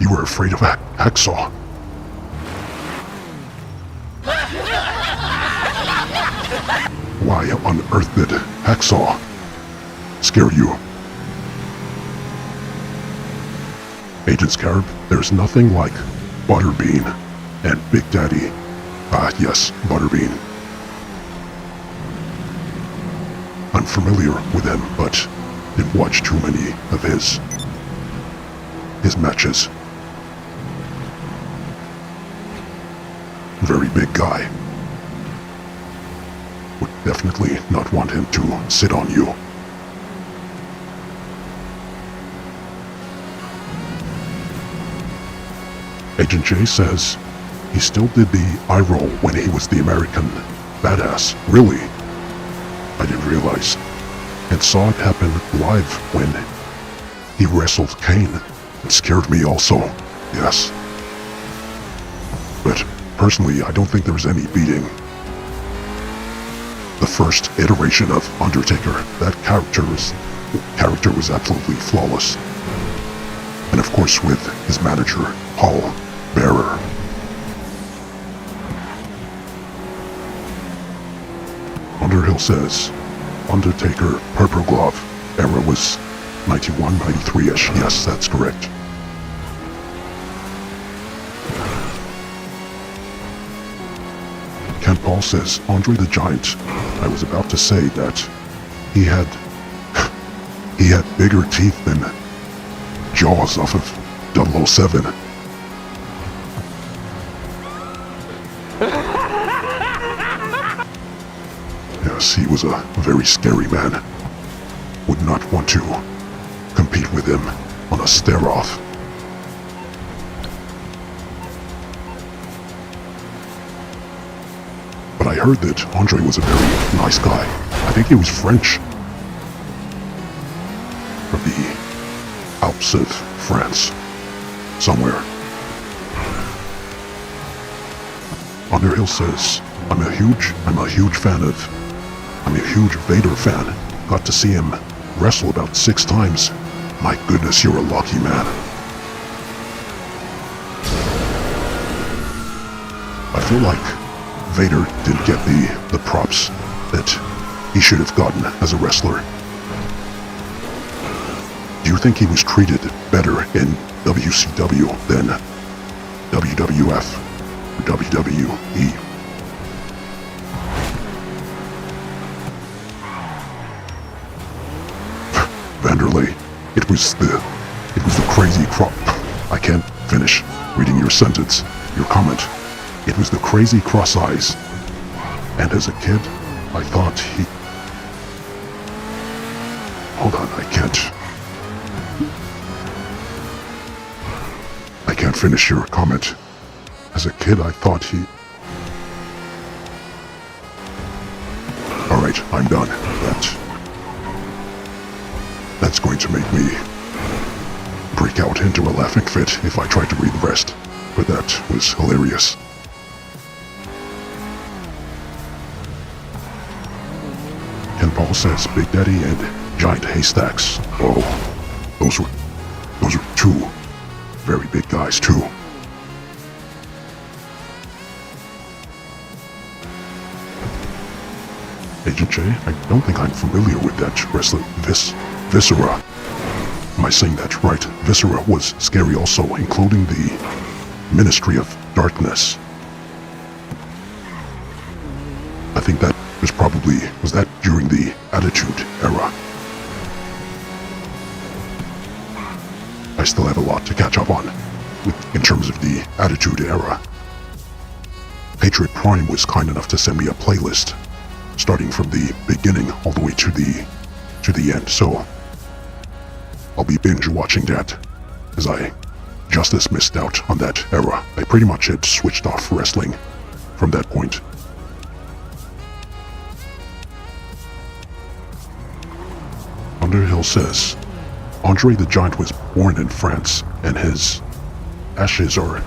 You were afraid of Hacksaw. Why on earth did Hacksaw scare you? Agent Scarab, there's nothing like Butterbean and Big Daddy. Yes, Butterbean. I'm familiar with him, but didn't watch too many of his matches. Very big guy. Would definitely not want him to sit on you. Agent J says he still did the eye roll when he was the American badass. Really? I didn't realize. And saw it happen live when he wrestled Kane. It scared me also. Yes. But personally, I don't think there was any beating the first iteration of Undertaker. That character was absolutely flawless. And of course with his manager, Paul Bearer. Underhill says, Undertaker Purple Glove era was 91, 93-ish. Yes, that's correct. Ken Paul says, Andre the Giant. I was about to say that he had bigger teeth than Jaws off of 007. Yes, he was a very scary man. Would not want to compete with him on a stare-off. But I heard that Andre was a very nice guy. I think he was French. From the Alps of France. Somewhere. Underhill says, I'm a huge Vader fan. Got to see him wrestle about 6 times. My goodness, you're a lucky man. feel like Vader didn't get the props that he should have gotten as a wrestler. Do you think he was treated better in WCW than WWF or WWE? Vanderlei, it was the crazy crop. I can't finish reading your sentence, your comment. It was the crazy cross eyes. And as a kid, I thought he... Hold on, I can't finish your comment. As a kid, I thought he... Alright, I'm done. That's going to make me break out into a laughing fit if I try to read the rest. But that was hilarious. Ken Paul says Big Daddy and Giant Haystacks. Oh, those were two very big guys too. Agent J, I don't think I'm familiar with that wrestler. Viscera. Am I saying that right? Viscera was scary also, including the Ministry of Darkness. I think that was that during the Attitude Era. I still have a lot to catch up on in terms of the Attitude Era. Patriot Prime was kind enough to send me a playlist starting from the beginning all the way to the end, so I'll be binge watching that, as I just missed out on that era. I pretty much had switched off wrestling from that point. Underhill says, Andre the Giant was born in France, and his ashes are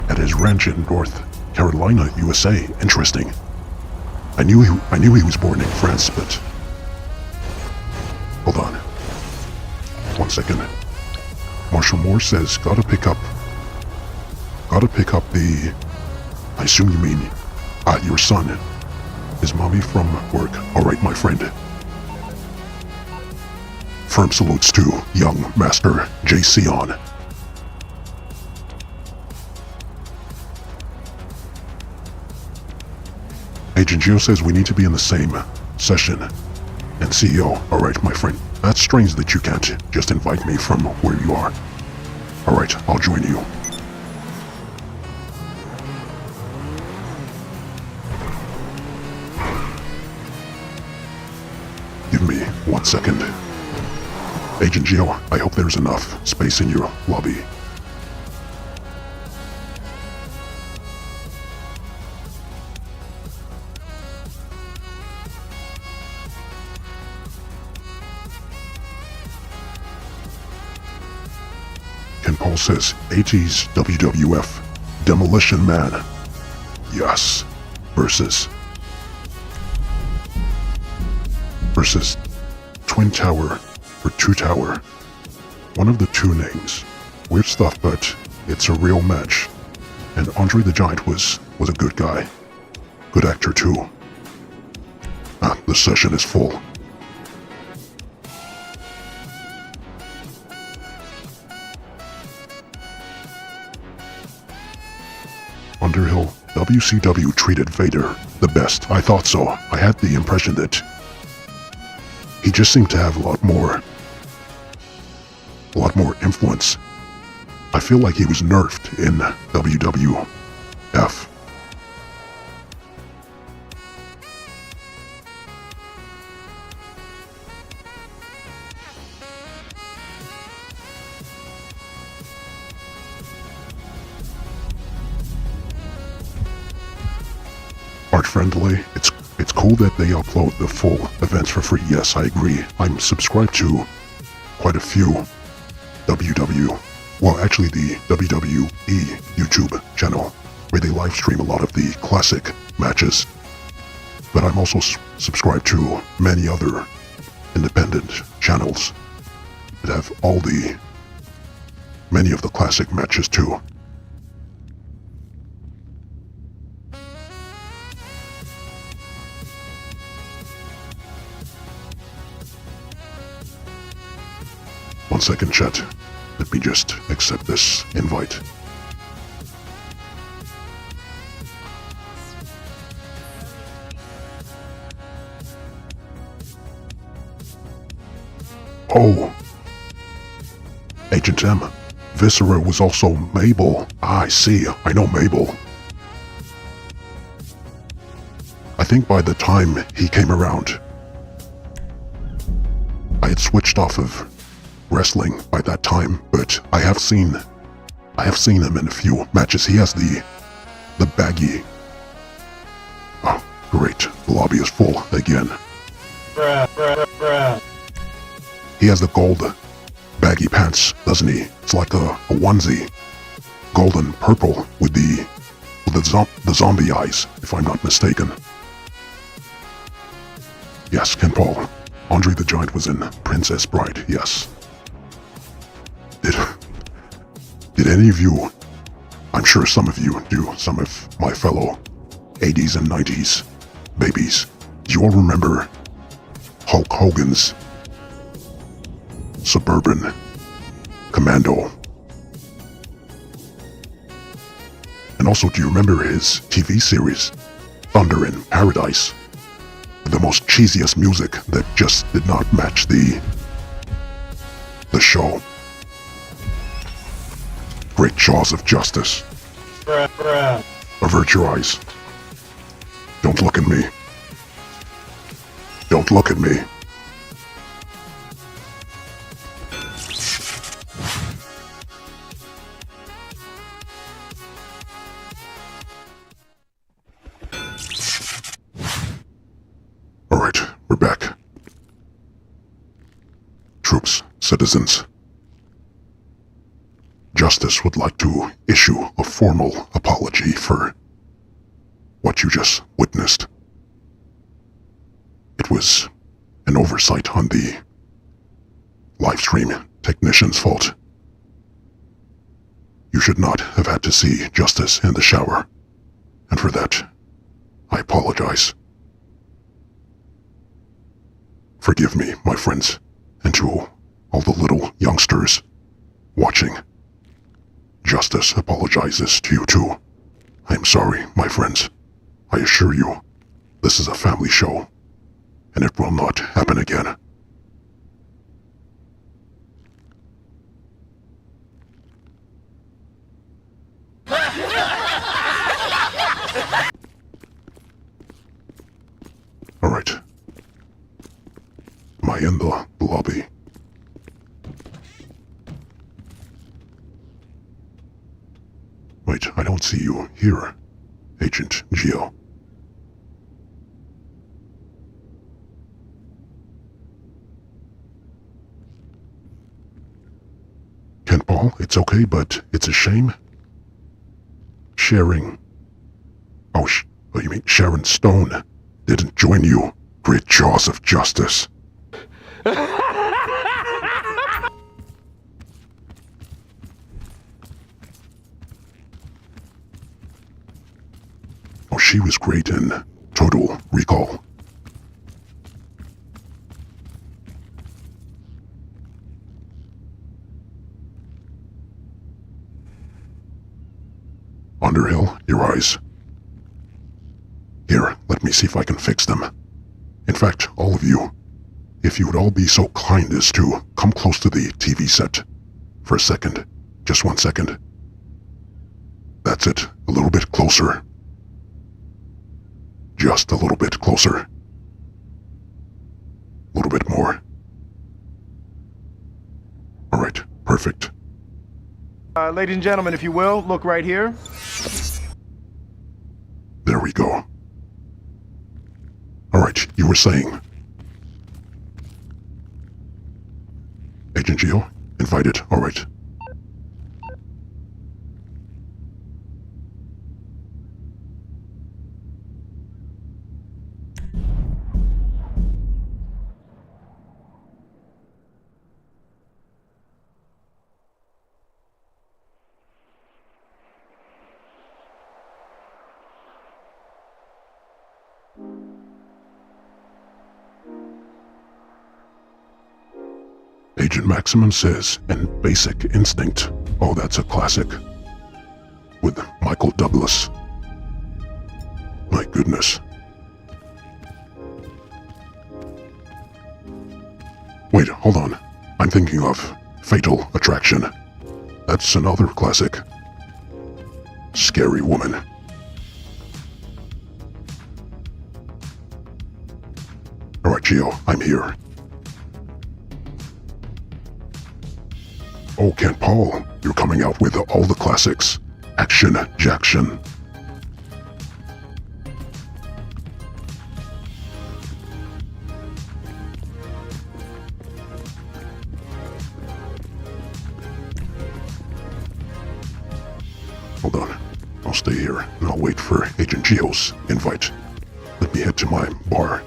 at his ranch in North Carolina, USA. Interesting. I knew he was born in France, but... Hold on. 1 second. Marshall Moore says, gotta pick up the... I assume you mean, your son. Is mommy from work? Alright, my friend. Firm salutes to young Master J. Sion. Agent Geo says we need to be in the same session. And CEO, alright, my friend. That's strange that you can't just invite me from where you are. Alright, I'll join you. Give me 1 second. Agent Geo, I hope there's enough space in your lobby. Ken Paul says 80s WWF Demolition Man. Yes. Versus Twin Tower or Two Tower. One of the two names. Weird stuff, but it's a real match. And Andre the Giant was a good guy. Good actor too. The session is full. Underhill, WCW treated Vader the best. I thought so. I had the impression that he just seemed to have a lot more influence. I feel like he was nerfed in WWF. Art friendly. It's cool that they upload the full events for free. Yes, I agree. I'm subscribed to quite a few actually the WWE YouTube channel, where they live stream a lot of the classic matches. But I'm also subscribed to many other independent channels that have many of the classic matches too. 1 second, chat. Let me just accept this invite. Oh. Agent M. Viscera was also Mabel. I see. I know Mabel. I think by the time he came around, I had switched off of wrestling by that time, but I have seen him in a few matches. He has the baggy. Oh, great. The lobby is full again. He has the gold baggy pants, doesn't he? It's like a onesie. Golden purple with the zombie eyes, if I'm not mistaken. Yes, Ken Paul. Andre the Giant was in Princess Bride, yes. Did any of you, I'm sure some of you do, some of my fellow 80s and 90s babies, do you all remember Hulk Hogan's Suburban Commando? And also, do you remember his TV series, Thunder in Paradise? The most cheesiest music that just did not match the show. Great jaws of justice. Avert your eyes. Don't look at me. Don't look at me. Alright, we're back. Troops, citizens. Justice would like to issue a formal apology for what you just witnessed. It was an oversight on the livestream technician's fault. You should not have had to see Justice in the shower, and for that, I apologize. Forgive me, my friends, and to all the little youngsters watching. Justice apologizes to you too. I am sorry, my friends. I assure you, this is a family show, and it will not happen again. Alright. Am I in the lobby? Wait, I don't see you here, Agent Geo. Ken Paul, it's okay, but it's a shame. Sharing. Oh, you mean Sharon Stone didn't join you. Great jaws of justice. Oh, she was great in Total Recall. Underhill, your eyes. Here, let me see if I can fix them. In fact, all of you, if you would all be so kind as to come close to the TV set for a second. Just 1 second. That's it. A little bit closer. Just a little bit closer. A little bit more. Alright, perfect. Ladies and gentlemen, if you will, look right here. There we go. Alright, you were saying. Agent Geo, invited. Alright. Agent Maximum says, and Basic Instinct. Oh, that's a classic. With Michael Douglas. My goodness. Wait, hold on. I'm thinking of Fatal Attraction. That's another classic. Scary Woman. Alright, Gio, I'm here. Oh, Kent Paul, you're coming out with all the classics. Action Jackson. Hold on. I'll stay here and I'll wait for Agent Gio's invite. Let me head to my bar.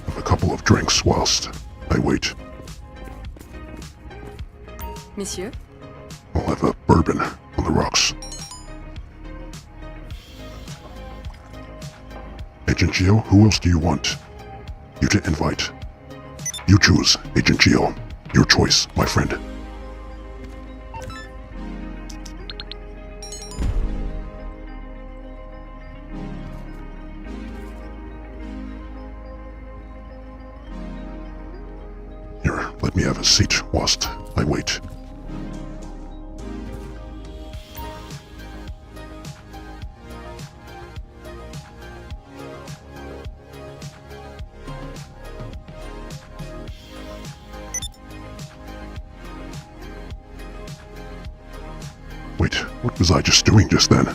Have a couple of drinks whilst I wait. Monsieur? I'll have a bourbon on the rocks. Agent Gio, who else do you want you to invite? You choose, Agent Gio. Your choice, my friend. Here, let me have a seat whilst I wait. Wait, what was I just doing just then?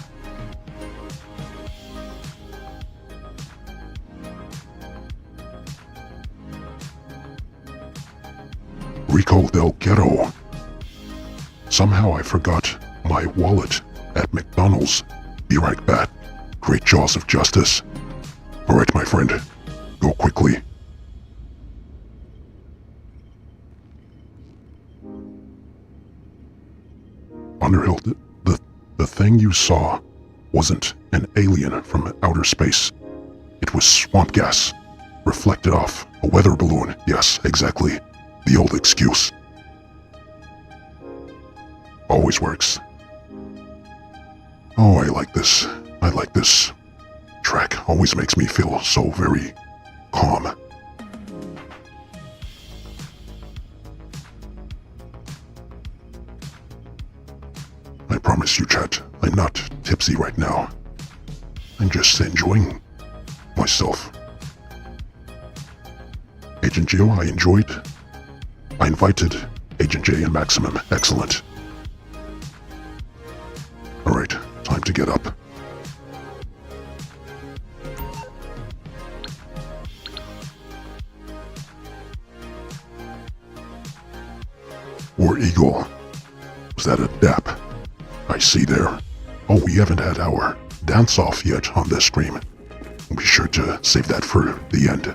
Rico del Ghetto. Somehow I forgot my wallet at McDonald's. Be right back. Great jaws of justice. Alright, my friend. Go quickly. Underhill, the thing you saw wasn't an alien from outer space. It was swamp gas, reflected off a weather balloon. Yes, exactly. The old excuse. Always works. Oh, I like this. I like this track. Always makes me feel so very calm. I promise you, chat, I'm not tipsy right now. I'm just enjoying myself. Agent Gio, I invited Agent J and Maximum. Excellent. Alright, time to get up. War Eagle. Was that a dap? I see there. Oh, we haven't had our dance-off yet on this stream. Be sure to save that for the end.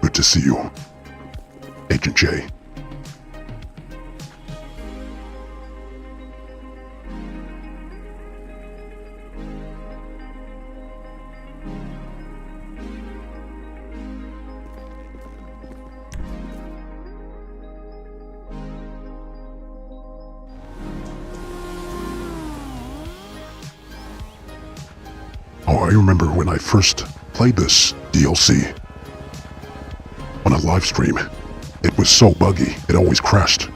Good to see you, Agent J. Oh, I remember when I first played this DLC on a live stream. It was so buggy, it always crashed.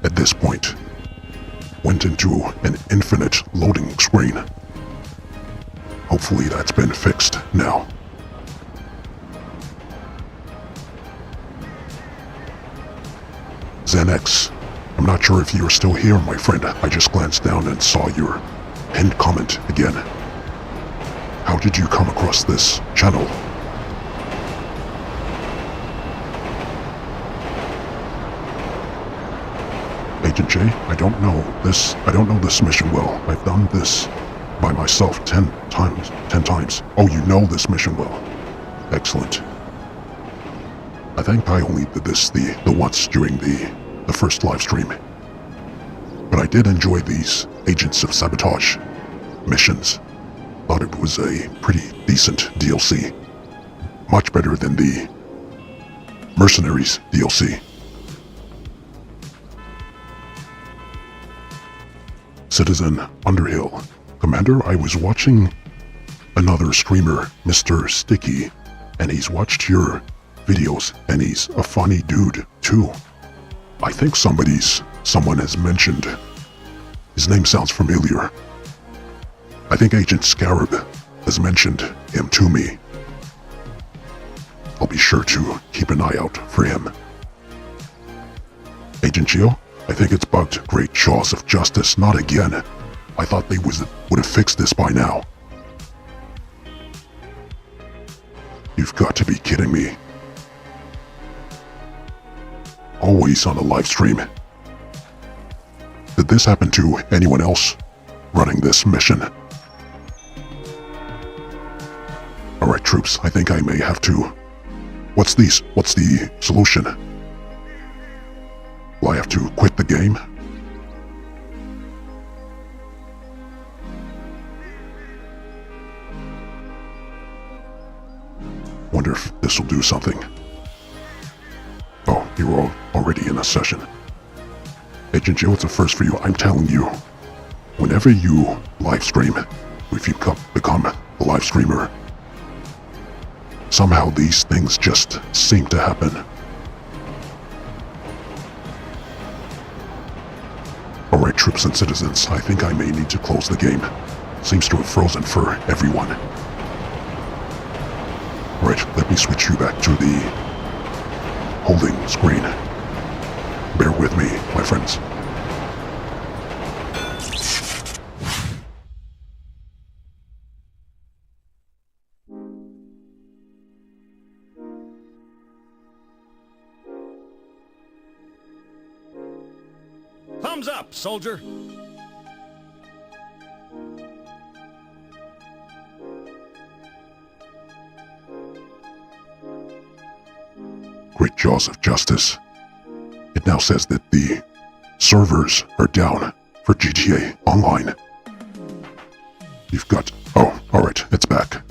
At this point, went into an infinite loading screen. Hopefully that's been fixed now. Xanax, I'm not sure if you're still here, my friend. I just glanced down and saw your pinned comment again. How did you come across this channel? Agent J, I don't know this mission well. I've done this by myself 10 times. Oh, you know this mission well. Excellent. I think I only did this the once during the first live stream. But I did enjoy these Agents of Sabotage missions. thought it was a pretty decent DLC. Much better than the Mercenaries DLC. Citizen Underhill. Commander, I was watching another streamer, Mr. Sticky, and he's watched your videos, and he's a funny dude, too. I think someone has mentioned. His name sounds familiar. I think Agent Scarab has mentioned him to me. I'll be sure to keep an eye out for him. Agent Geo, I think it's bugged Great Jaws of Justice, not again. I thought they would have fixed this by now. You've got to be kidding me. Always on a live stream. Did this happen to anyone else running this mission? Alright, troops, I think I may have to... What's the solution? Will I have to quit the game? Wonder if this will do something. Oh, you're all already in a session. Agent Joe, it's a first for you. I'm telling you, whenever you live stream, if you become a live streamer, somehow these things just seem to happen. Alright, troops and citizens, I think I may need to close the game. Seems to have frozen for everyone. Right, let me switch you back to the holding screen. Bear with me, my friends. Thumbs up, soldier! Great Jaws of Justice. It now says that the servers are down for GTA Online. You've got... Oh, alright, it's back.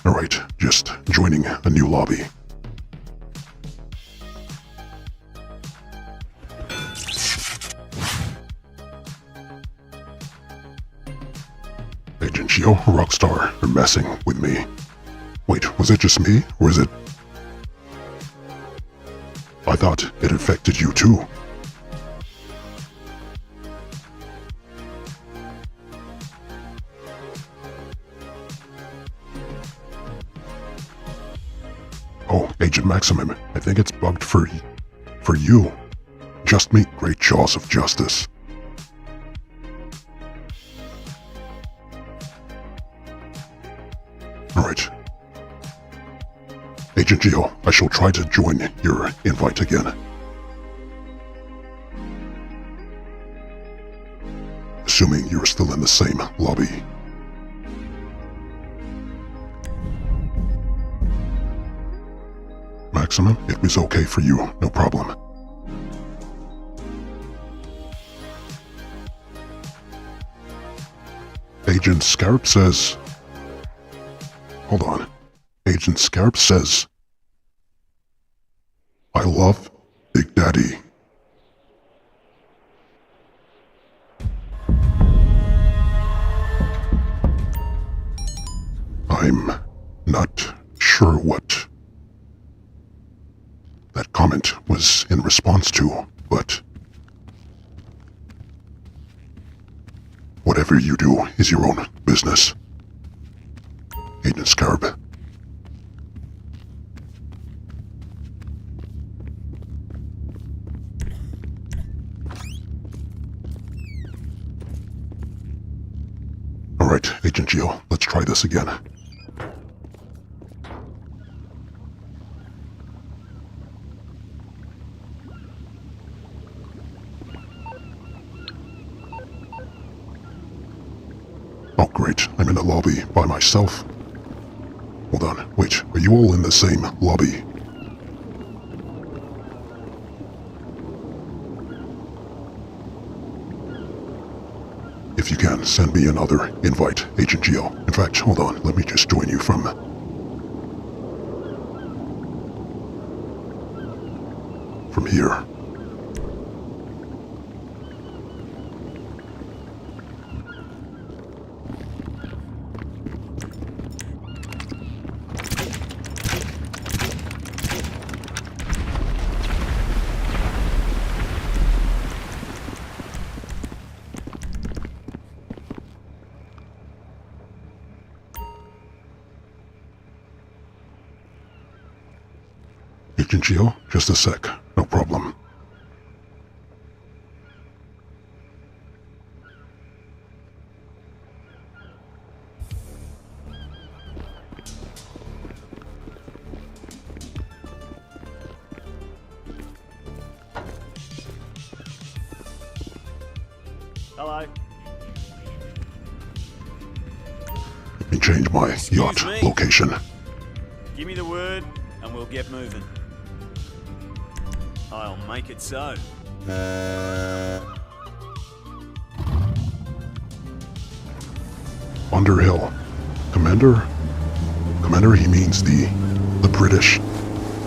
Alright, just joining a new lobby. Agent Geo, Rockstar are messing with me. Wait, was it just me, or is it... I thought it affected you too. Oh, Agent Maximum, I think it's bugged for you. Just meet Great Jaws of Justice. Alright. Agent Geo, I shall try to join your invite again. Assuming you're still in the same lobby. Maximum, it was okay for you, no problem. Agent Scarab says... Hold on. Agent Scarab says, I love Big Daddy. I'm not sure what that comment was in response to, but whatever you do is your own business. Agent Scarab. Alright, Agent Geo, let's try this again. Oh great, I'm in the lobby by myself. Hold on, wait, are you all in the same lobby? If you can, send me another invite, Agent Geo. In fact, hold on, let me just join you from here. Agent Geo, just a sec. No problem. Hello. Let me change my yacht location. Give me the word, and we'll get moving. I'll make it so. Underhill. Commander? Commander, he means the British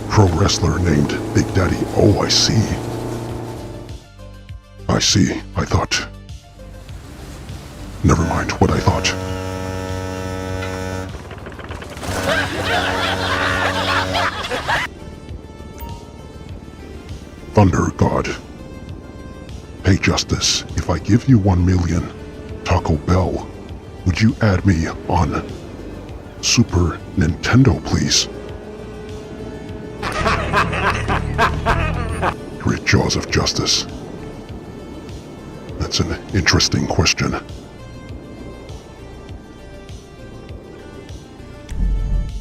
pro wrestler named Big Daddy. Oh, I see. I see. I thought... Never mind what I thought. Thunder God. Hey Justice, if I give you 1 million Taco Bell, would you add me on Super Nintendo, please? Great jaws of justice. That's an interesting question.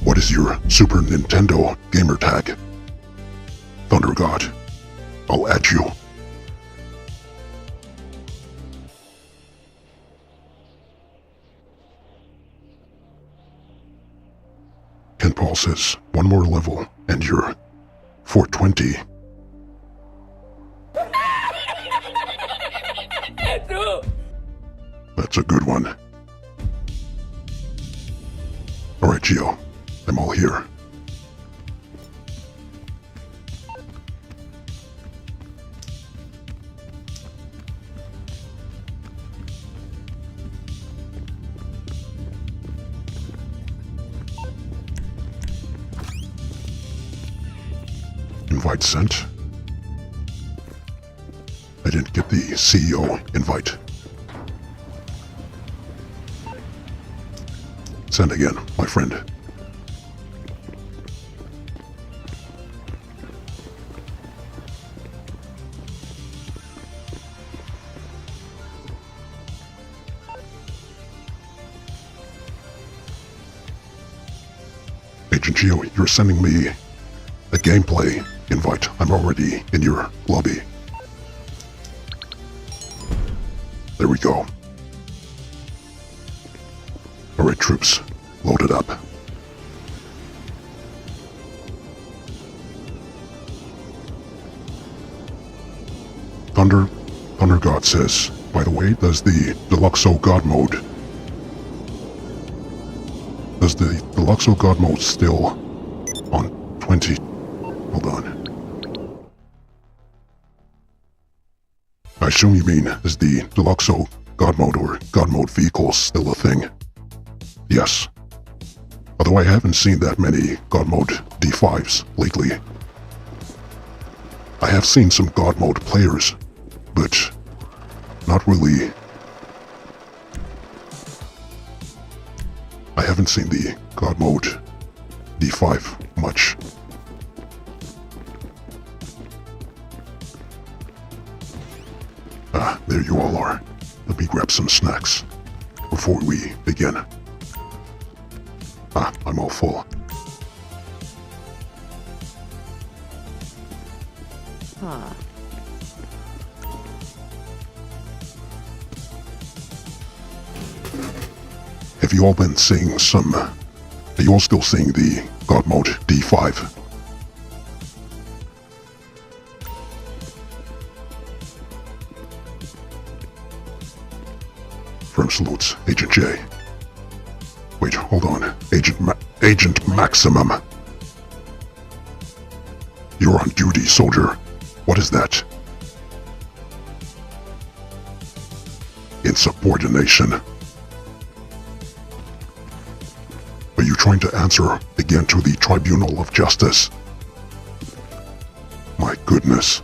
What is your Super Nintendo gamer tag? Thunder God. I'll add you. Ken Paul says, 1 more level and you're 420. That's a good one. Alright, Geo. I'm all here. Invite sent. I didn't get the CEO invite. Send again, my friend. Agent Geo, you're sending me a gameplay invite. I'm already in your lobby. There we go. Alright, troops, load it up. Thunder God says, by the way, does the Deluxo God mode... Does the Deluxo God mode still on 20? Hold on. I assume you mean, is the Deluxo God mode or God mode vehicles still a thing? Yes. Although I haven't seen that many God mode D5s lately. I have seen some God mode players, but not really. I haven't seen the God mode D5 much. Ah, there you all are. Let me grab some snacks before we begin. Ah, I'm all full. Have you all been seeing some... Are you all still seeing the God mode D5? Firm salutes, Agent J. Wait, hold on. Agent Maximum. You're on duty, soldier. What is that? Insubordination. Are you trying to answer again to the Tribunal of Justice? My goodness.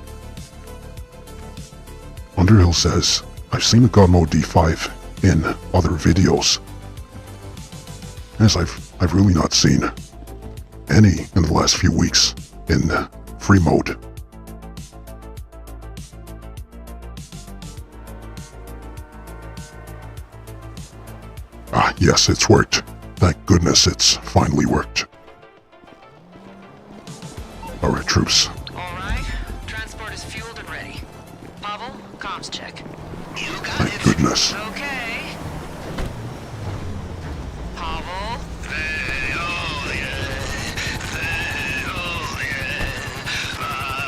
Underhill says, I've seen a God Mode D5 in other videos. As I've really not seen any in the last few weeks in free mode. Ah, yes, it's worked. Thank goodness it's finally worked. Alright, troops. Alright, transport is fueled and ready. Pavel, comms check. You got Thank it. goodness. Okay. Pavel?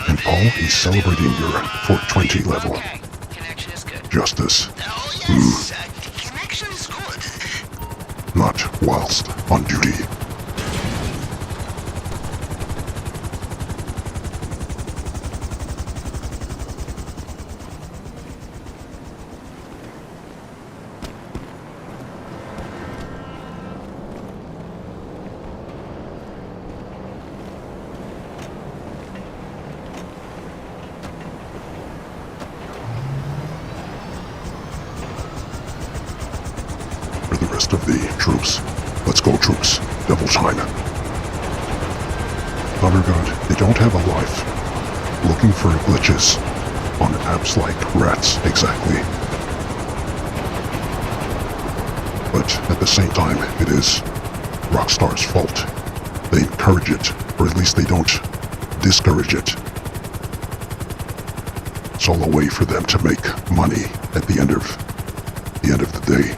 And Paul, he's celebrating your 420 level. Okay, connection is good. Justice. Oh, yes. Connection is good. Not whilst on duty. For the rest of the troops. Let's go, troops. Devil time. Thunder God, they don't have a life. Looking for glitches on apps like rats, exactly. But at the same time, it is Rockstar's fault. They encourage it, or at least they don't discourage it. It's all a way for them to make money at the end of the day.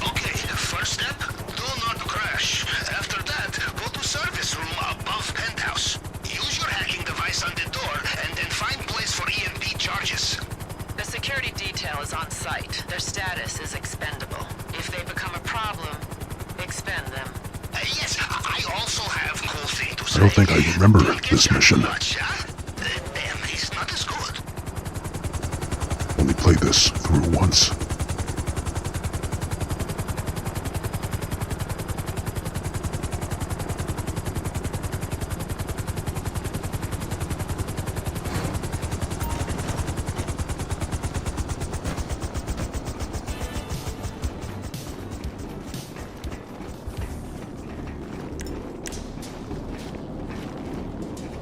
Okay, first step, do not crash. After that, go to service room above penthouse. Use your hacking device on the door and then find place for EMP charges. The security detail is on site. Their status is expendable. If they become a problem, expend them. Yes, I also have cool thing to say. I don't think I remember Don't this get mission. too much, huh? Damn, he's not as good. Only played this through once.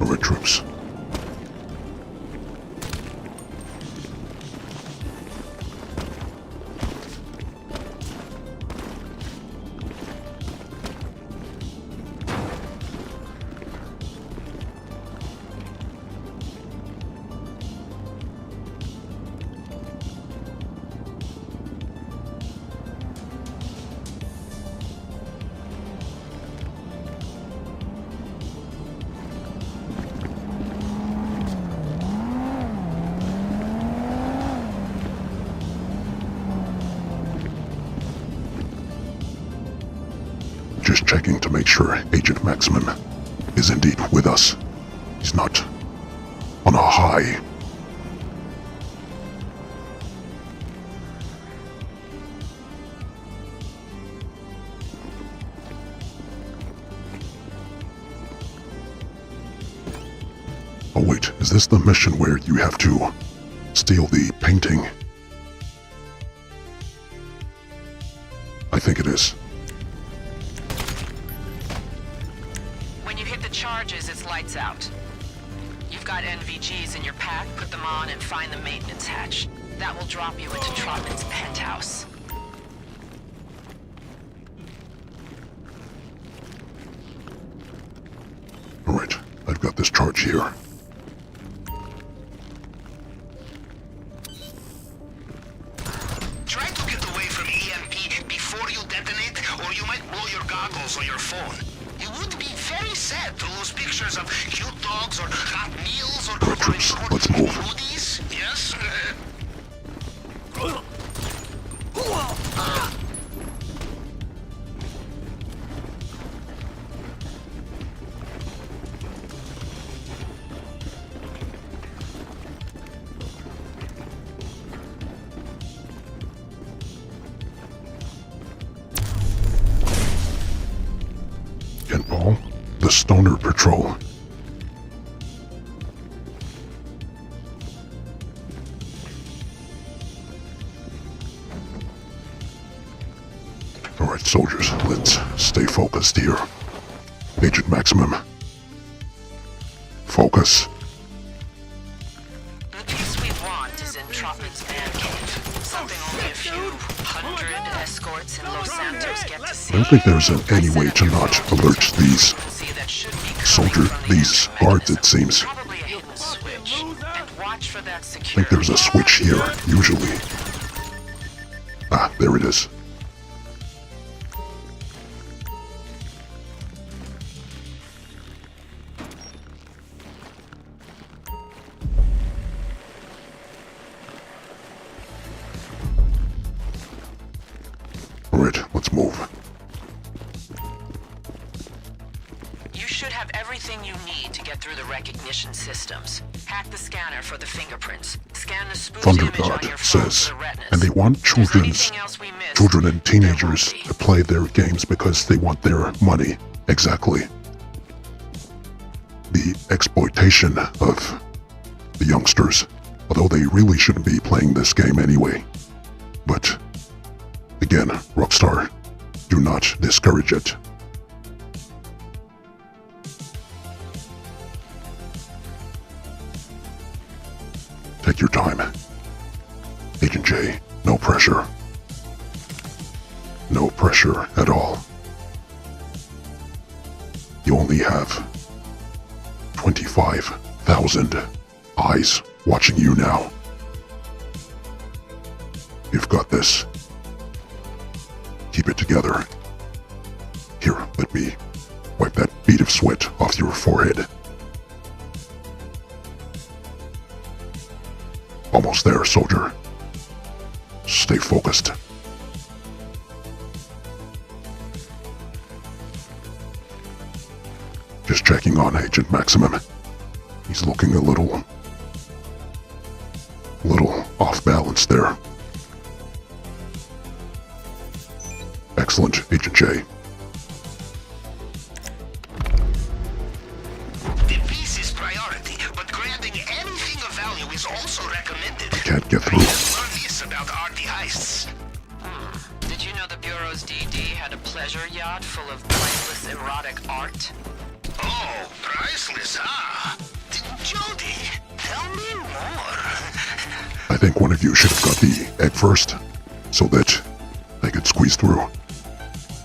Alright, troops. Just checking to make sure Agent Maximum is indeed with us. He's not on a high. Oh wait, is this the mission where you have to steal the painting? I think it is. When you hit the charges, it's lights out. You've got NVGs in your pack, put them on and find the maintenance hatch. That will drop you into Trotman's penthouse. Alright, I've got this charge here. Try to get away from EMP before you detonate, or you might blow your goggles or your phone. It would be very sad to lose pictures of cute dogs or hot meals or Alright, troops, let's move. hoodies Stoner Patrol. Alright, soldiers, let's stay focused here. Agent Maximum. Focus. The piece we want is in Trotman's man cave. Something only a few hundred escorts in Los Santos get to see. I don't think there's any way to not alert these these guards, it seems. Probably a hidden switch. And watch for that I security. think there's a switch here, usually. Ah, there it is. Alright, let's move. You should have everything you need to get through the recognition systems. Hack the scanner for the fingerprints. Scan the spoof Thunder image on God your phone says, for the retinas. and they want If there's children anything else we missed, and teenagers to play their games because they want their money. Exactly. The exploitation of the youngsters, although they really shouldn't be playing this game anyway. But again, Rockstar, do not discourage it. Take your time. Agent J, no pressure. No pressure at all. You only have 25,000 eyes watching you now. You've got this. Keep it together. Here, let me wipe that bead of sweat off your forehead. Almost there, soldier. Stay focused. Just checking on Agent Maximum. He's looking a little off balance there. Excellent, Agent J. The piece is priority, but grabbing anything of value is also recommended. Can't get through. Learn this about RD heists. Did you know the Bureau's DD had a pleasure yacht full of priceless erotic art? Oh, priceless, huh? Jody, tell me more. I think one of you should have got the egg first, so that they could squeeze through.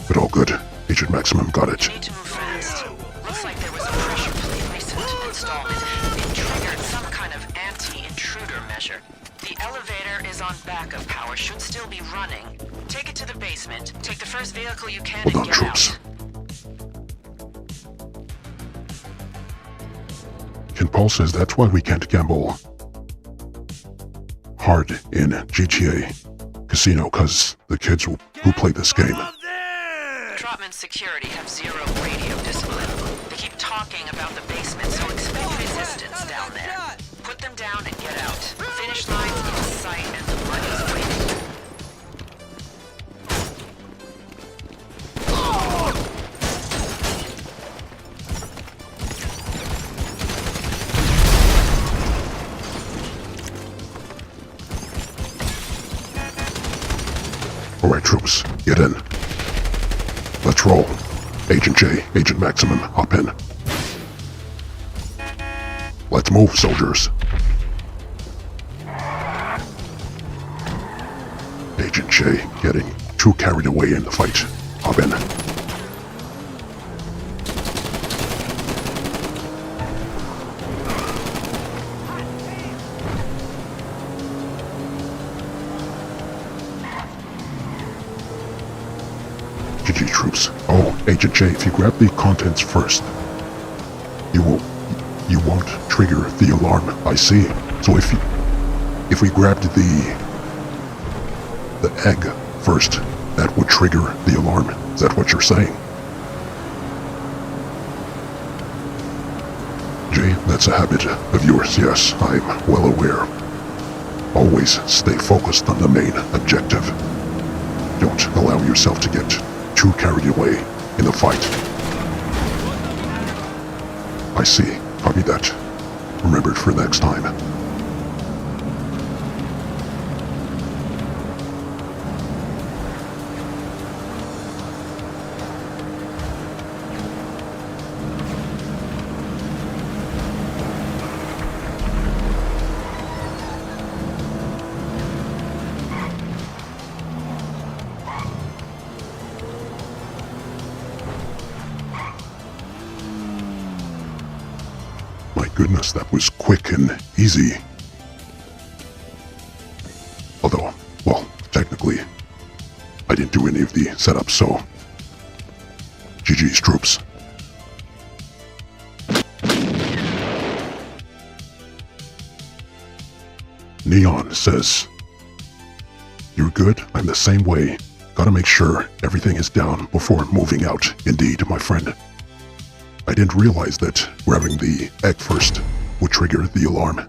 But all good. Agent Maximum got it. Need to move fast. Looks like there was a pressure plate recent installment. It triggered some kind of anti-intruder measure. The elevator is on backup power, should still be running. Take it to the basement. Take the first vehicle you can Hold on, and get troops. out. And Paul says that's why we can't gamble hard in GTA Casino, because the kids who play this game. Trotman security have zero radio discipline. They keep talking about the basement, so expect resistance down there. Put them down and get out. Finish line's in sight and the money's waiting. Alright, troops, get in. Let's roll. Agent J, Agent Maximum, hop in. Let's move, soldiers. Agent J getting too carried away in the fight. Hop in. GG troops. Oh, Agent J, if you grab the contents first, you won't trigger the alarm. I see. So if we grabbed the egg first, that would trigger the alarm. Is that what you're saying? Jay, that's a habit of yours. Yes, I'm well aware. Always stay focused on the main objective. Don't allow yourself to get too carried away in the fight. I see. Copy that. Remembered for next time. My goodness, that was quick and easy. Although, well, technically, I didn't do any of the setups, so GG's troops. Neon says, "You're good? I'm the same way. Gotta make sure everything is down before moving out. Indeed, my friend. I didn't realize that grabbing the egg first would trigger the alarm.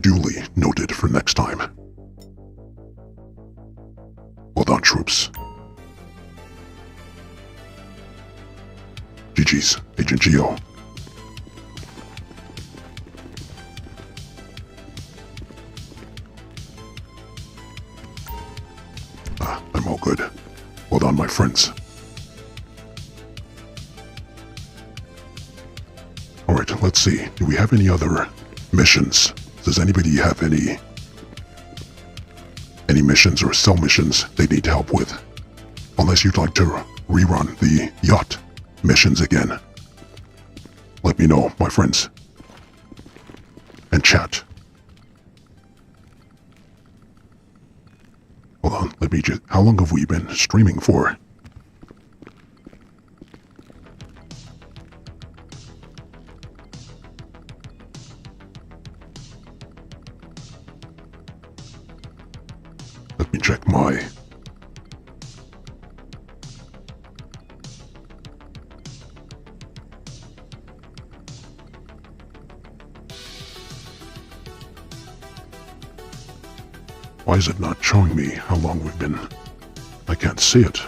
Duly noted for next time. Well done, troops. GG's, Agent Geo. I'm all good. Well done, my friends. Alright, let's see. Do we have any other missions? Does anybody have any missions or cell missions they need help with? Unless you'd like to rerun the yacht missions again. Let me know, my friends. And chat. Hold on, let me just... How long have we been streaming for? Let me check my... Why is it not showing me how long we've been? I can't see it.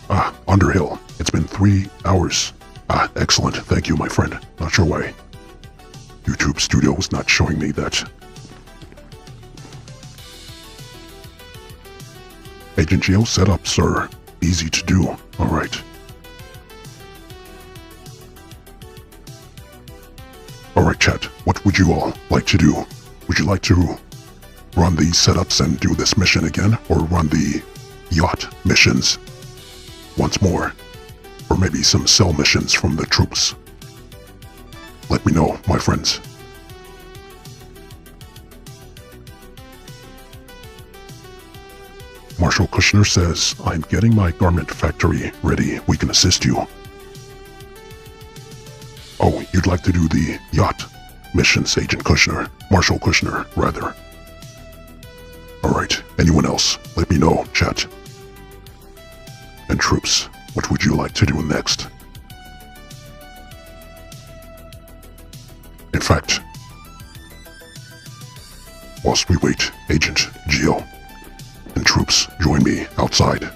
Ah, Underhill. It's been 3 hours. Ah, excellent. Thank you, my friend. Not sure why YouTube Studio was not showing me that. Agent Geo set up, sir. Easy to do. Alright. Alright, chat. What would you all like to do? Would you like to run these setups and do this mission again? Or run the yacht missions once more? Or maybe some cell missions from the troops? Let me know, my friends. Marshal Kushner says, I'm getting my garment factory ready. We can assist you. Oh, you'd like to do the yacht missions, Agent Kushner. Marshal Kushner, rather. Alright, anyone else? Let me know, chat. And troops, what would you like to do next? In fact, whilst we wait, Agent Geo and troops join me outside.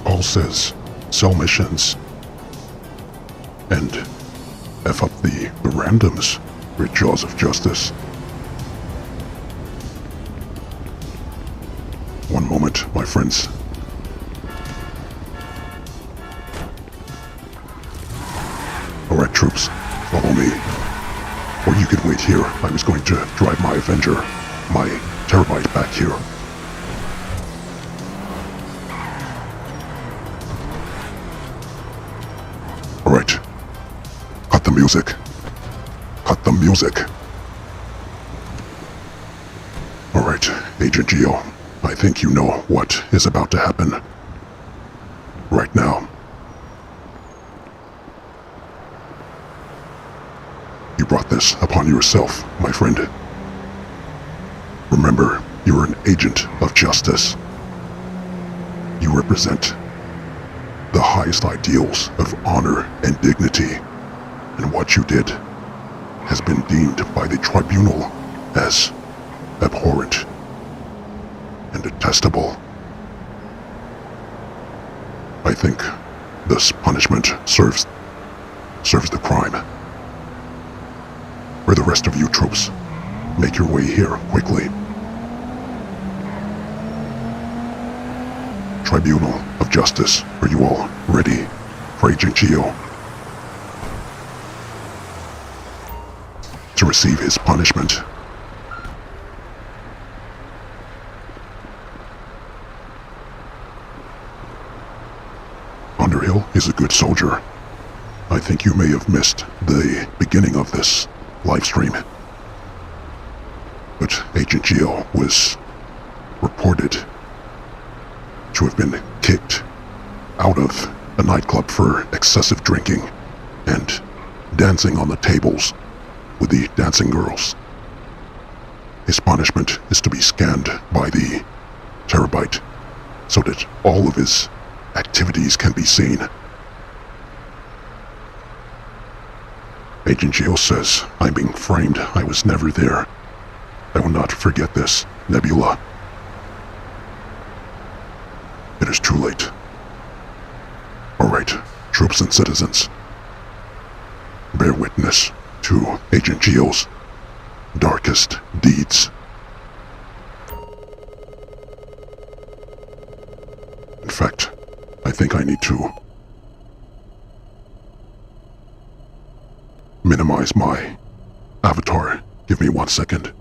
Paul says, cell missions, and F up the randoms, great jaws of justice. One moment, my friends. Alright, troops, follow me. Or you can wait here. I'm just going to drive my Avenger, my Terabyte back here. Alright. Cut the music. Cut the music. Alright, Agent Geo. I think you know what is about to happen. Right now. brought this upon yourself, my friend. Remember, you're an agent of justice. You represent the highest ideals of honor and dignity, and what you did has been deemed by the tribunal as abhorrent and detestable. I think this punishment serves the crime. For the rest of you troops, make your way here quickly. Tribunal of Justice, are you all ready for Agent Geo to receive his punishment? Underhill is a good soldier. I think you may have missed the beginning of this live stream. But Agent Geo was reported to have been kicked out of a nightclub for excessive drinking and dancing on the tables with the dancing girls. His punishment is to be scanned by the terabyte so that all of his activities can be seen. Agent Geo says I'm being framed. I was never there. I will not forget this, Nebula. It is too late. Alright, troops and citizens. Bear witness to Agent Geo's darkest deeds. In fact, I think I need to minimize my avatar. Give me 1 second.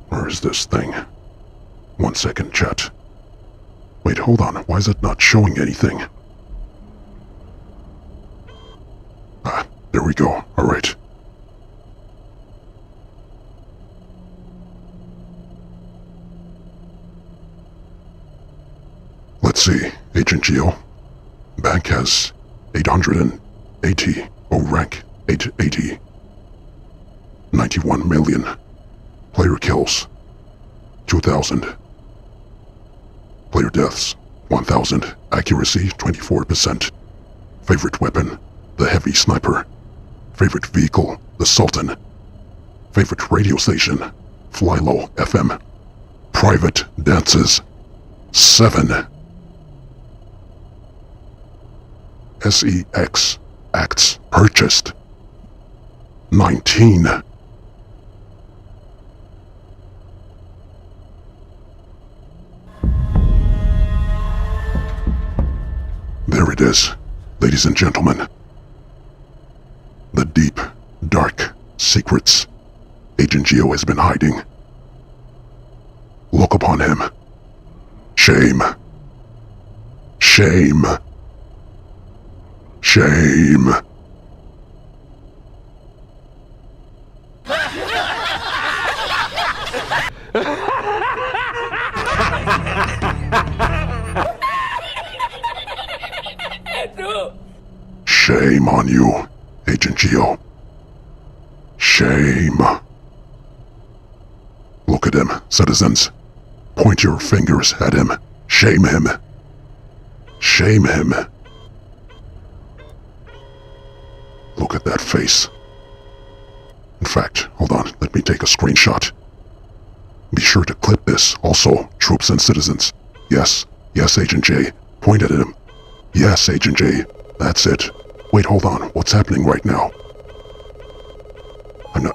Where is this thing? 1 second, chat. Wait, hold on. Why is it not showing anything? Ah, there we go. Alright. Let's see. Agent Geo. Bank has 880. O rank 880. 91 million. Player kills 2,000. Player deaths 1,000. Accuracy 24%. Favorite weapon, the heavy sniper. Favorite vehicle, the Sultan. Favorite radio station, Flylow FM. Private dances 7. SEX acts purchased 19. There it is, ladies and gentlemen. The deep, dark secrets Agent Geo has been hiding. Look upon him. Shame. Shame. Shame. Shame on you, Agent Geo. Shame. Look at him, citizens. Point your fingers at him. Shame him. Shame him. Look at that face. In fact, hold on, let me take a screenshot. Be sure to clip this, also, troops and citizens. Yes, yes, Agent J. Point at him. Yes, Agent J. That's it. Wait, hold on. What's happening right now?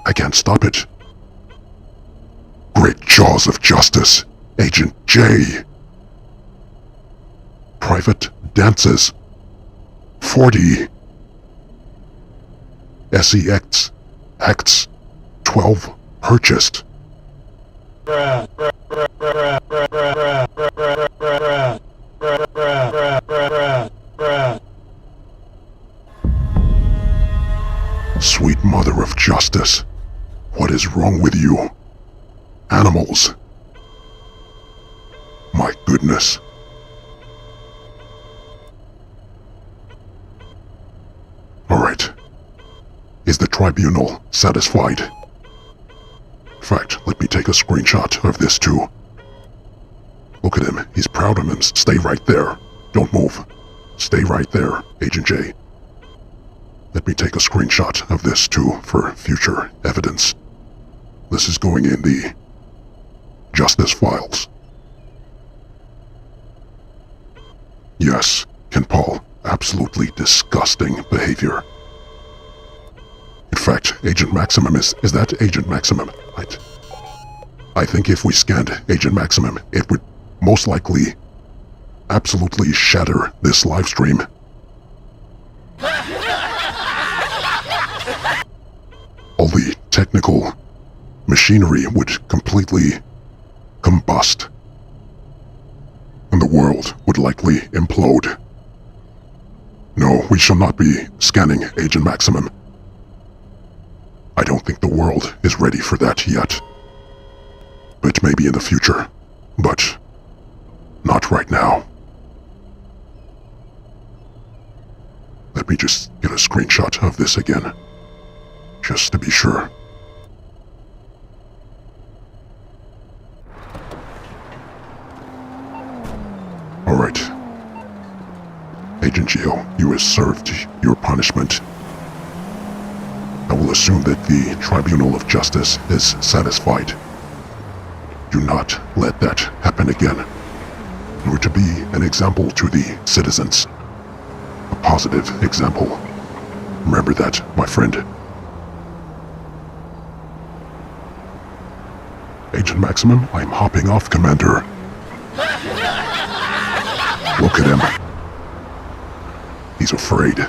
I can't stop it. Great jaws of justice, Agent J. Private dances. 40. SEX acts 12 purchased. Sweet mother of justice. What is wrong with you? Animals. My goodness. Alright. Is the tribunal satisfied? In fact, let me take a screenshot of this too. Look at him. He's proud of him. Stay right there. Don't move. Stay right there, Agent J. Let me take a screenshot of this too for future evidence. This is going in the Justice files. Yes, Ken Paul, absolutely disgusting behavior. In fact, Agent Maximum is that Agent Maximum? Right. I think if we scanned Agent Maximum, it would most likely absolutely shatter this live stream. All the technical machinery would completely combust, and the world would likely implode. No, we shall not be scanning Agent Maximum. I don't think the world is ready for that yet. It may be in the future, but not right now. Let me just get a screenshot of this again, just to be sure. Alright. Agent Geo, you have served your punishment. I will assume that the Tribunal of Justice is satisfied. Do not let that happen again. You are to be an example to the citizens. A positive example. Remember that, my friend. Agent Maximum, I am hopping off, Commander. Look at him. He's afraid.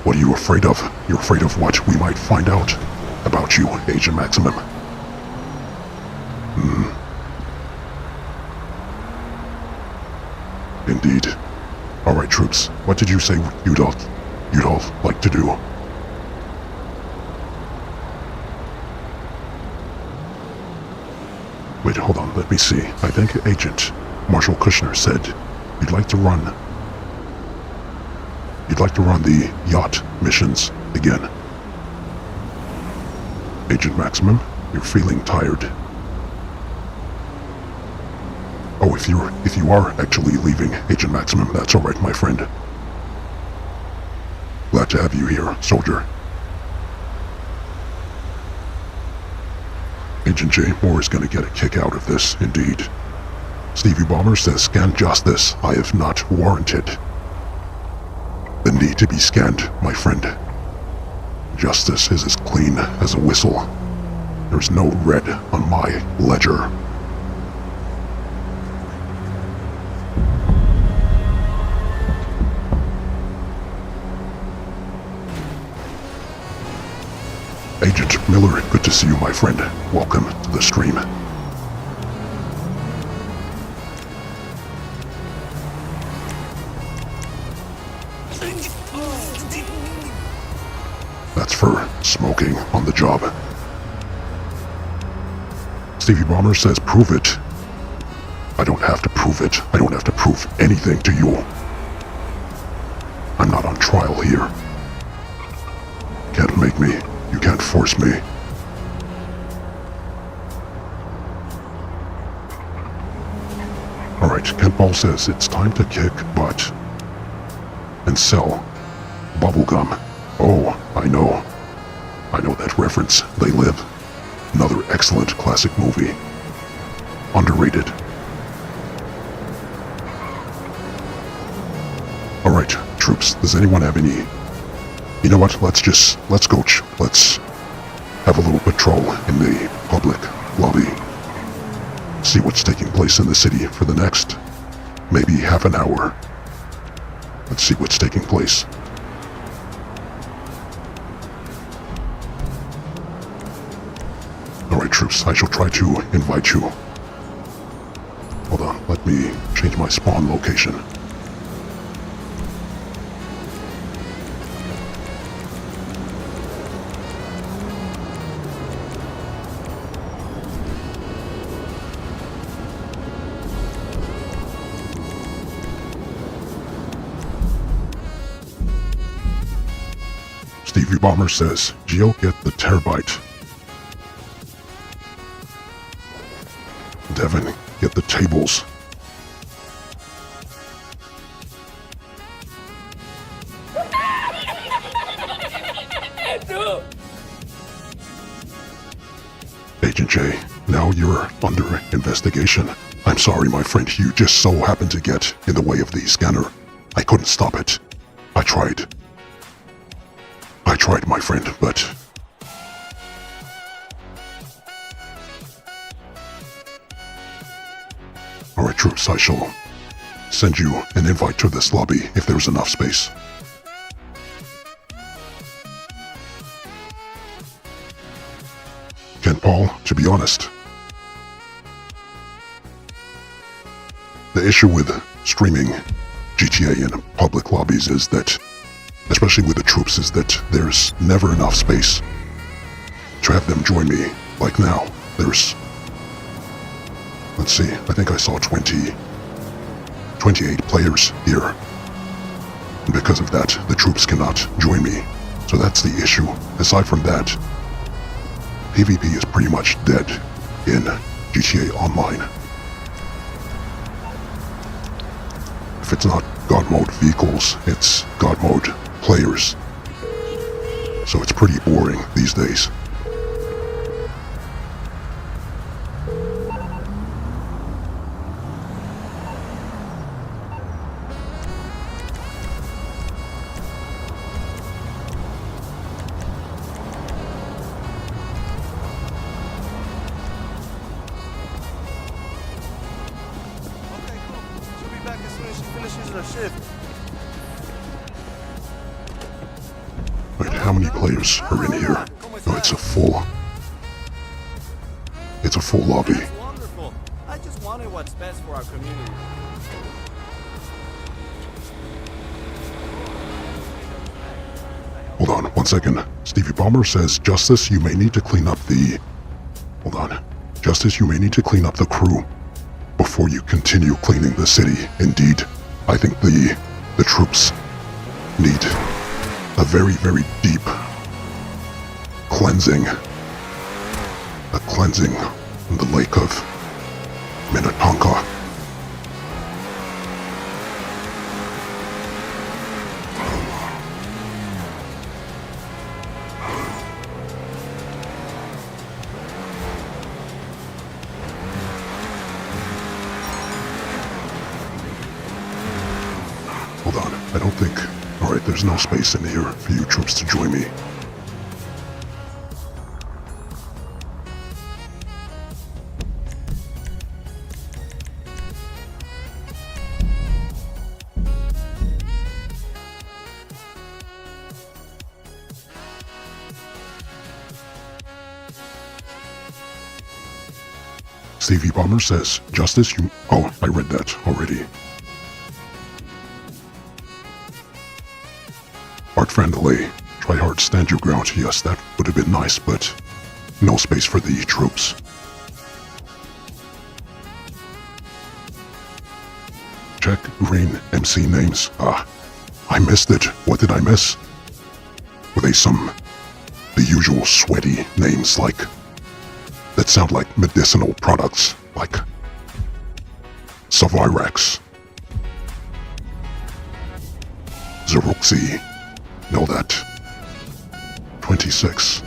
What are you afraid of? You're afraid of what we might find out about you, Agent Maximum. Indeed. Alright, troops. What did you say you'd all like to do? Wait, hold on, let me see. I think Agent Marshal Kushner said you'd like to run the yacht missions again. Agent Maximum, you're feeling tired. Oh, if you are actually leaving, Agent Maximum, that's alright, my friend. Glad to have you here, soldier. Agent J. Moore is gonna get a kick out of this, indeed. Stevie Bomber says, scan justice. I have not warranted the need to be scanned, my friend. Justice is as clean as a whistle. There's no red on my ledger. Agent Miller, good to see you, my friend. Welcome to the stream. That's for smoking on the job. Stevie Bomber says, prove it. I don't have to prove it. I don't have to prove anything to you. I'm not on trial here. You can't make me. You can't force me. Alright, Kent Ball says it's time to kick butt and sell bubblegum. Oh, I know. I know that reference. They Live. Another excellent classic movie. Underrated. Alright, troops, does anyone have any... You know what, let's coach. Let's have a little patrol in the public lobby. See what's taking place in the city for the next, maybe half an hour. Let's see what's taking place. Alright, troops, I shall try to invite you. Hold on, let me change my spawn location. Stevie Bomber says, Geo, get the terabyte. Devin, get the tables. Agent J, now you're under investigation. I'm sorry, my friend, you just so happened to get in the way of the scanner. I couldn't stop it. I tried, my friend, but... Alright, troops, I shall send you an invite to this lobby if there's enough space. Ken Paul, to be honest, the issue with streaming GTA in public lobbies is that, especially with the troops, is that there's never enough space to have them join me. Like now, there's, let's see, I think I saw 28 players here. And because of that, the troops cannot join me. So that's the issue. Aside from that, PvP is pretty much dead in GTA Online. If it's not God Mode vehicles, it's God Mode players. So it's pretty boring these days. Wait, how many players are in here? Oh, it's a full lobby. That's wonderful. I just wanted what's best for our community. Hold on, 1 second. Stevie Bomber says, Justice, you may need to clean up the... Hold on. Justice, you may need to clean up the crew before you continue cleaning the city. Indeed, I think the troops need a very, very deep cleansing. A cleansing in the lake of Minnetonka. Hold on, I don't think... Alright, there's no space in here for you troops to join me. Stevie Bomber says, Justice, you... Oh, I read that already. Art Friendly, try hard, stand your ground. Yes, that would have been nice, but no space for the troops. Check green MC names. I missed it. What did I miss? Were they the usual sweaty names like, that sound like medicinal products, like Savirax, Zeruxi, know that. 26.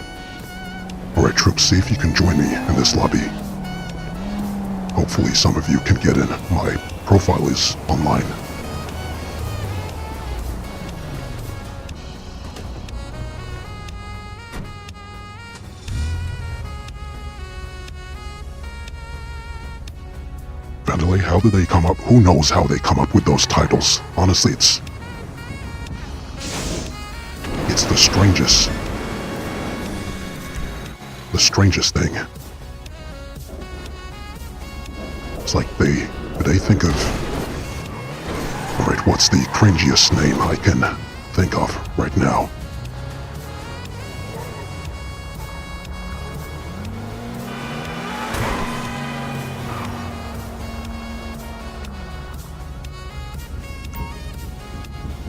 Alright troops, see if you can join me in this lobby. Hopefully some of you can get in. My profile is online. Vandalay, how did they come up? Who knows how they come up with those titles? Honestly, it's the strangest thing. It's like they think of... Alright, what's the cringiest name I can think of right now?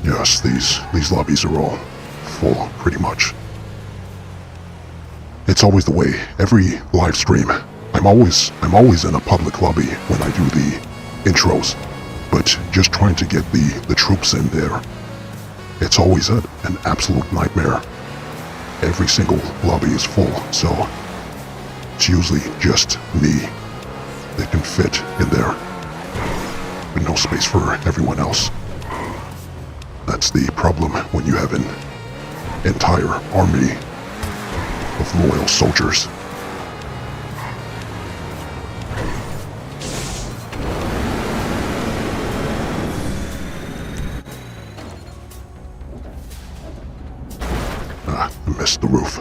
Yes, these lobbies are all full, pretty much. It's always the way, every live stream. I'm always in a public lobby when I do the intros, but just trying to get the troops in there, it's always an absolute nightmare. Every single lobby is full, so it's usually just me that can fit in there, but no space for everyone else. That's the problem when you have an entire army of loyal soldiers. I missed the roof.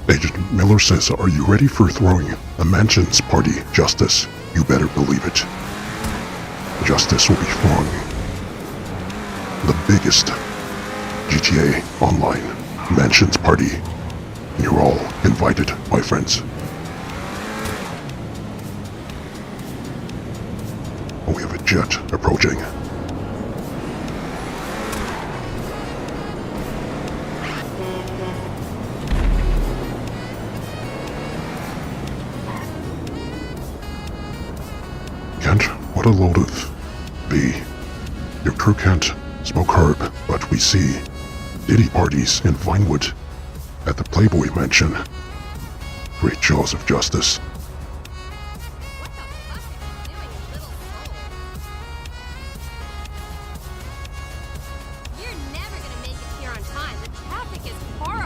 Agent Miller says, "Are you ready for throwing a mansions party, Justice?" You better believe it. Justice will be throwing the biggest GTA Online mansions party. You're all invited, my friends. We have a jet approaching. Kent, what a load of B. Your crew can't smoke herb, but we see Diddy parties in Vinewood at the Playboy Mansion. Great jaws of justice.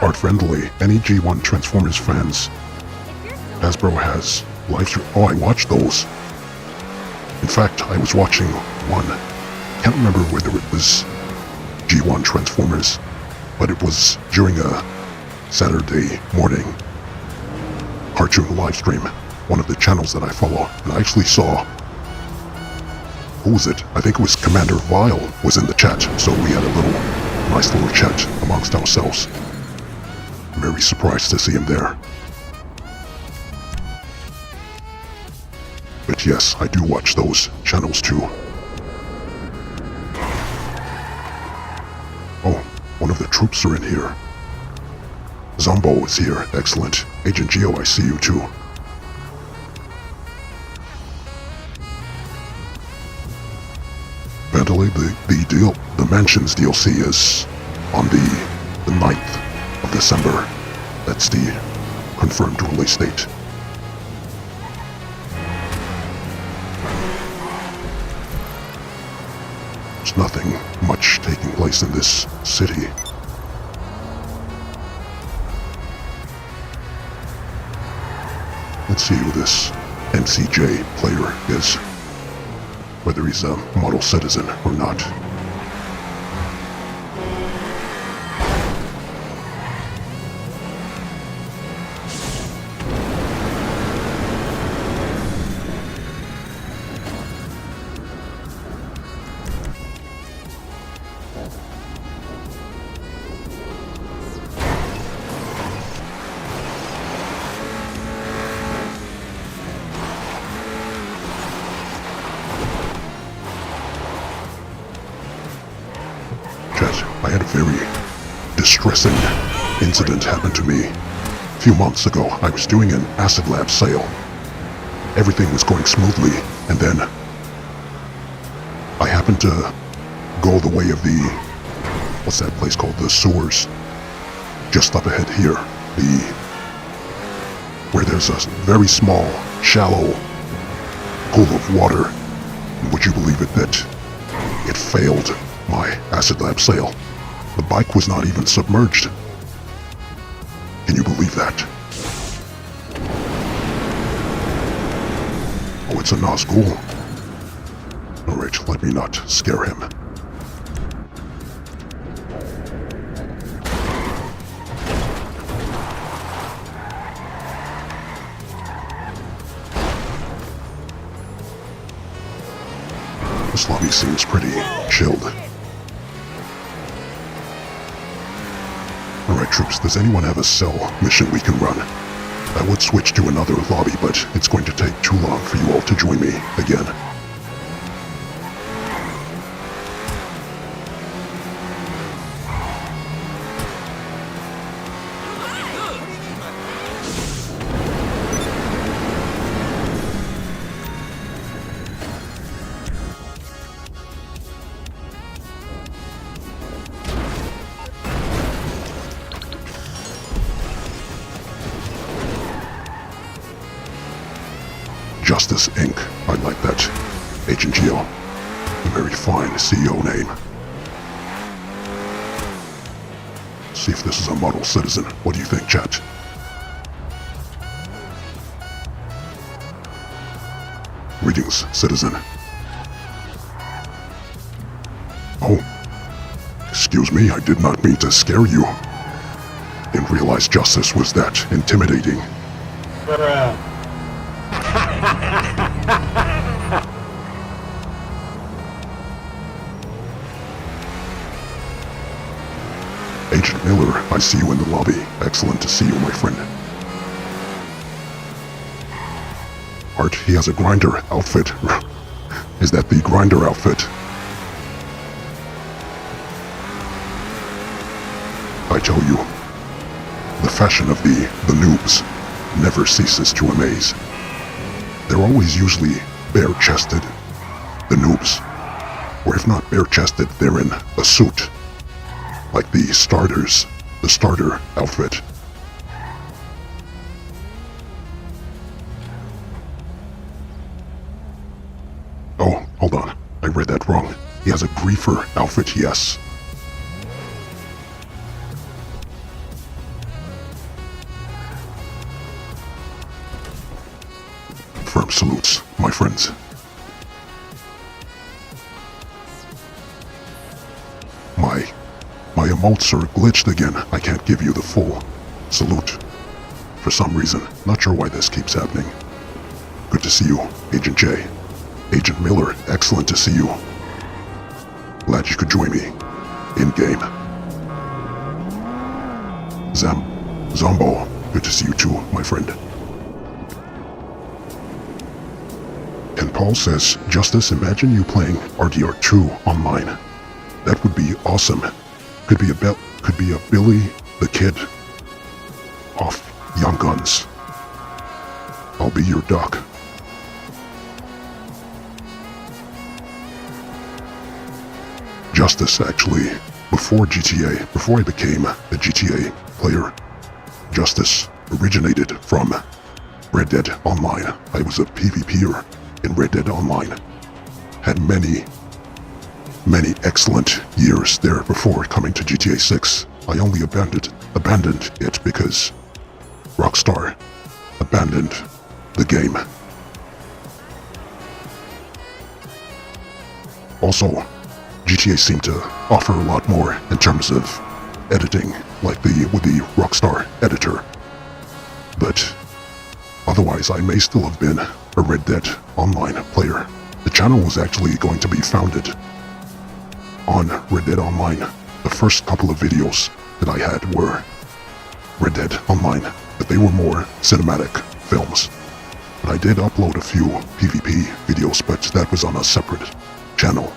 Art friendly, any G1 Transformers fans. Hasbro has live stream. Oh, I watched those. In fact, I was watching one. Can't remember whether it was G1 Transformers, but it was during a Saturday morning cartoon live stream, one of the channels that I follow, and I actually saw, who was it? I think it was Commander Vile was in the chat, so we had a nice little chat amongst ourselves. I'm very surprised to see him there. But yes, I do watch those channels too. Oh, one of the troops are in here. Zombo is here, excellent. Agent Geo, I see you too. Bentley, the Mansions DLC is on the 9th of December. That's the confirmed release date. There's nothing much taking place in this city. Let's see who this MCJ player is. Whether he's a model citizen or not. I had a very distressing incident happen to me. A few months ago, I was doing an Acid Lab sale. Everything was going smoothly, and then I happened to go the way of the, what's that place called? The sewers. Just up ahead here, where there's a very small, shallow pool of water. And would you believe it that it failed my Acid Lab sale? The bike was not even submerged. Can you believe that? Oh, it's a Nazgul. Alright, let me not scare him. This lobby seems pretty chilled. Alright troops, does anyone have a cell mission we can run? I would switch to another lobby, but it's going to take too long for you all to join me again. Justice Inc. I like that. Agent Geo. A very fine CEO name. See if this is a model citizen. What do you think, chat? Greetings, citizen. Oh. Excuse me, I did not mean to scare you. Didn't realize justice was that intimidating. Agent Miller, I see you in the lobby. Excellent to see you, my friend. Art, he has a grinder outfit. Is that the grinder outfit? I tell you, the fashion of the noobs never ceases to amaze. They're always usually bare-chested, the noobs. Or if not bare-chested, they're in a suit. Like the starter outfit. Oh, hold on. I read that wrong. He has a griefer outfit, yes. Firm salutes, my friends. My emotes are glitched again. I can't give you the full salute. For some reason. Not sure why this keeps happening. Good to see you, Agent J. Agent Miller, excellent to see you. Glad you could join me. In-game. Zombo, good to see you too, my friend. And Paul says, Justice, imagine you playing RDR2 online. That would be awesome. Could be a Billy the Kid off Young Guns. I'll be your duck. Justice, actually, before I became a GTA player, Justice originated from Red Dead Online. I was a PvPer in Red Dead Online. Had many excellent years there before coming to GTA 6. I only abandoned it because Rockstar abandoned the game. Also, GTA seemed to offer a lot more in terms of editing, like with the Rockstar editor. But otherwise, I may still have been a Red Dead Online player. The channel was actually going to be founded on Red Dead Online. The first couple of videos that I had were Red Dead Online, but they were more cinematic films. And I did upload a few PvP videos, but that was on a separate channel.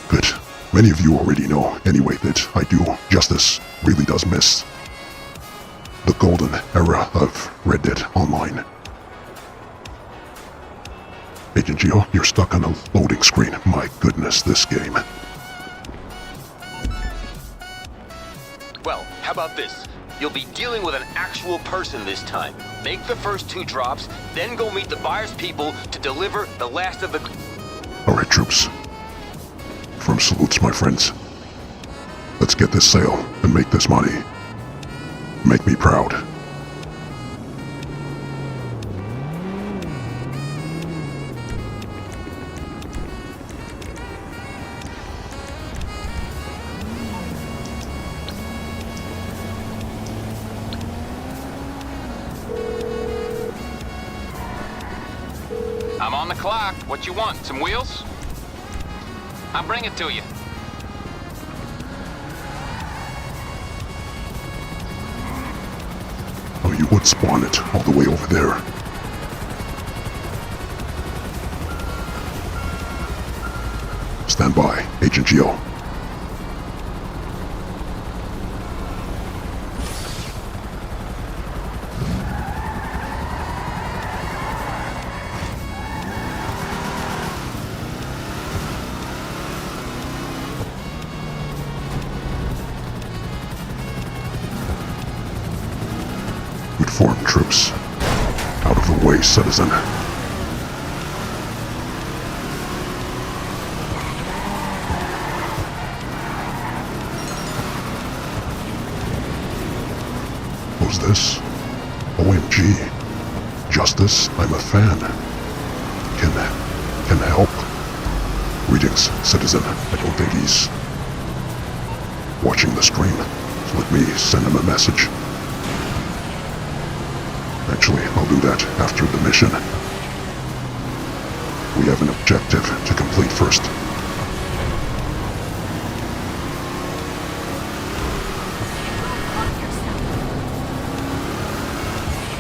Good. Many of you already know, anyway, that I do. Justice really does miss the golden era of Red Dead Online. Agent Geo, you're stuck on a loading screen. My goodness, this game. Well, how about this? You'll be dealing with an actual person this time. Make the first 2 drops, then go meet the buyer's people to deliver the last of the... Alright, troops. Firm salutes, my friends. Let's get this sale and make this money. Make me proud. I'm on the clock. What you want? Some wheels? I'll bring it to you. would spawn it all the way over there. Stand by, Agent Geo. Good form, troops. Out of the way, citizen. Who's this? OMG. Justice, I'm a fan. Can help. Greetings, citizen. I don't think he's watching the stream. So let me send him a message. Actually, I'll do that after the mission. We have an objective to complete first.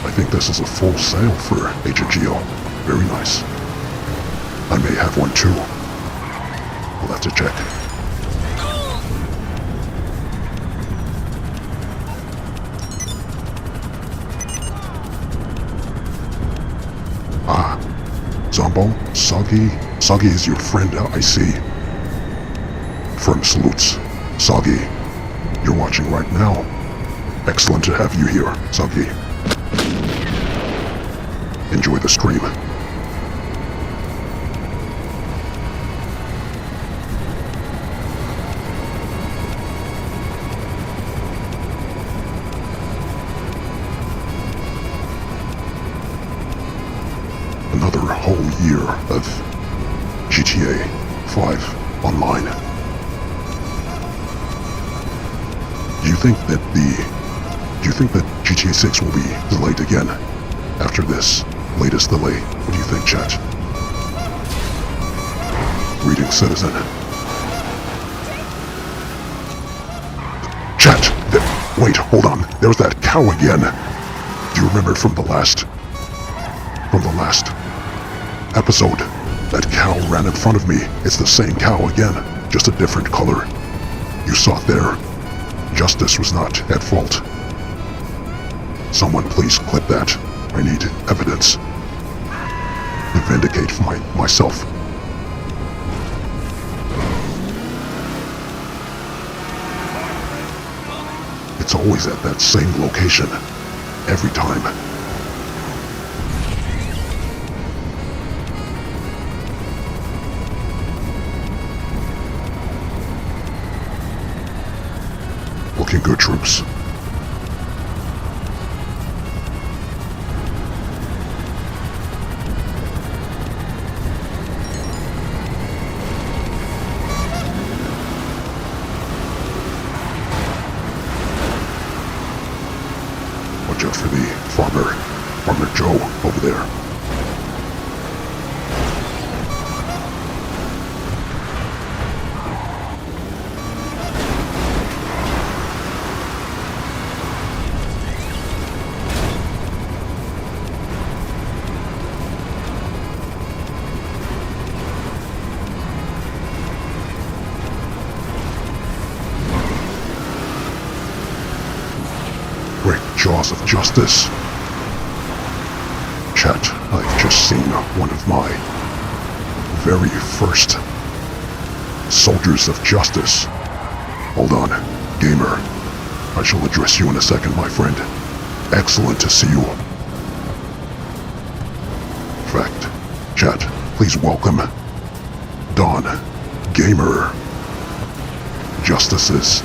I think this is a full sail for Agent Geo. Very nice. I may have one too. We'll have to check. Ah, Zombo, Soggy. Soggy is your friend, I see. Firm salutes. Soggy, you're watching right now. Excellent to have you here, Soggy. Enjoy the stream. Another whole year of GTA 5 online. Do you think that GTA 6 will be delayed again after this latest delay? What do you think, chat? Greetings, citizen. Chat! Wait, hold on. There's that cow again. Do you remember from the last episode? That cow ran in front of me. It's the same cow again, just a different color. You saw it there. Justice was not at fault. Someone please clip that. I need evidence to vindicate myself. It's always at that same location. Every time. Looking good, troops. Watch out for the Farmer Joe over there. Great jaws of justice. Chat, I've just seen one of my very first soldiers of justice. Hold on, gamer. I shall address you in a second, my friend. Excellent to see you. In fact, chat, please welcome Dawn, gamer. Justice's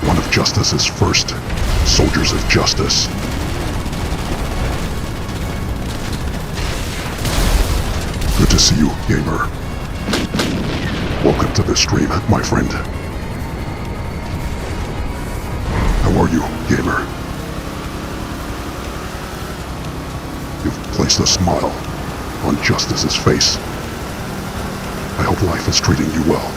one of Justice's first soldiers of justice. Good to see you, gamer. Welcome to the stream, my friend. How are you, gamer? You've placed a smile on Justice's face. I hope life is treating you well.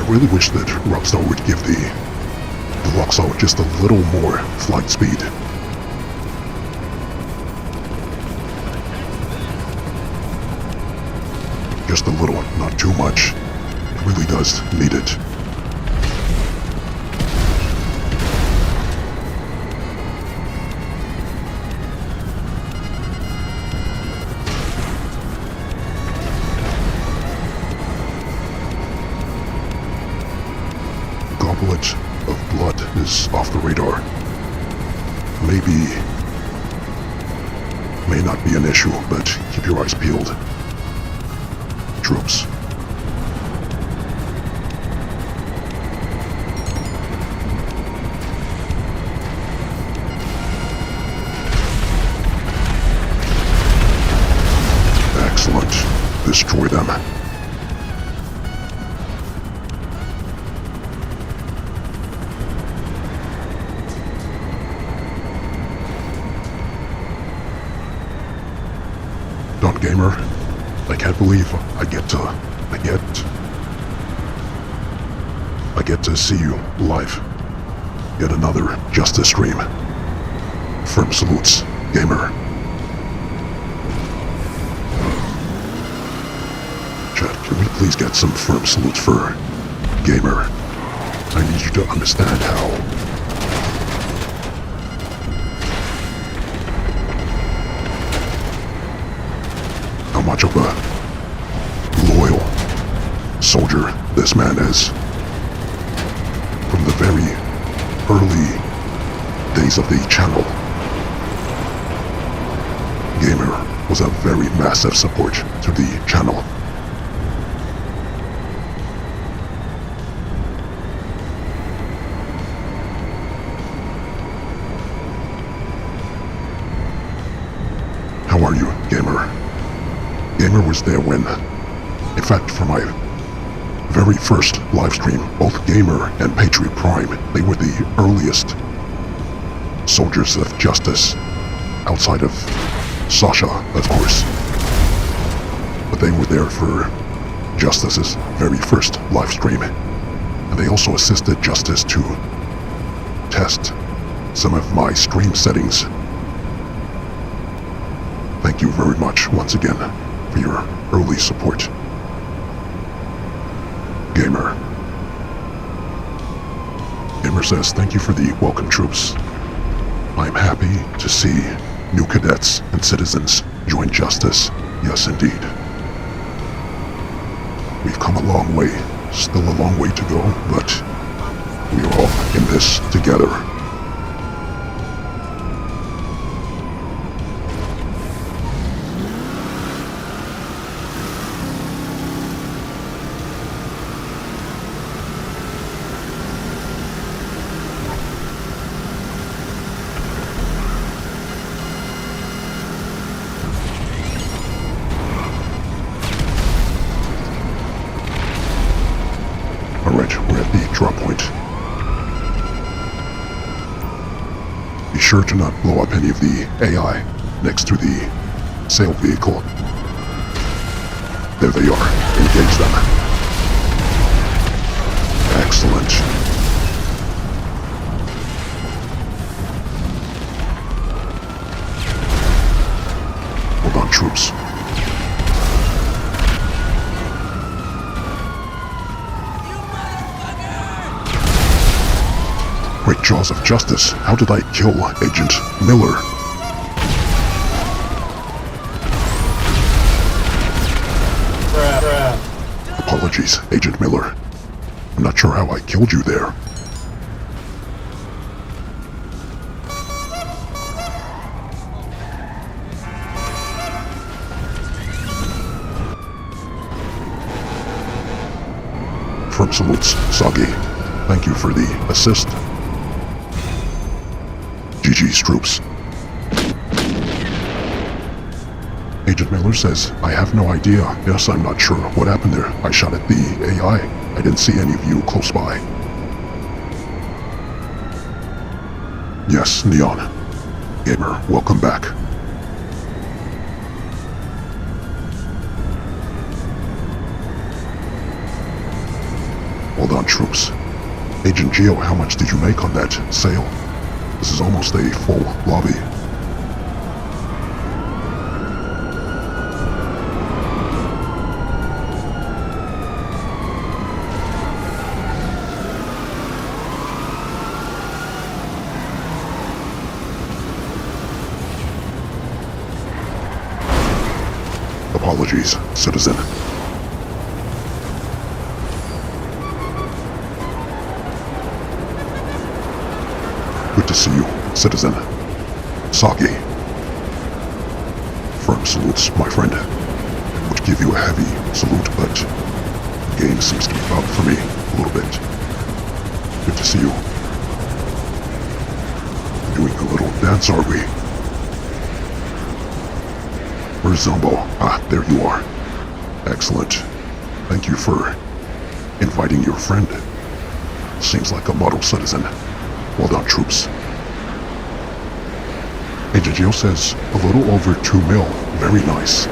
really wish that Rockstar would give the Luxor just a little more flight speed. Just a little, not too much. It really does need it. Goblet of blood is off the radar. May not be an issue, but keep your eyes peeled. Troops. Excellent. Destroy them. Don Gamer, I can't believe I get to see you live. Yet another Justice stream. Firm salutes, Gamer. Chat, can we please get some firm salutes for Gamer? I need you to understand how much of a loyal soldier this man is. From the very early days of the channel, Gamer was a very massive support to the channel. How are you, Gamer? Gamer was there when, in fact, for my very first livestream, both Gamer and Patriot Prime, they were the earliest soldiers of justice, outside of Sasha, of course. But they were there for Justice's very first livestream, and they also assisted Justice to test some of my stream settings. Thank you very much once again for your early support. Gamer. Gamer says, thank you for the welcome, troops. I'm happy to see new cadets and citizens join Justice. Yes, indeed. We've come a long way. Still a long way to go, but we are all in this together. Be sure to not blow up any of the AI next to the sail vehicle. There they are. Engage them. Excellent. Hold on, troops. Great jaws of justice. How did I kill Agent Miller? Apologies, Agent Miller. I'm not sure how I killed you there. Firm salutes, Sagi. Thank you for the assist. GG's, troops. Agent Miller says, I have no idea. Yes, I'm not sure what happened there. I shot at the AI. I didn't see any of you close by. Yes, Neon. Gamer, welcome back. Well, Well done, troops. Agent Geo, how much did you make on that sale? This is almost a full lobby. Apologies, citizen. Good to see you, citizen. Saki. Firm salutes, my friend. Would give you a heavy salute, but the game seems to be out for me a little bit. Good to see you. Doing a little dance, are we? Where's Zombo? Ah, there you are. Excellent. Thank you for inviting your friend. Seems like a model citizen. Well done, troops. Agent Geo says a little over 2 mil. Very nice.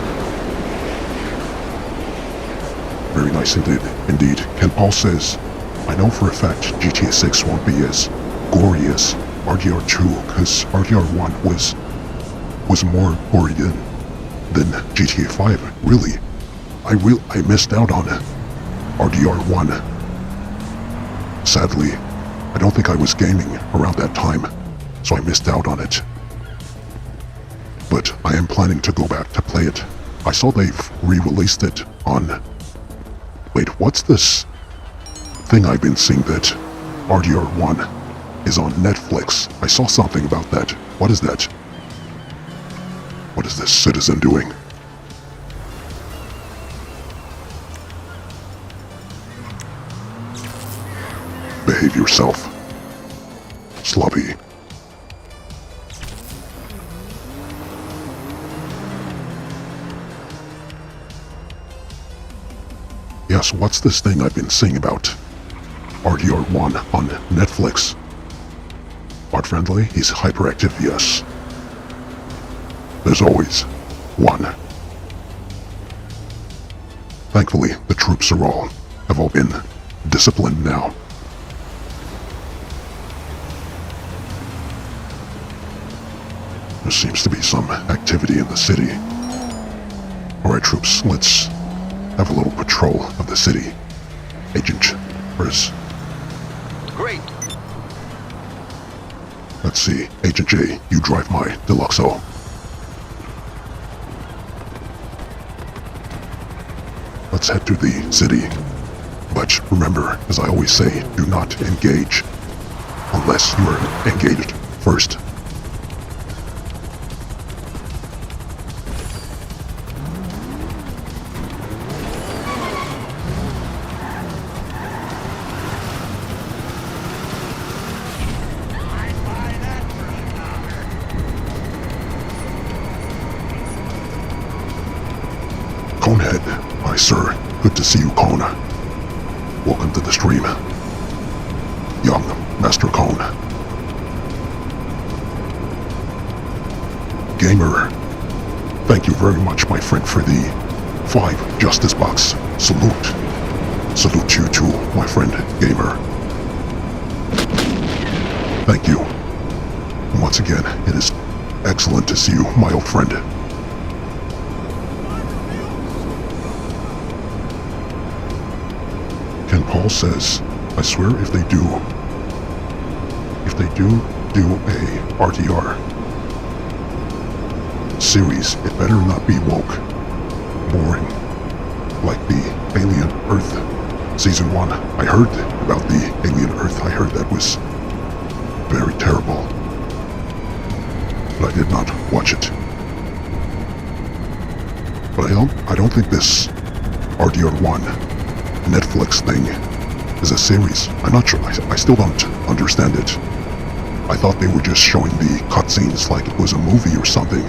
Very nice indeed. Ken Paul says, I know for a fact GTA 6 won't be as gory as RDR 2, because RDR 1 was more gory than GTA 5. Really, I missed out on RDR 1. Sadly, I don't think I was gaming around that time, so I missed out on it. But I am planning to go back to play it. I saw they've re-released it on... Wait, what's this thing I've been seeing that RDR 1 is on Netflix? I saw something about that. What is that? What is this citizen doing? Behave yourself. Sloppy. Yes, what's this thing I've been seeing about RDR 1 on Netflix? Art friendly? He's hyperactive, yes. There's always one. Thankfully, the troops have all been disciplined now. There seems to be some activity in the city. Alright, troops, let's have a little patrol of the city. Agent, where's... Great. Let's see. Agent J, you drive my Deluxo. Let's head to the city. But remember, as I always say, do not engage unless you are engaged first. Conehead, hi sir. Good to see you, Cone. Welcome to the stream. Young Master Cone. Gamer, thank you very much, my friend, for the 5 Justice Box. Salute. Salute you too, my friend, Gamer. Thank you. And once again, it is excellent to see you, my old friend. Ken Paul says, I swear if they do a RDR series, it better not be woke, boring, like the Alien Earth Season 1. I heard about the Alien Earth. I heard that was very terrible, but I did not watch it. But I don't think this RDR 1 Netflix thing is a series. I'm not sure. I still don't understand it. I thought they were just showing the cutscenes like it was a movie or something.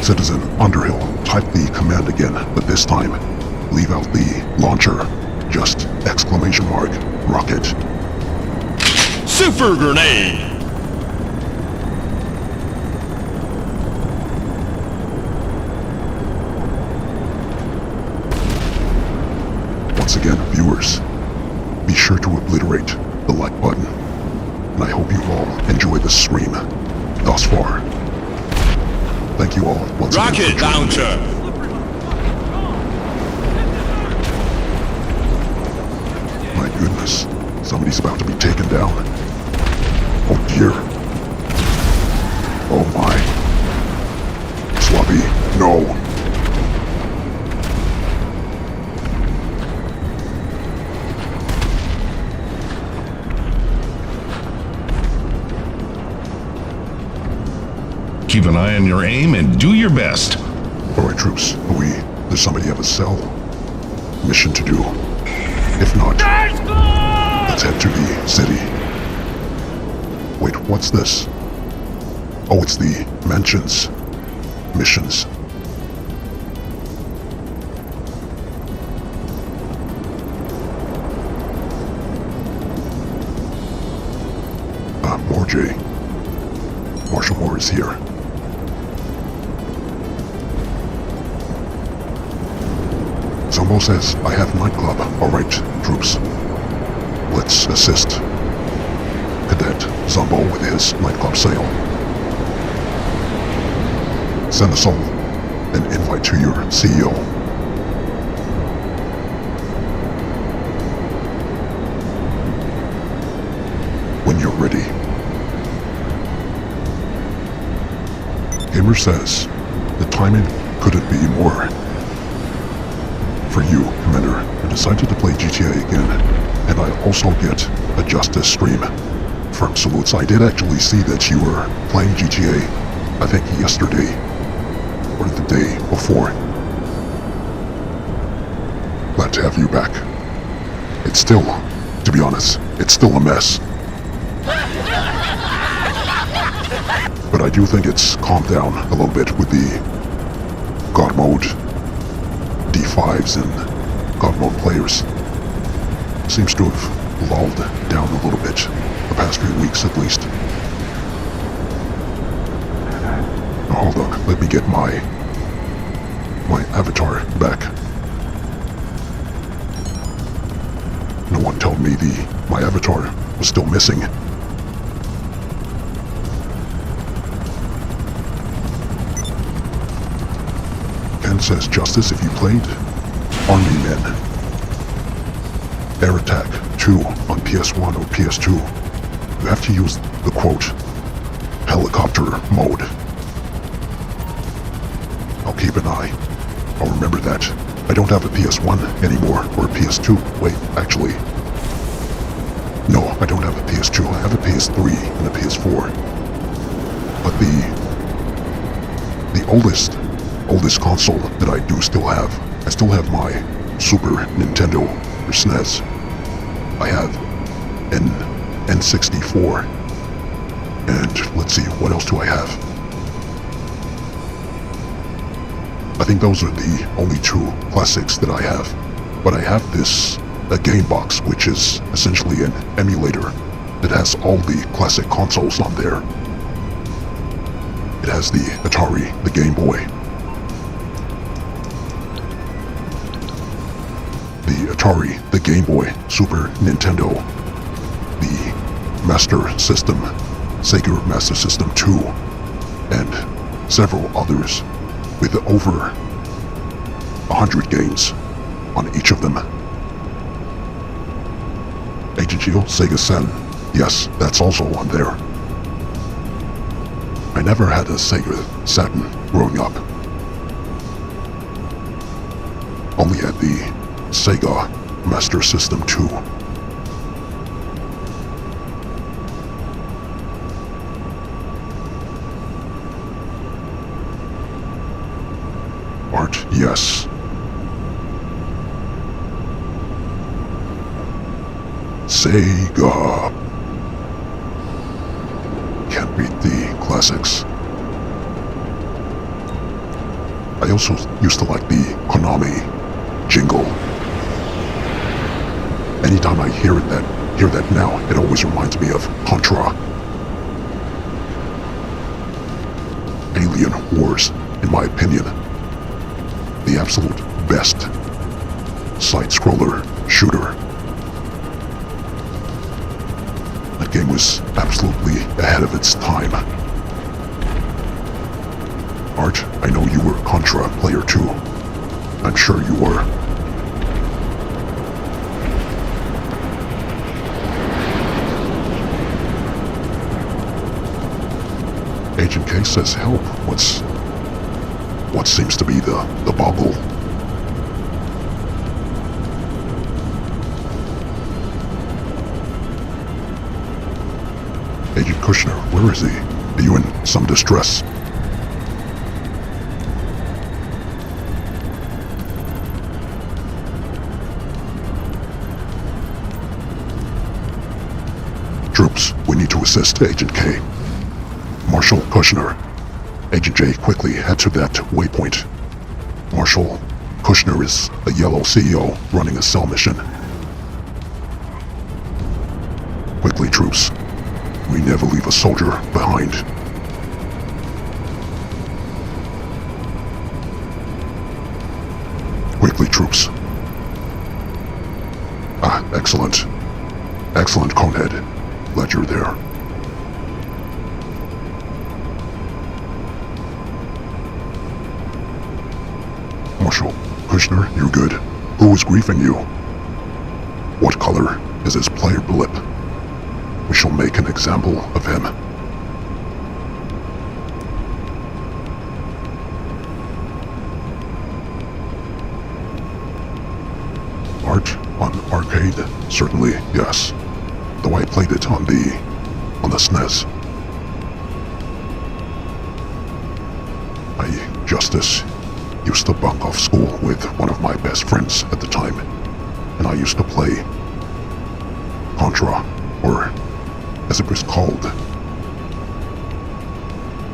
Citizen Underhill, type the command again, but this time, leave out the launcher. just exclamation mark rocket. Super grenade! Once again, viewers, be sure to obliterate the like button. And I hope you all enjoyed this stream thus far. Thank you all once again. Rocket launcher! My goodness, somebody's about to be taken down. Oh dear. Oh my. Sloppy, no. Keep an eye on your aim and do your best. Alright troops, does somebody have a cell mission to do? If not, let's head to the city. Wait, what's this? Oh, it's the mansions missions. More J. Marshall Moore is here. Zombo says, I have nightclub. Alright, troops. Let's assist Cadet Zombo with his nightclub sale. Send us all an invite to your CEO. When you're ready. Gamer says, the timing couldn't be more. For you, Commander, I decided to play GTA again, and I also get a Justice stream. Firm salutes. I did actually see that you were playing GTA, I think yesterday, or the day before. Glad to have you back. It's still, to be honest, it's still a mess. But I do think it's calmed down a little bit with the God mode D5s and God mode players. Seems to have lulled down a little bit the past few weeks at least. Now hold on, let me get my avatar back. No one told me my avatar was still missing. Ken says, Justice, if you played Army Men, Air Attack 2 on PS1 or PS2, you have to use the quote, helicopter mode. I'll keep an eye. I'll remember that. I don't have a PS1 anymore, or a PS2. Wait, actually. No, I don't have a PS2. I have a PS3 and a PS4. But the oldest console that I do still have, I still have my Super Nintendo or SNES. I have an N64. And let's see, what else do I have? I think those are the only two classics that I have. But I have a game box, which is essentially an emulator that has all the classic consoles on there. It has the Atari, the Game Boy, the Atari, the Game Boy, Super Nintendo, the Master System, Sega Master System 2, and several others with over 100 games on each of them. Agent Shield, Sega Saturn, yes, that's also on there. I never had a Sega Saturn growing up. Only had the Sega Master System 2. Art, yes. Sega. Can't beat the classics. I also used to like the Konami jingle. Anytime I hear that now, it always reminds me of Contra. Alien Wars, in my opinion, the absolute best side-scroller shooter. That game was absolutely ahead of its time. Art, I know you were a Contra player too. I'm sure you were. Agent K says help. What seems to be the boggle? Agent Kushner, where is he? Are you in some distress? Troops, we need to assist Agent K. Marshal Kushner. Agent J, quickly head to that waypoint. Marshal Kushner is a yellow CEO running a cell mission. Quickly, troops. We never leave a soldier behind. Quickly, troops. Ah, excellent. Excellent, Conehead. Glad you're there. Marshal Kushner, you're good. Who is griefing you? What color is his player blip? We shall make an example of him. Art on arcade? Certainly, yes. Though I played it on the SNES. I Justice used to bunk off school with one of my best friends at the time, and I used to play Contra, or as it was called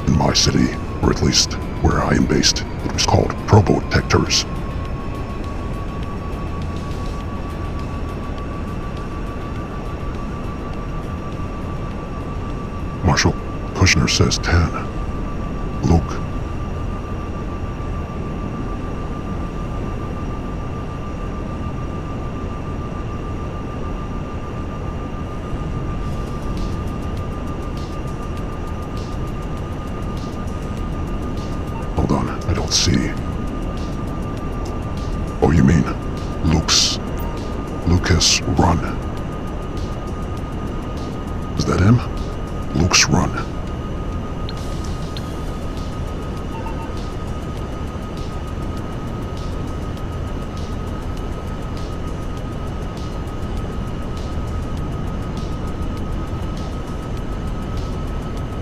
in my city, or at least where I am based, it was called Probotectors. Marshal Kushner says 10. Luke. Hold on, I don't see. Oh, you mean Lucas Run. Is that him? Luke's Run.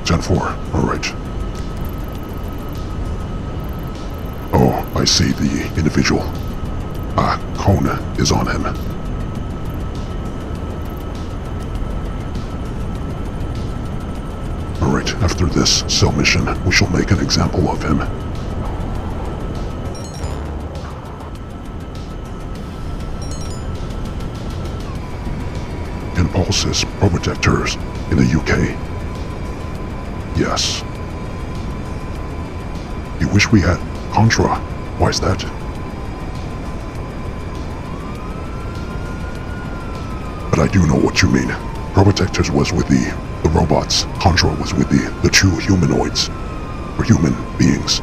Gen 4, alright. Oh, I see the individual. Cone is on him. Alright, after this cell mission, we shall make an example of him. Impulses Probotectors in the UK. Yes. You wish we had Contra. Why's that? But I do know what you mean. Probotectors was with the robots. Contra was with the two humanoids. Or human beings.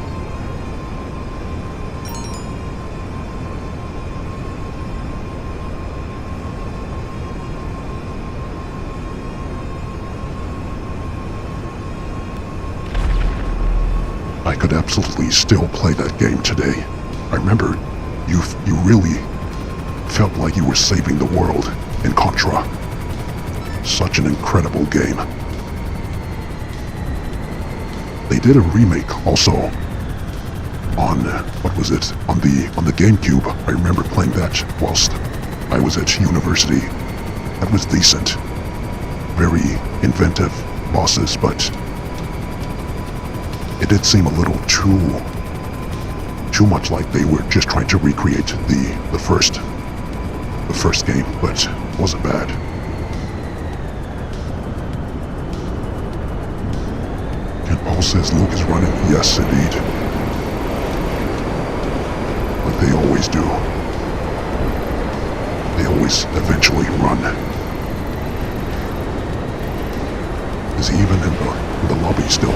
I could absolutely still play that game today. I remember you really felt like you were saving the world in Contra. Such an incredible game. They did a remake also on what was it? On the GameCube. I remember playing that whilst I was at university. That was decent. Very inventive bosses, but it did seem a little too much like they were just trying to recreate the first the first game, but wasn't bad. And Paul says Luke is running. Yes, indeed. Like they always do. They always eventually run. Is he even in the lobby still?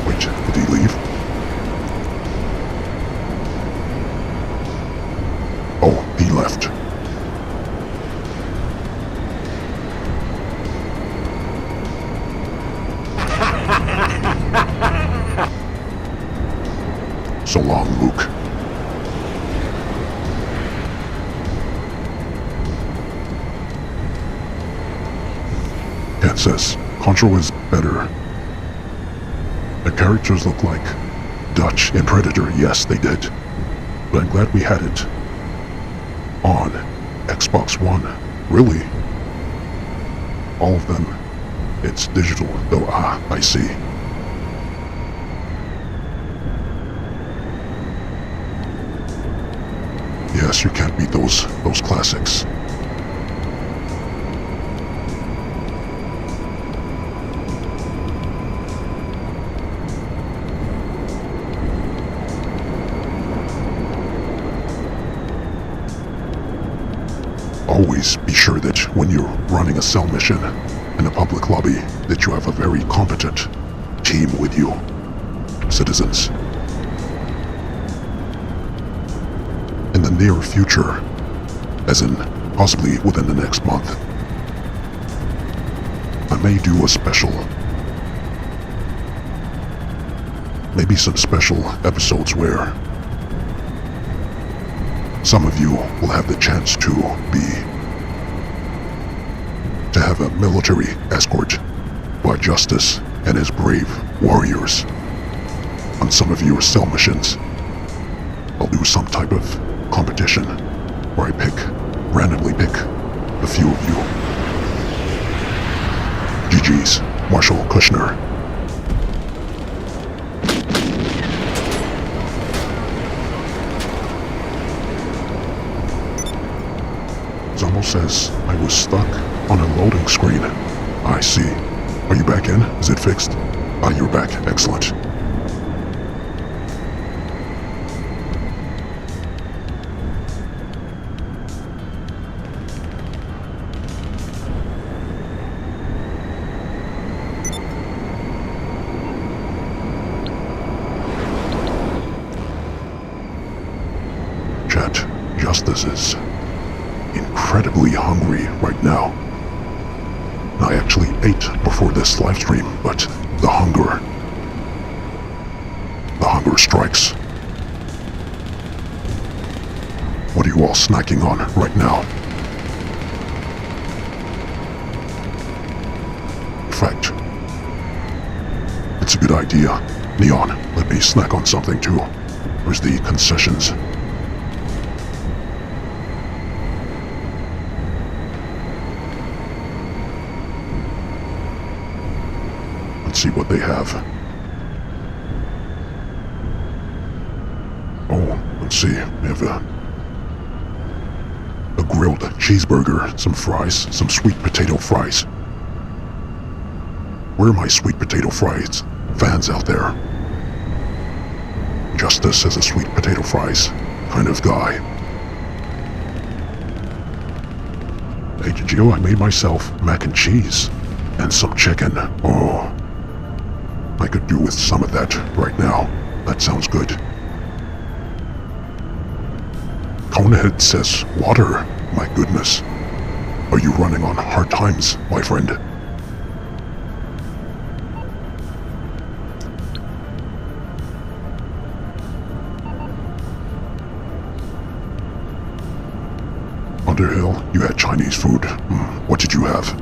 Wait, did he leave? Oh, he left. So long, Luke. Cat says, Control is better. The characters look like Dutch in Predator. Yes, they did. But I'm glad we had it on Xbox One. Really? All of them. It's digital, though. Ah, I see. Yes, you can't beat those classics. Always be sure that when you're running a cell mission in a public lobby, that you have a very competent team with you, citizens. In the near future, as in possibly within the next month, I may do a special, maybe some special episodes where some of you will have the chance to have a military escort by Justice and his brave warriors on some of your cell missions. I'll do some type of competition where I randomly pick a few of you. GG's, Marshall Kushner. Zombo says I was stuck on a loading screen. I see. Are you back in? Is it fixed? Ah, you're back. Excellent. Chat, Justice is incredibly hungry right now. I actually ate before this live stream, but the hunger strikes. What are you all snacking on right now? In fact, it's a good idea. Neon, let me snack on something too. Where's the concessions? See what they have. Oh, let's see. We have a grilled cheeseburger, some fries, some sweet potato fries. Where are my sweet potato fries fans out there? Justice is a sweet potato fries kind of guy. Hey, Gio, I made myself mac and cheese and some chicken. Oh. I could do with some of that right now. That sounds good. Conehead says, water. My goodness. Are you running on hard times, my friend? Underhill, you had Chinese food. What did you have?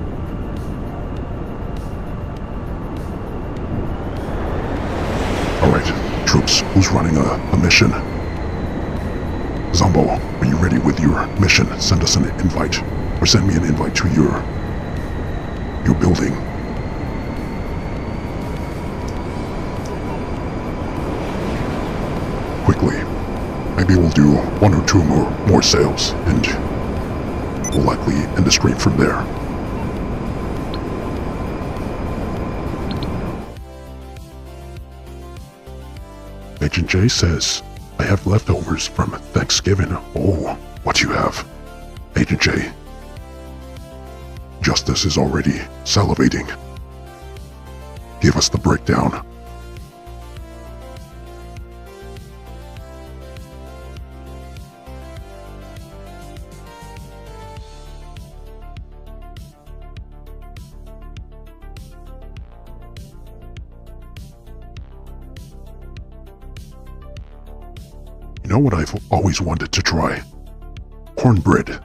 Alright, troops, who's running a mission? Zombo, are you ready with your mission? Send us an invite, or send me an invite to your building. Quickly. Maybe we'll do one or two more sales, and we'll likely end the stream from there. Agent J says, I have leftovers from Thanksgiving. Oh, what you have? Agent J. Justice is already salivating. Give us the breakdown. You know what I've always wanted to try? Cornbread.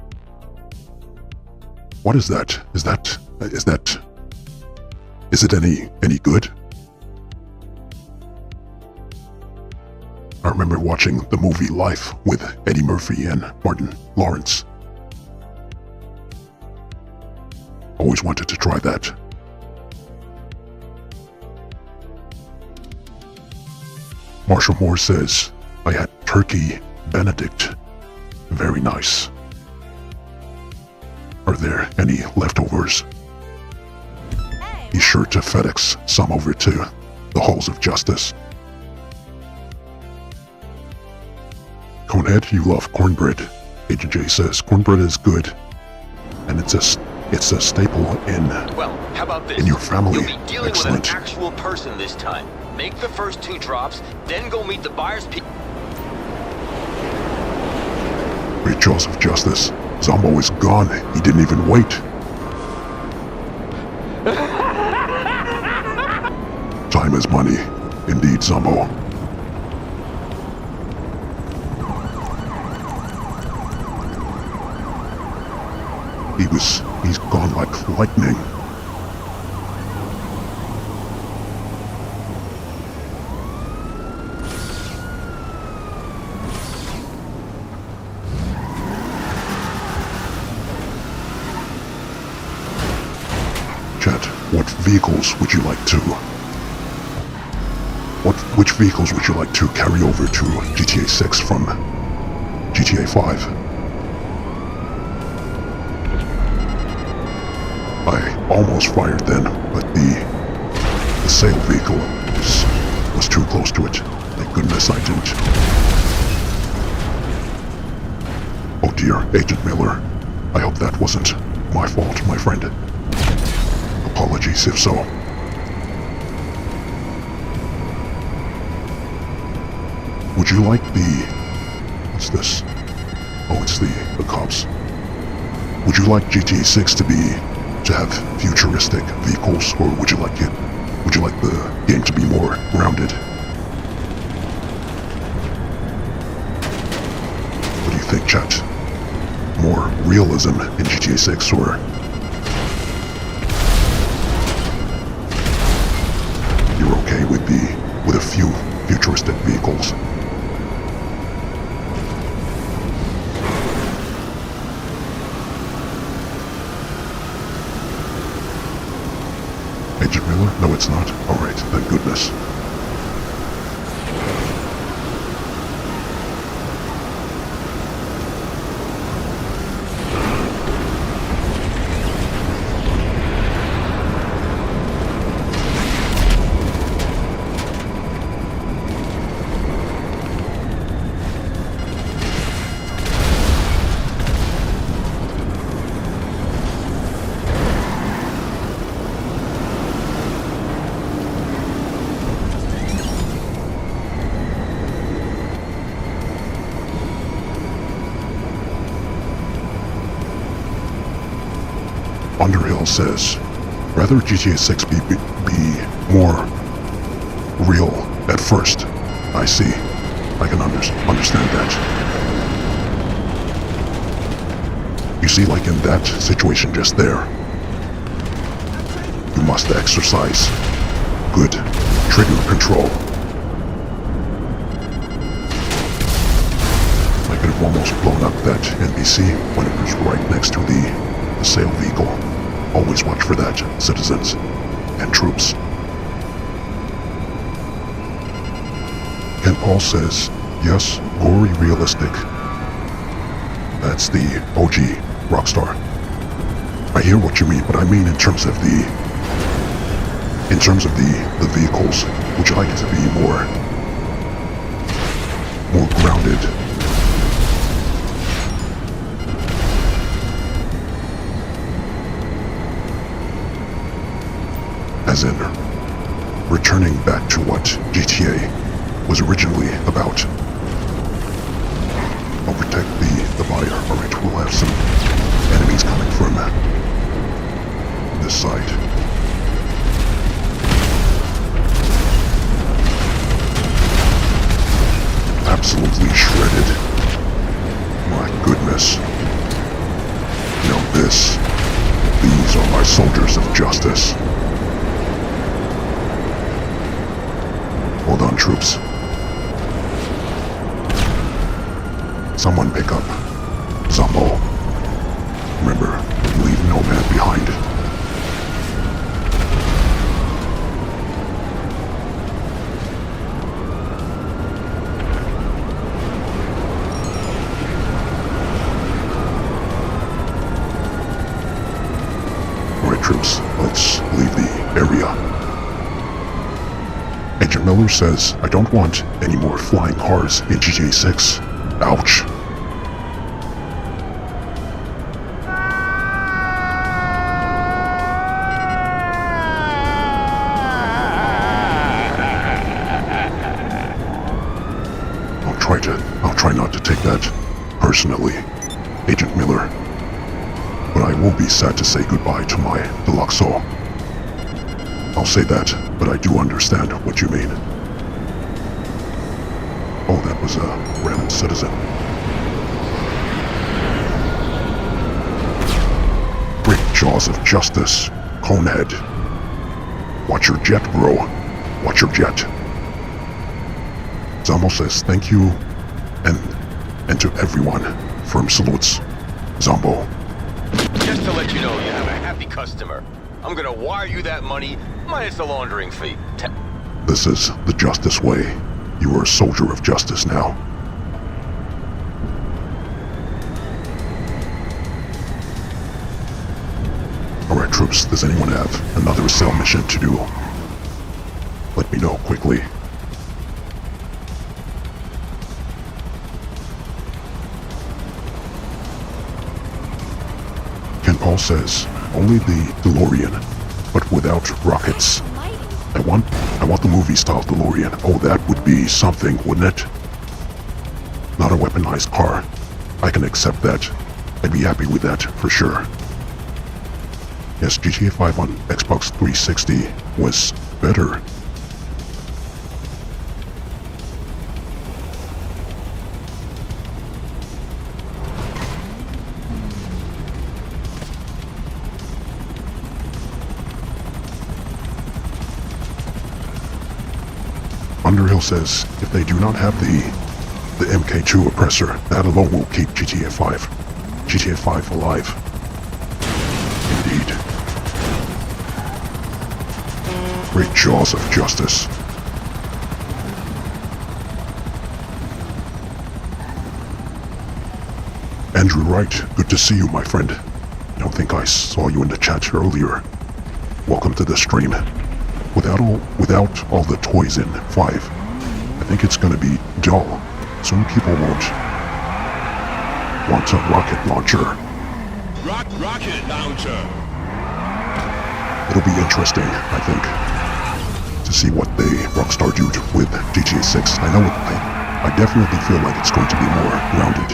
What is that? Is it any good? I remember watching the movie Life with Eddie Murphy and Martin Lawrence. Always wanted to try that. Marshall Moore says, I had turkey Benedict. Very nice. Are there any leftovers? Be sure to FedEx some over to the halls of justice. Conehead, you love cornbread. Agent J says cornbread is good, and it's a staple in Well, how about this? in your family. You'll be dealing Excellent. with an actual person this time. Make the first 2 drops, then go meet the buyer's people. Great jaws of justice. Zombo is gone. He didn't even wait. Time is money. Indeed, Zombo. He's gone like lightning. Chat, what vehicles would you like to... Which vehicles would you like to carry over to GTA 6 from GTA 5? I almost fired then, but the sale vehicle was too close to it. Thank goodness I didn't. Oh dear, Agent Miller. I hope that wasn't my fault, my friend. Apologies if so. Would you like the... What's this? Oh, it's the cops. Would you like GTA 6 to have futuristic vehicles, or would you like the game to be more rounded? What do you think, chat? More realism in GTA 6, or you're okay with a few futuristic vehicles? Agent Miller? No, it's not. Alright, thank goodness. Underhill says, rather GTA 6 be more real at first. I see. I can understand that. You see, like in that situation just there, you must exercise good trigger control. I could have almost blown up that NPC when it was right next to the sale vehicle. Always watch for that, citizens and troops. Ken Paul says, yes, gory realistic. That's the OG Rockstar. I hear what you mean, but I mean in terms of the vehicles. Would you like it to be more grounded? As in, returning back to what GTA was originally about. I'll protect the buyer. Alright, we'll have some enemies coming from this side. Absolutely shredded. My goodness. Now these are my soldiers of justice. Hold on, troops. Someone pick up Zombo. Remember, leave no man behind. Alright, troops, let's leave the area. Agent Miller says I don't want any more flying cars in GTA 6. Ouch. I'll try not to take that personally, Agent Miller. But I will be sad to say goodbye to my Deluxo. I'll say that, but I do understand what you mean. Oh, that was a random citizen. Great jaws of justice, Conehead. Watch your jet, bro. Watch your jet. Zamo says thank you, and to everyone. Firm salutes. Zombo. Just to let you know, you have a happy customer. I'm gonna wire you that money, minus the laundering fee. This is the justice way. You are a soldier of justice now. Alright, troops, does anyone have another cell mission to do? Let me know quickly. Ken Paul says, only the DeLorean, but without rockets. I want the movie-style DeLorean. Oh, that would be something, wouldn't it? Not a weaponized car. I can accept that. I'd be happy with that, for sure. Yes, GTA 5 on Xbox 360 was better. Underhill says, if they do not have the MK2 oppressor, that alone will keep GTA 5 alive. Indeed. Great jaws of justice. Andrew Wright, good to see you, my friend. I don't think I saw you in the chat earlier. Welcome to the stream. Without all the toys in 5, I think it's gonna be dull. Some people won't want a rocket launcher. Rocket launcher. It'll be interesting, I think, to see what Rockstar do with GTA 6. I know I definitely feel like it's going to be more grounded.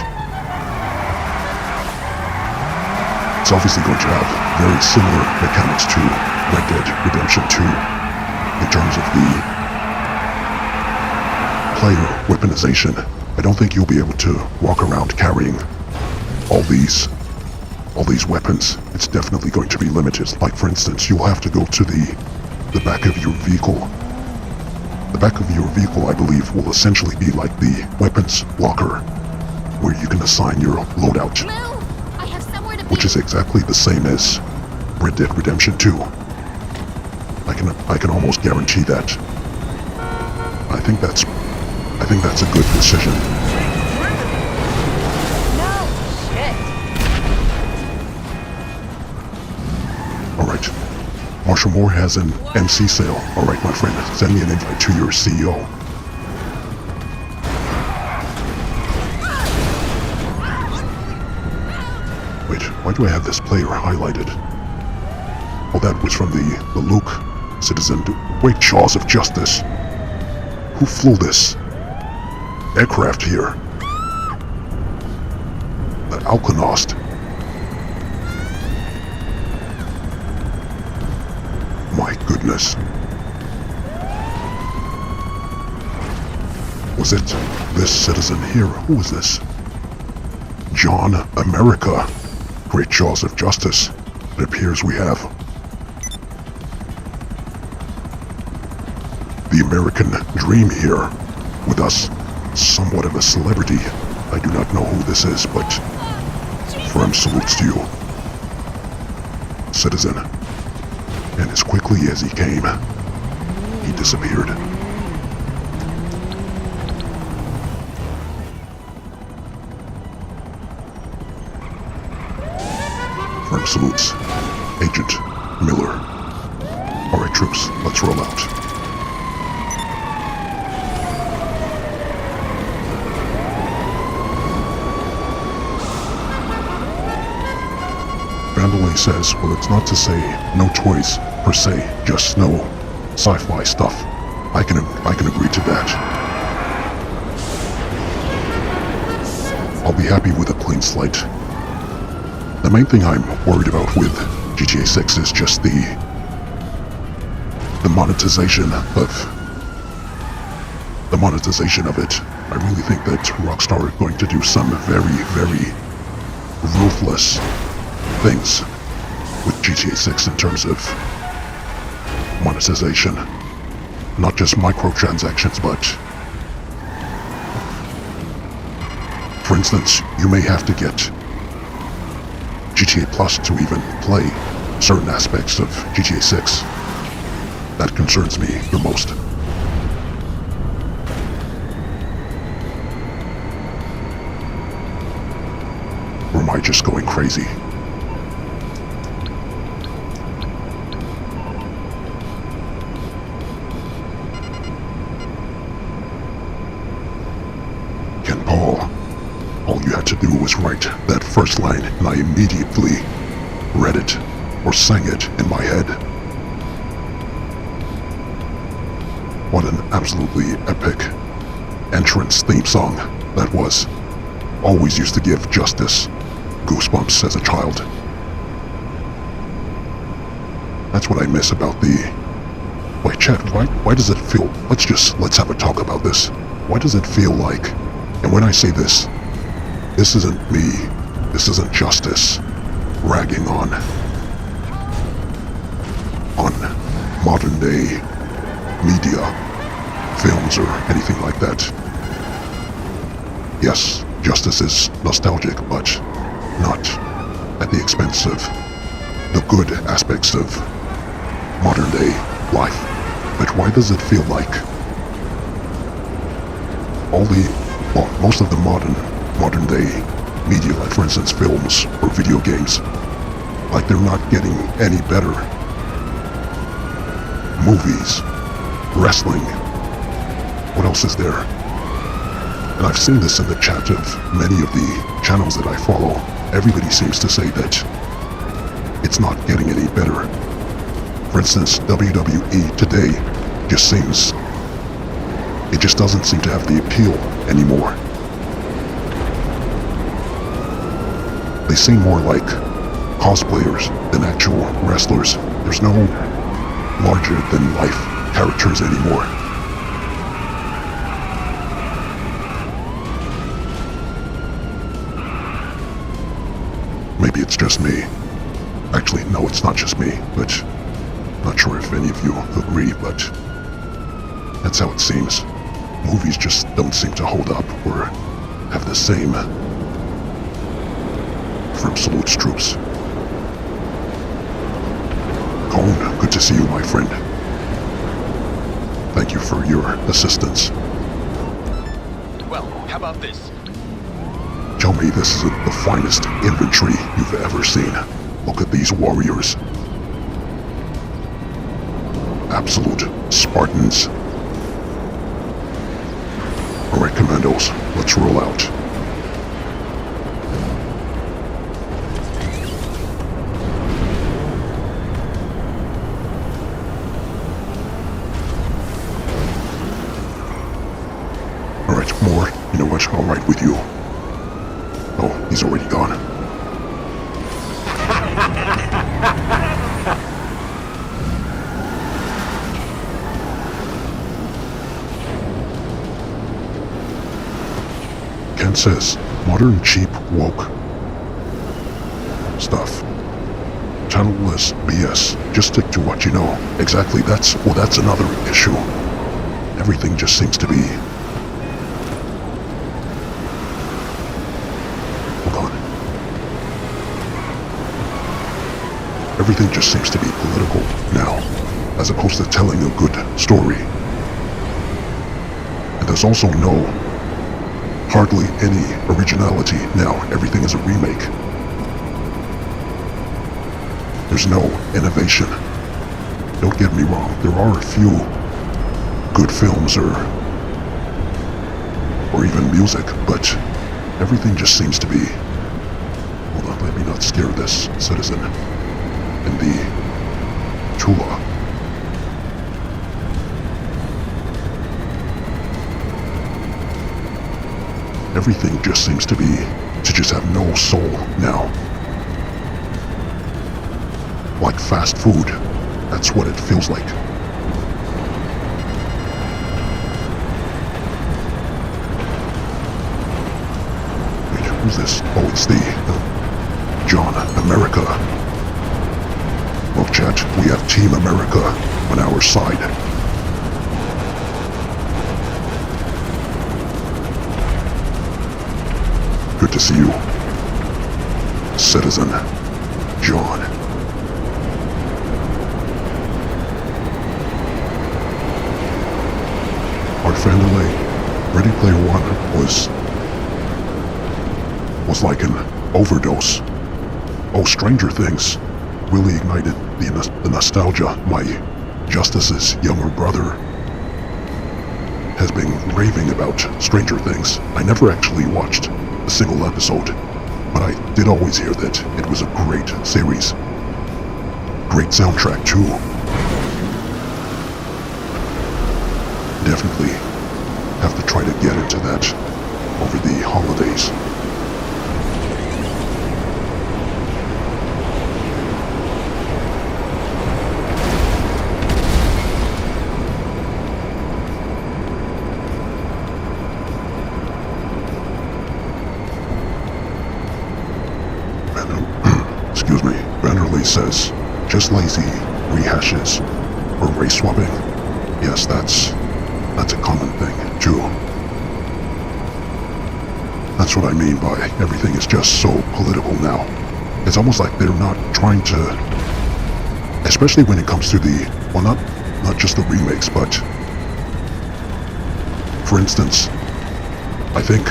It's obviously going to have very similar mechanics to Red Dead Redemption 2 in terms of the player weaponization. I don't think you'll be able to walk around carrying all these weapons. It's definitely going to be limited. Like, for instance, you'll have to go to the back of your vehicle. The back of your vehicle, I believe, will essentially be like the weapons locker, where you can assign your loadout, which is exactly the same as Red Dead Redemption 2. I can almost guarantee that. I think that's a good decision. Marshall Moore has an MC sale. Alright, my friend, send me an invite to your CEO. Wait, why do I have this player highlighted? Oh, that was from the Luke citizen. Wait, Jaws of Justice. Who flew this aircraft here? The Alkonost. My goodness. Was it this citizen here? Who is this? John America. Great Jaws of Justice. It appears we have the American dream here with us. Somewhat of a celebrity. I do not know who this is, but firm salutes to you, citizen. And as quickly as he came, he disappeared. Firm salutes, Agent Miller. Alright, troops, let's roll out. Vandalay says, well, it's not to say no toys per se, just no sci-fi stuff. I can agree to that. I'll be happy with a clean slate. The main thing I'm worried about with GTA 6 is just the monetization of it. I really think that Rockstar are going to do some very, very ruthless things with GTA 6 in terms of monetization. Not just microtransactions, but for instance, you may have to get GTA Plus to even play certain aspects of GTA 6. That concerns me the most. Or am I just going crazy? All you had to do was write that first line, and I immediately read it, or sang it in my head. What an absolutely epic entrance theme song that was. Always used to give Justice goosebumps as a child. That's what I miss about the... Wait, chat, why does it feel... Let's have a talk about this. Why does it feel like... And when I say this isn't me, this isn't Justice ragging on modern day media, films, or anything like that. Yes, Justice is nostalgic, but not at the expense of the good aspects of modern day life. But why does it feel like most of the modern day media, like for instance films or video games, like they're not getting any better? Movies, wrestling, what else is there? And I've seen this in the chat of many of the channels that I follow. Everybody seems to say that it's not getting any better. For instance, WWE today it just doesn't seem to have the appeal anymore. They seem more like cosplayers than actual wrestlers. There's no larger-than-life characters anymore. Maybe it's just me. Actually, no, it's not just me, but not sure if any of you agree, but that's how it seems. Movies just don't seem to hold up or have the same firm salutes, troops. Cone, good to see you, my friend. Thank you for your assistance. Well, how about this? Tell me this isn't the finest infantry you've ever seen. Look at these warriors. absolute Spartans. Alright, Commandos, let's roll out. Alright, Moore, you know what, I'll ride with you. Oh, he's already gone. Ken says, modern, cheap, woke stuff. Channelless BS. Just stick to what you know. Exactly, that's another issue. Everything just seems to be... Hold on. Everything just seems to be political now, as opposed to telling a good story. And there's also hardly any originality now. Everything is a remake. There's no innovation. Don't get me wrong, there are a few good films or even music, but everything just seems to be... Hold on, let me not scare this citizen in the Tula. Everything just seems to just have no soul now. Like fast food. That's what it feels like. Wait, who's this? Oh, it's the John America. Look, chat, we have Team America on our side. Good to see you, Citizen John. Our family, Ready Player One was like an overdose. Oh, Stranger Things really ignited the nostalgia. My Justice's younger brother has been raving about Stranger Things. I never actually watched a single episode, but I did always hear that it was a great series. Great soundtrack too. Definitely have to try to get into that over the holidays. Excuse me, Vanderlei says, just lazy rehashes or race swapping. Yes, that's a common thing, too. That's what I mean by everything is just so political now. It's almost like they're not trying to, especially when it comes to the, well, not just the remakes, but for instance, I think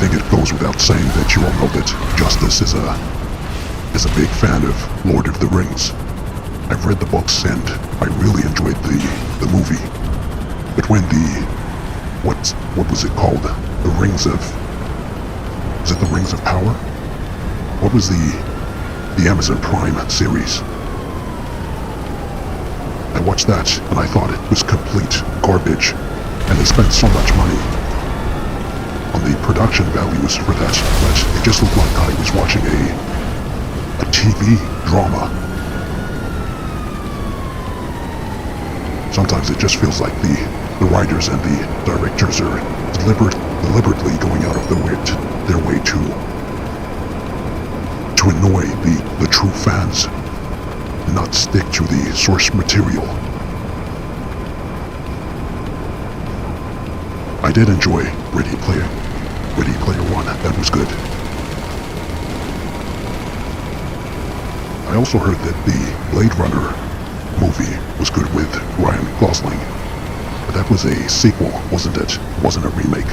it goes without saying that you all know that Justice is a big fan of Lord of the Rings. I've read the books and I really enjoyed the movie. But when what was it called? The Rings of... Is it the Rings of Power? What was the Amazon Prime series? I watched that and I thought it was complete garbage. And they spent so much money on the production values for that, but it just looked like I was watching a TV drama. Sometimes it just feels like the writers and the directors are deliberately going out of their way to annoy the true fans and not stick to the source material. I did enjoy Ready Player One. That was good. I also heard that the Blade Runner movie was good with Ryan Gosling. But that was a sequel, wasn't it? It wasn't a remake.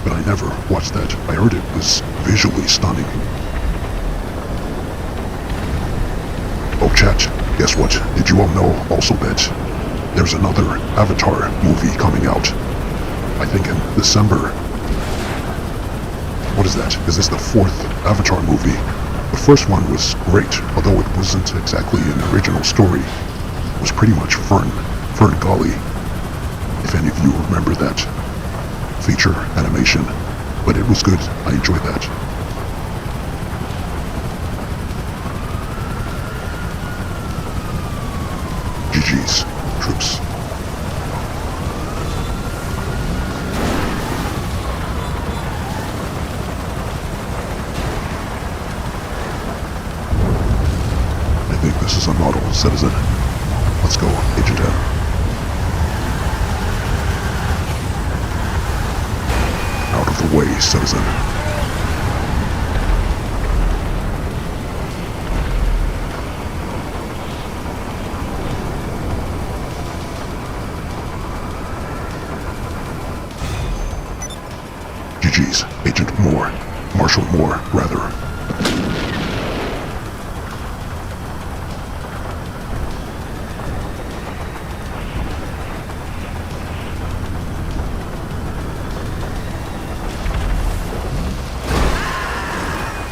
But I never watched that. I heard it was visually stunning. Oh, chat, guess what? Did you all know also that there's another Avatar movie coming out? I think in December. What is that? Is this the 4th Avatar movie? The first one was great, although it wasn't exactly an original story. It was pretty much Fern Gully, if any of you remember that feature animation. But it was good. I enjoyed that. GG's, troops. I think this is a model citizen. Let's go, Agent M. Out of the way, citizen. GG's, Agent Moore. Marshal Moore, rather.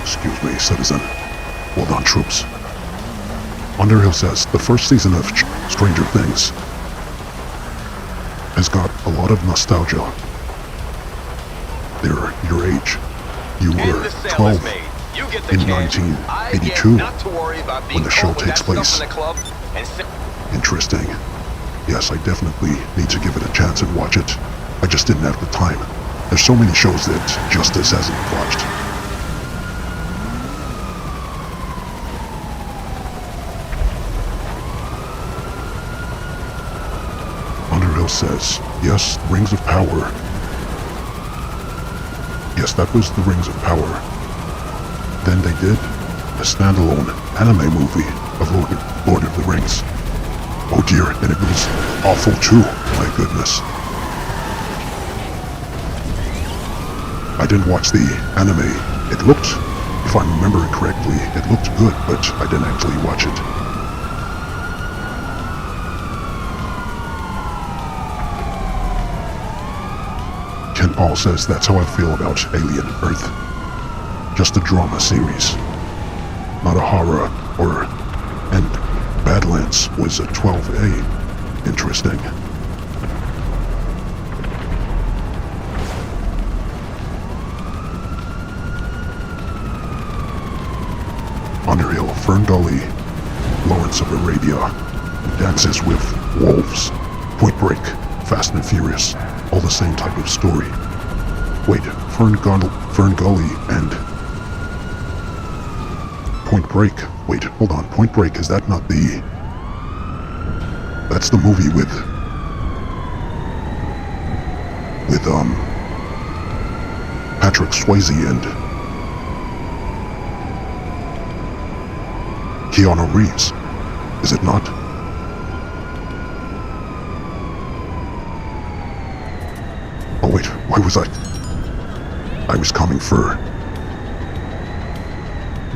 Excuse me, citizen. Hold on, troops. Underhill says the first season of Stranger Things has got a lot of nostalgia. They're your age. You were 12 in 1982 when the show takes place. Interesting. Yes, I definitely need to give it a chance and watch it. I just didn't have the time. There's so many shows that Justice hasn't watched. Underhill says, yes, Rings of Power. Yes, that was the Rings of Power. Then they did a standalone anime movie of Lord of the Rings. Oh dear, and it was awful too, my goodness. I didn't watch the anime. It looked, if I'm remembering correctly, it looked good, but I didn't actually watch it. Ken Paul says that's how I feel about Alien Earth. Just a drama series, not a horror and Badlands was a 12A. Interesting. Underhill, Fern Gully, Lawrence of Arabia, Dances with Wolves, Point Break, Fast and Furious, all the same type of story. Wait, Fern Gully and Point Break. Wait, hold on. Point Break, is that not the... That's the movie with Patrick Swayze and Keanu Reeves. Is it not? Oh wait, why was I was coming for...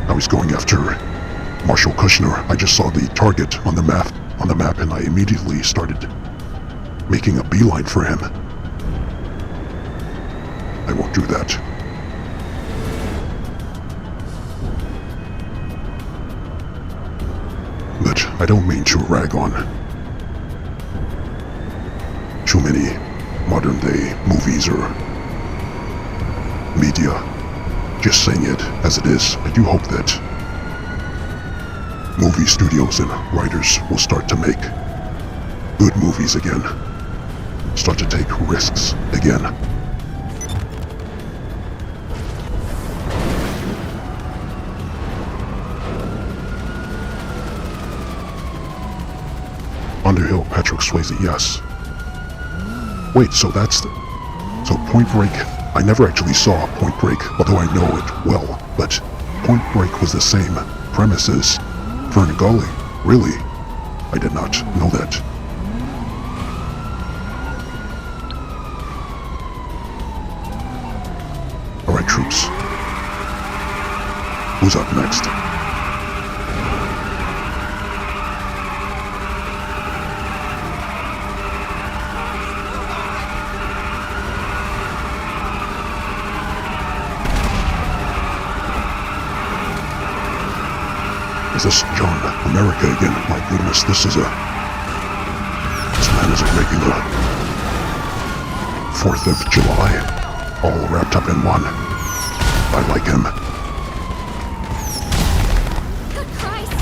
I was going after Marshall Kushner. I just saw the target on the map and I immediately started making a beeline for him. I won't do that. But I don't mean to rag on too many modern day movies or media. Just saying it as it is. I do hope that movie studios and writers will start to make good movies again. Start to take risks again. Underhill, Patrick Swayze, yes. Wait, so that's the... So Point Break... I never actually saw Point Break, although I know it well, but Point Break was the same premise as Fern Gully. Really? I did not know that. Alright, troops. Who's up next? Is this John America again? My goodness, this man is a regular. 4th of July, all wrapped up in one. I like him. Good Christ!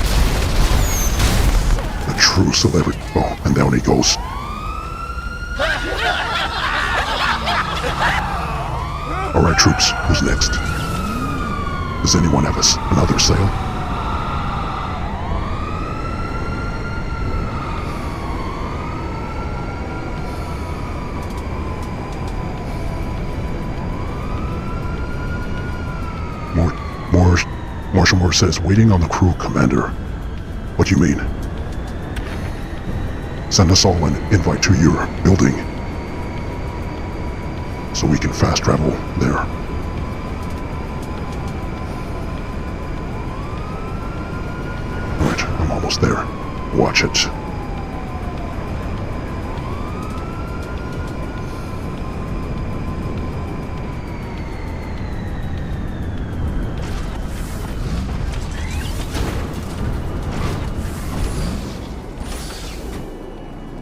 A true celebrity. Oh, and down he goes. Alright, troops, who's next? Does anyone have another sale? Marshal Moore says, waiting on the crew, Commander. What do you mean? Send us all an invite to your building so we can fast travel there. Alright, I'm almost there. Watch it.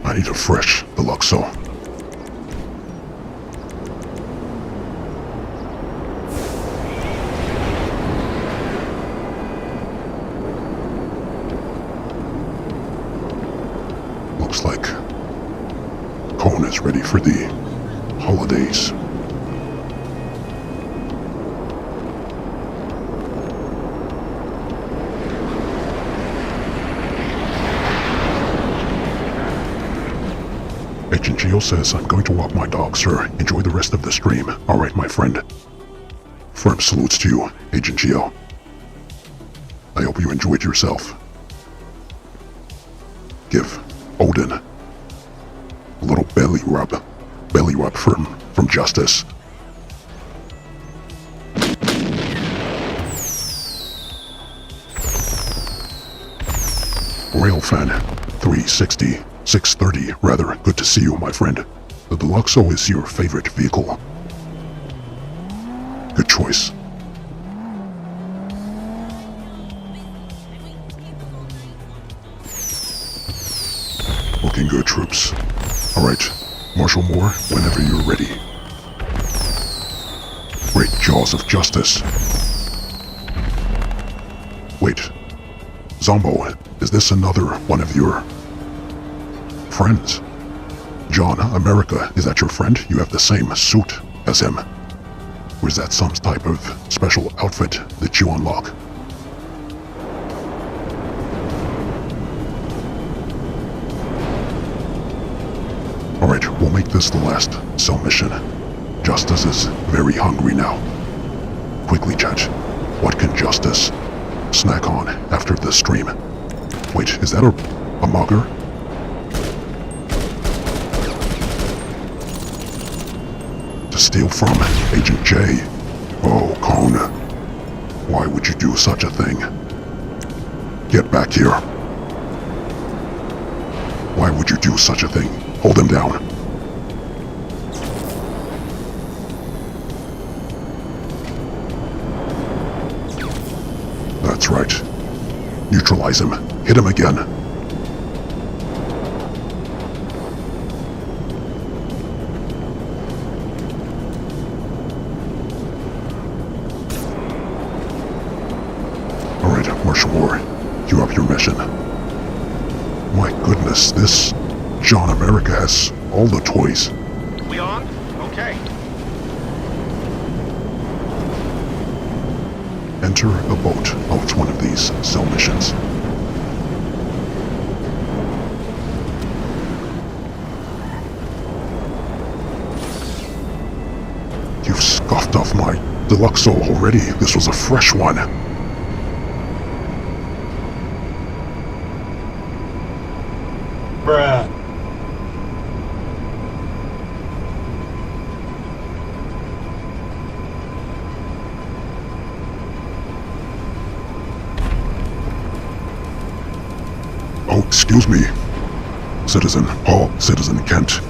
I need a fresh Deluxo. Looks like Cone is ready for the holidays. Agent Geo says, I'm going to walk my dog, sir. Enjoy the rest of the stream. Alright, my friend. Firm salutes to you, Agent Geo. I hope you enjoyed yourself. Give Odin a little belly rub from Justice. Railfan 360. 630, rather. Good to see you, my friend. The Deluxo is your favorite vehicle. Good choice. Looking good, troops. Alright, Marshal Moore, whenever you're ready. Great jaws of justice. Wait. Zombo, is this another one of your friends? John America, is that your friend? You have the same suit as him. Or is that some type of special outfit that you unlock? Alright, we'll make this the last cell mission. Justice is very hungry now. Quickly, chat. What can Justice snack on after this stream? Wait, is that a mugger? To steal from Agent J? Oh, Cone. Why would you do such a thing? Get back here. Why would you do such a thing? Hold him down. That's right. Neutralize him. Hit him again. Alright, Marshal Moore. You up your mission. My goodness, this John America has all the toys. We on? Okay. Enter a boat. Oh, it's one of these cell missions. You've scoffed off my Deluxo already. This was a fresh one. Bruh. Oh, excuse me. Citizen Paul, Citizen Kent.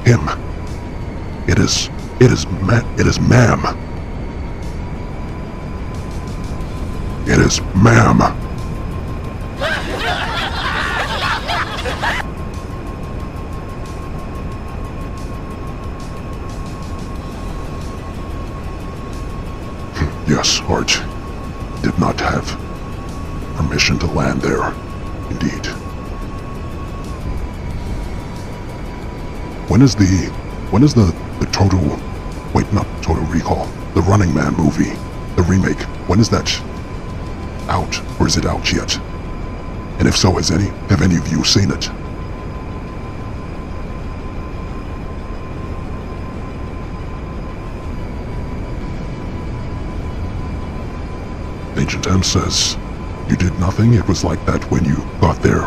Him. It is ma'am. It is ma'am. Yes, Art did not have permission to land there. Indeed. When is the Total... Wait, not Total Recall. The Running Man movie. The remake. When is that out? Or is it out yet? And if so, have any of you seen it? Agent M says, you did nothing? It was like that when you got there.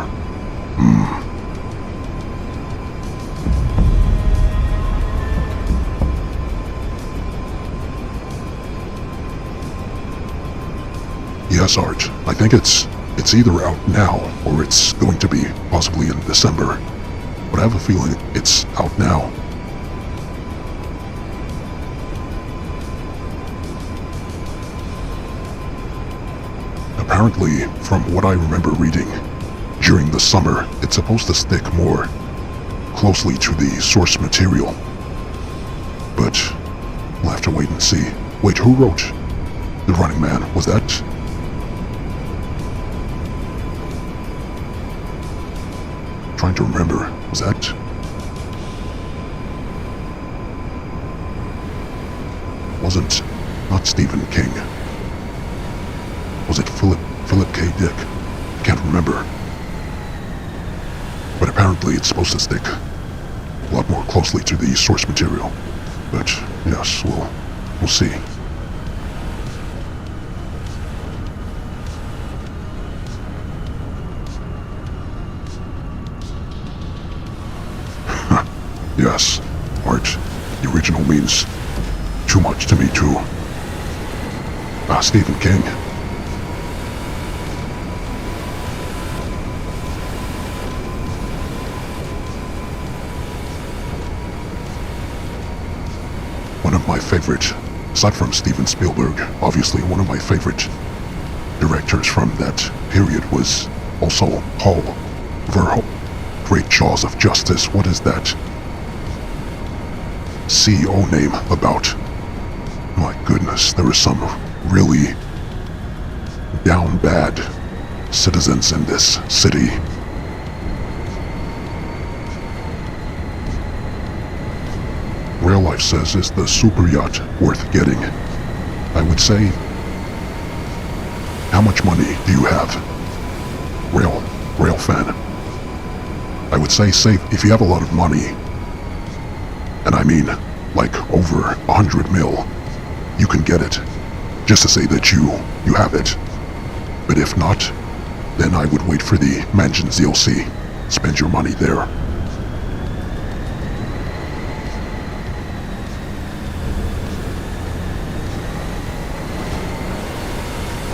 Yes, Art. I think it's either out now or it's going to be possibly in December. But I have a feeling it's out now. Apparently, from what I remember reading, during the summer, it's supposed to stick more closely to the source material. But we'll have to wait and see. Wait, who wrote The Running Man? Was that... Trying to remember. Was that... Wasn't... Not Stephen King. Was it Philip K. Dick? Can't remember. But apparently it's supposed to stick a lot more closely to the source material. But yes, we'll see. Yes, Art. The original means too much to me too. Stephen King. One of my favorite, aside from Steven Spielberg, obviously one of my favorite directors from that period was also Paul Verhoeven. Great Jaws of Justice. What is that CEO name about? My goodness, there are some really down bad citizens in this city. Real Life says, is the super yacht worth getting? I would say, how much money do you have? Rail fan. I would say save, if you have a lot of money, and I mean like over 100 mil, you can get it, just to say that you have it. But if not, then I would wait for the Mansions DLC. Spend your money there.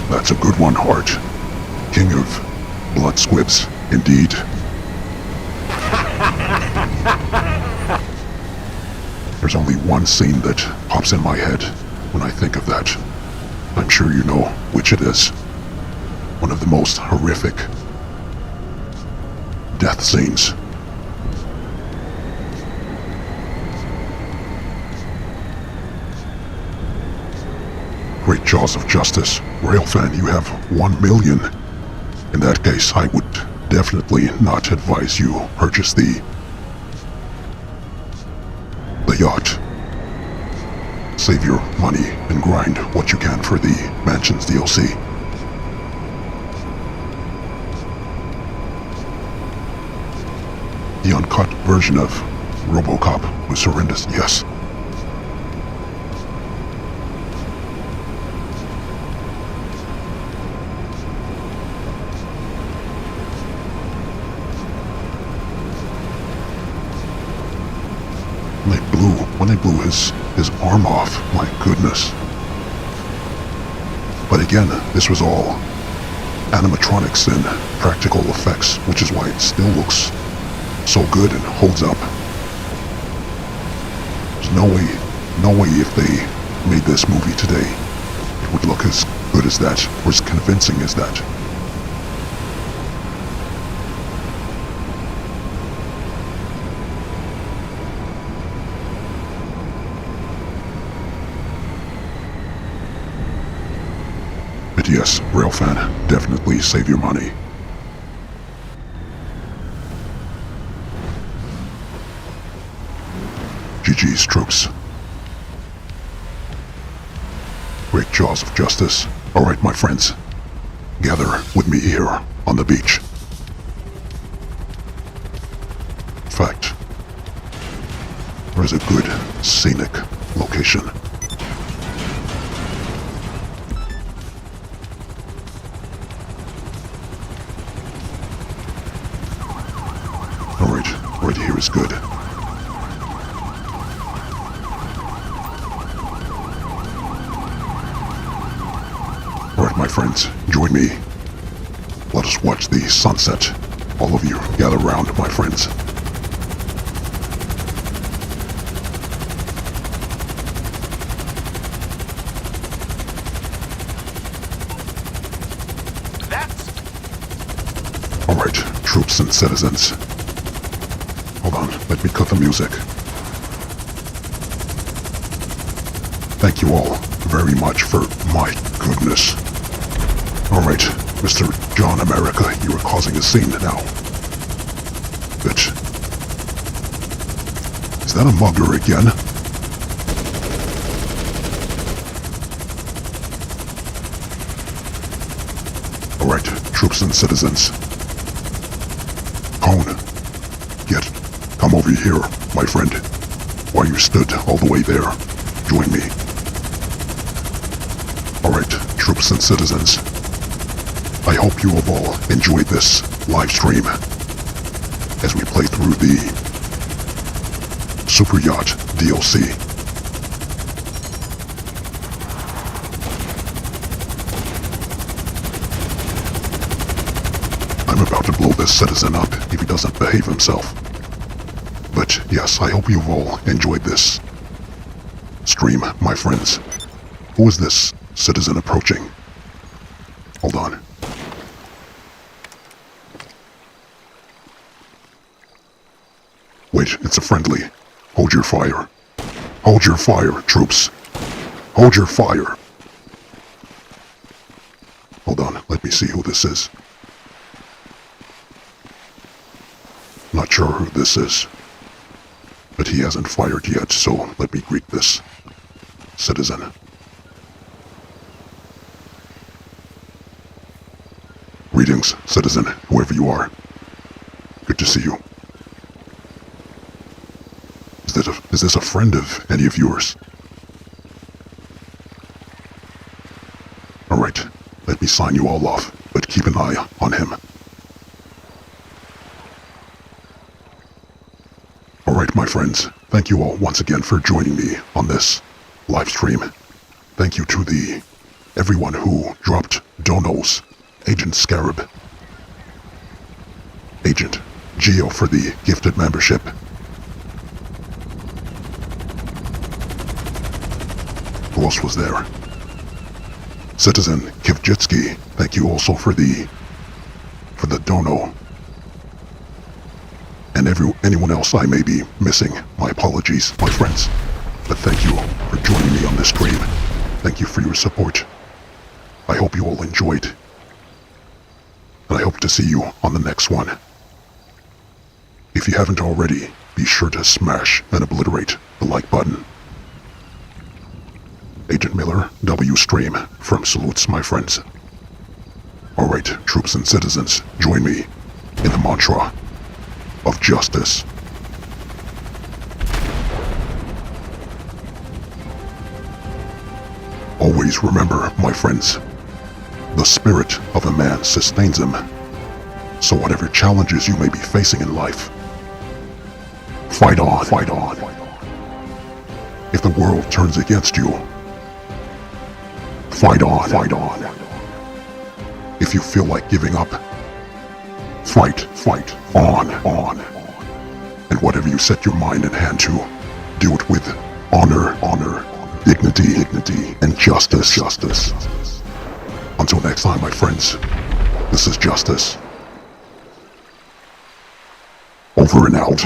That's a good one, Art. King of blood squibs, indeed. There's only one scene that pops in my head when I think of that. I'm sure you know which it is. One of the most horrific death scenes. Great Jaws of Justice. Railfan, you have 1 million. In that case, I would definitely not advise you purchase the yacht. Save your money and grind what you can for the Mansions DLC. The uncut version of RoboCop was horrendous, yes. When they blew his arm off, my goodness. But again, this was all animatronics and practical effects, which is why it still looks so good and holds up. There's no way if they made this movie today, it would look as good as that, or as convincing as that. But yes, Railfan, definitely save your money. GG's, troops. Great jaws of justice. Alright, my friends. Gather with me here on the beach. In fact, there's a good scenic location. Alright, right here is good. Alright, my friends, join me. Let us watch the sunset. All of you, gather round, my friends. Alright, troops and citizens. Hold on, let me cut the music. Thank you all very much for my goodness. Alright, Mr. John America, you are causing a scene now. Bitch. Is that a mugger again? Alright, troops and citizens. Cone, come over here, my friend. While you stood all the way there, join me. Alright, troops and citizens. I hope you have all enjoyed this live stream as we play through the Super Yacht DLC. I'm about to blow this citizen up if he doesn't behave himself. But yes, I hope you've all enjoyed this stream, my friends. Who is this citizen approaching? Hold on. Wait, it's a friendly. Hold your fire. Hold your fire, troops. Hold your fire. Hold on, let me see who this is. Not sure who this is, but he hasn't fired yet, so let me greet this citizen. Greetings, citizen, whoever you are. Good to see you. Is this a friend of any of yours? Alright, let me sign you all off, but keep an eye on him. Alright, my friends, thank you all once again for joining me on this live stream. Thank you to everyone who dropped donos. Agent Scarab, Agent Geo for the gifted membership. Who else was there? Citizen Kivjitsky, thank you also for the dono. And anyone else I may be missing, my apologies, my friends. But thank you for joining me on this stream. Thank you for your support. I hope you all enjoyed. And I hope to see you on the next one. If you haven't already, be sure to smash and obliterate the like button. Agent Miller, W Stream, from Salutes, my friends. Alright, troops and citizens, join me in the mantra of justice. Always remember, my friends, the spirit of a man sustains him. So whatever challenges you may be facing in life, fight on, fight on. If the world turns against you, fight on, fight on. If you feel like giving up, fight on. And whatever you set your mind and hand to, do it with honor, dignity, and justice. Until next time, my friends, this is Justice. Over and out.